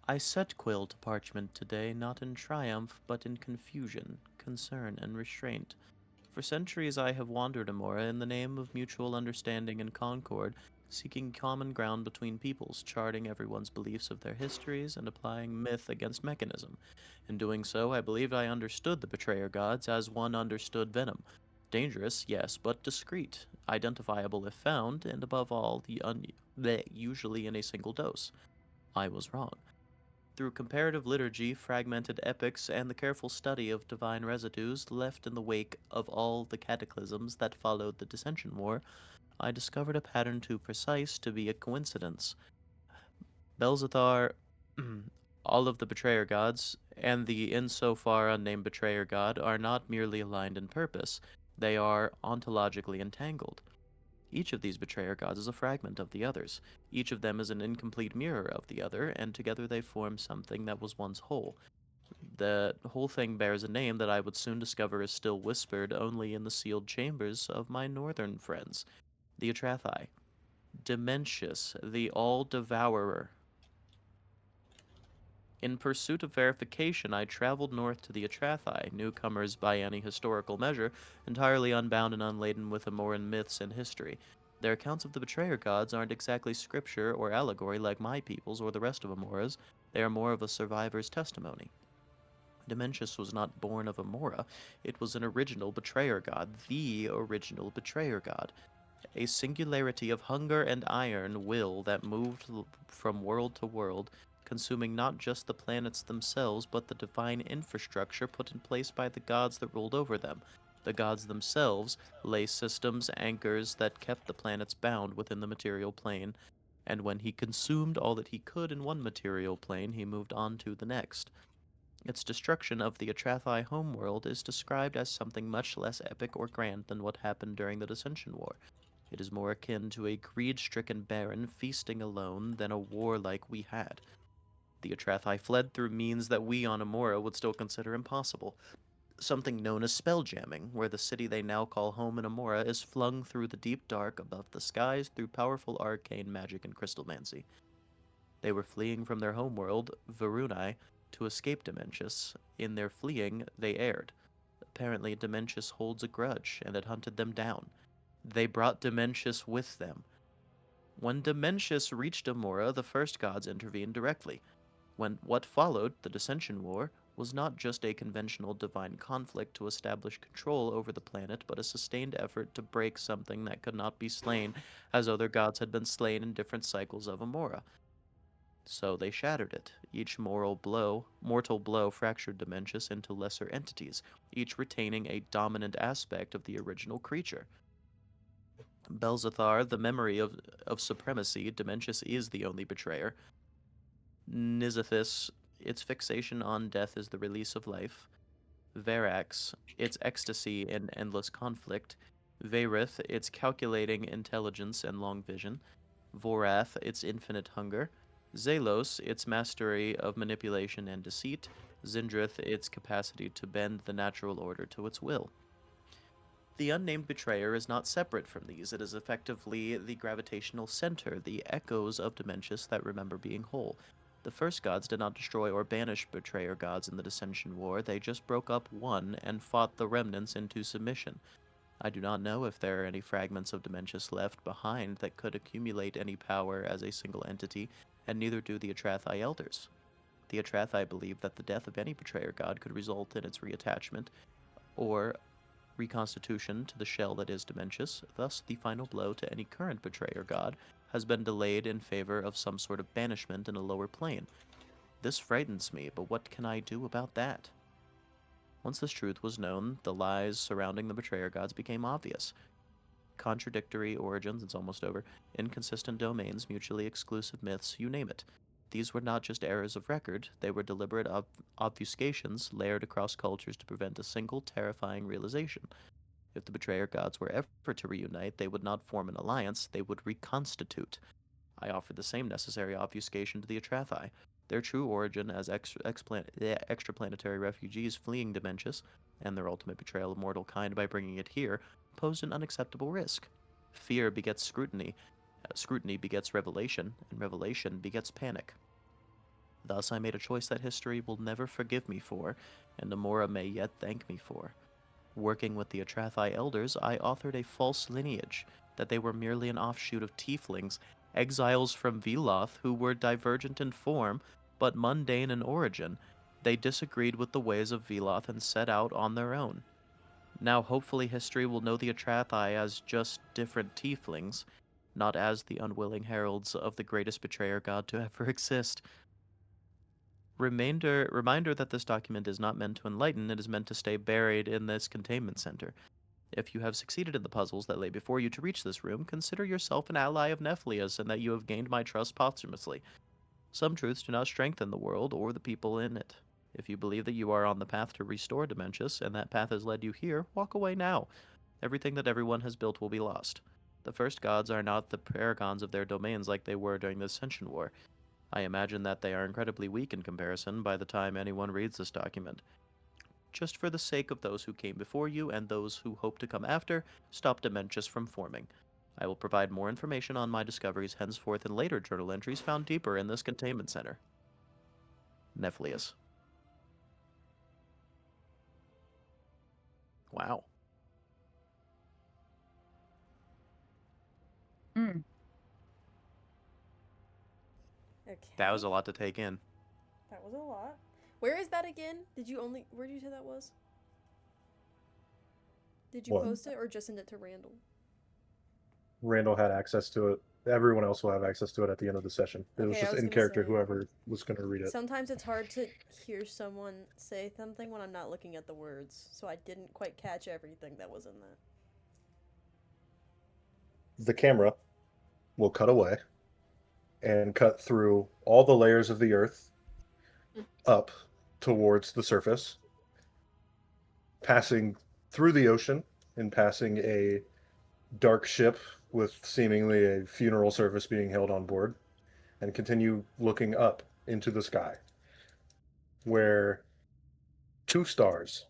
I set quill to parchment today, not in triumph, but in confusion, concern, and restraint. For centuries I have wandered Amora in the name of mutual understanding and concord, seeking common ground between peoples, charting everyone's beliefs of their histories, and applying myth against mechanism. In doing so, I believed I understood the betrayer gods as one understood venom. Dangerous, yes, but discreet, identifiable if found, and above all, usually in a single dose. I was wrong. Through comparative liturgy, fragmented epics, and the careful study of divine residues left in the wake of all the cataclysms that followed the Dissension War, I discovered a pattern too precise to be a coincidence. Belzathar, all of the betrayer gods, and the insofar unnamed betrayer god are not merely aligned in purpose, they are ontologically entangled. Each of these betrayer gods is a fragment of the others. Each of them is an incomplete mirror of the other, and together they form something that was once whole. The whole thing bears a name that I would soon discover is still whispered only in the sealed chambers of my northern friends, the Atrathi. Dementius, the All-Devourer. In pursuit of verification, I traveled north to the Atrathi, newcomers by any historical measure, entirely unbound and unladen with Amoran myths and history. Their accounts of the betrayer gods aren't exactly scripture or allegory like my people's or the rest of Amora's. They are more of a survivor's testimony. Dementius was not born of Amora. It was an original betrayer god, the original betrayer god. A singularity of hunger and iron will that moved from world to world, consuming not just the planets themselves, but the divine infrastructure put in place by the gods that ruled over them. The gods themselves lay systems, anchors that kept the planets bound within the material plane, and when he consumed all that he could in one material plane, he moved on to the next. Its destruction of the Atrathi homeworld is described as something much less epic or grand than what happened during the Dissension War. It is more akin to a greed-stricken baron feasting alone than a war like we had. The Atrathi fled through means that we on Amora would still consider impossible. Something known as spelljamming, where the city they now call home in Amora is flung through the deep dark above the skies through powerful arcane magic and crystalmancy. They were fleeing from their homeworld, Varunai, to escape Dementius. In their fleeing, they erred. Apparently, Dementius holds a grudge and had hunted them down. They brought Dementius with them. When Dementius reached Amora, the first gods intervened directly. When what followed, the Dissension War, was not just a conventional divine conflict to establish control over the planet, but a sustained effort to break something that could not be slain, as other gods had been slain in different cycles of Amora. So they shattered it. Each mortal blow fractured Dementius into lesser entities, each retaining a dominant aspect of the original creature. Belzathar, the memory of supremacy, Dementius is the only betrayer. Nizathis, its fixation on death is the release of life. Verax, its ecstasy in endless conflict. Vairith, its calculating intelligence and long vision. Vorath, its infinite hunger. Zalos, its mastery of manipulation and deceit. Zindrith, its capacity to bend the natural order to its will. The unnamed betrayer is not separate from these. It is effectively the gravitational center, the echoes of Dementius that remember being whole. The first gods did not destroy or banish betrayer gods in the Dissension War, they just broke up one and fought the remnants into submission. I do not know if there are any fragments of Dementius left behind that could accumulate any power as a single entity, and neither do the Atrathi elders. The Atrathi believe that the death of any betrayer god could result in its reattachment, or reconstitution to the shell that is Dementius, thus the final blow to any current betrayer god has been delayed in favor of some sort of banishment in a lower plane. This frightens me, but what can I do about that? Once this truth was known, the lies surrounding the betrayer gods became obvious. Contradictory origins, it's almost over, inconsistent domains, mutually exclusive myths, you name it. These were not just errors of record, they were deliberate obfuscations layered across cultures to prevent a single terrifying realization. If the betrayer gods were ever to reunite, they would not form an alliance, they would reconstitute. I offered the same necessary obfuscation to the Atrathi. Their true origin as extraplanetary refugees fleeing Dementius, and their ultimate betrayal of mortal kind by bringing it here, posed an unacceptable risk. Fear begets scrutiny, scrutiny begets revelation, and revelation begets panic. Thus, I made a choice that history will never forgive me for, and Amora may yet thank me for. Working with the Atrathi elders, I authored a false lineage, that they were merely an offshoot of tieflings, exiles from Veloth who were divergent in form, but mundane in origin. They disagreed with the ways of Veloth and set out on their own. Now, hopefully, history will know the Atrathi as just different tieflings, not as the unwilling heralds of the greatest betrayer god to ever exist. Reminder that this document is not meant to enlighten, it is meant to stay buried in this containment center. If you have succeeded in the puzzles that lay before you to reach this room, consider yourself an ally of Nephlius and that you have gained my trust posthumously. Some truths do not strengthen the world or the people in it. If you believe that you are on the path to restore Dementius, and that path has led you here, walk away now. Everything that everyone has built will be lost. The first gods are not the paragons of their domains like they were during the Ascension War. I imagine that they are incredibly weak in comparison by the time anyone reads this document. Just for the sake of those who came before you and those who hope to come after, stop dementias from forming. I will provide more information on my discoveries henceforth in later journal entries found deeper in this containment center. Nephlius. Wow. Mm. Okay. That was a lot to take in. That was a lot. Where is that again? Where did you say that was? Did you What? post it or just send it to Randall? Randall had access to it. Everyone else will have access to it at the end of the session. It was Okay, I just was in gonna character, say- whoever was going to read it. Sometimes it's hard to hear someone say something when I'm not looking at the words, so I didn't quite catch everything that was in that. The camera will cut away and cut through all the layers of the earth up towards the surface, passing through the ocean and passing a dark ship with seemingly a funeral service being held on board, and continue looking up into the sky, where two stars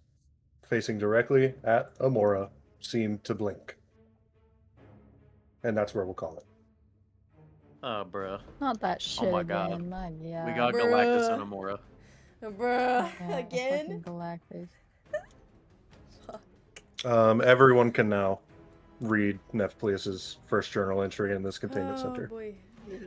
facing directly at Amora seem to blink. And that's where we'll call it. Oh, bruh. Not that shit my God. again. My God. We got Galactus and Bruh. Amora. Bruh, Yeah, again? fucking Galactus. Fuck. Everyone can now read Nephlius's first journal entry in this containment Oh center. boy. Yeah.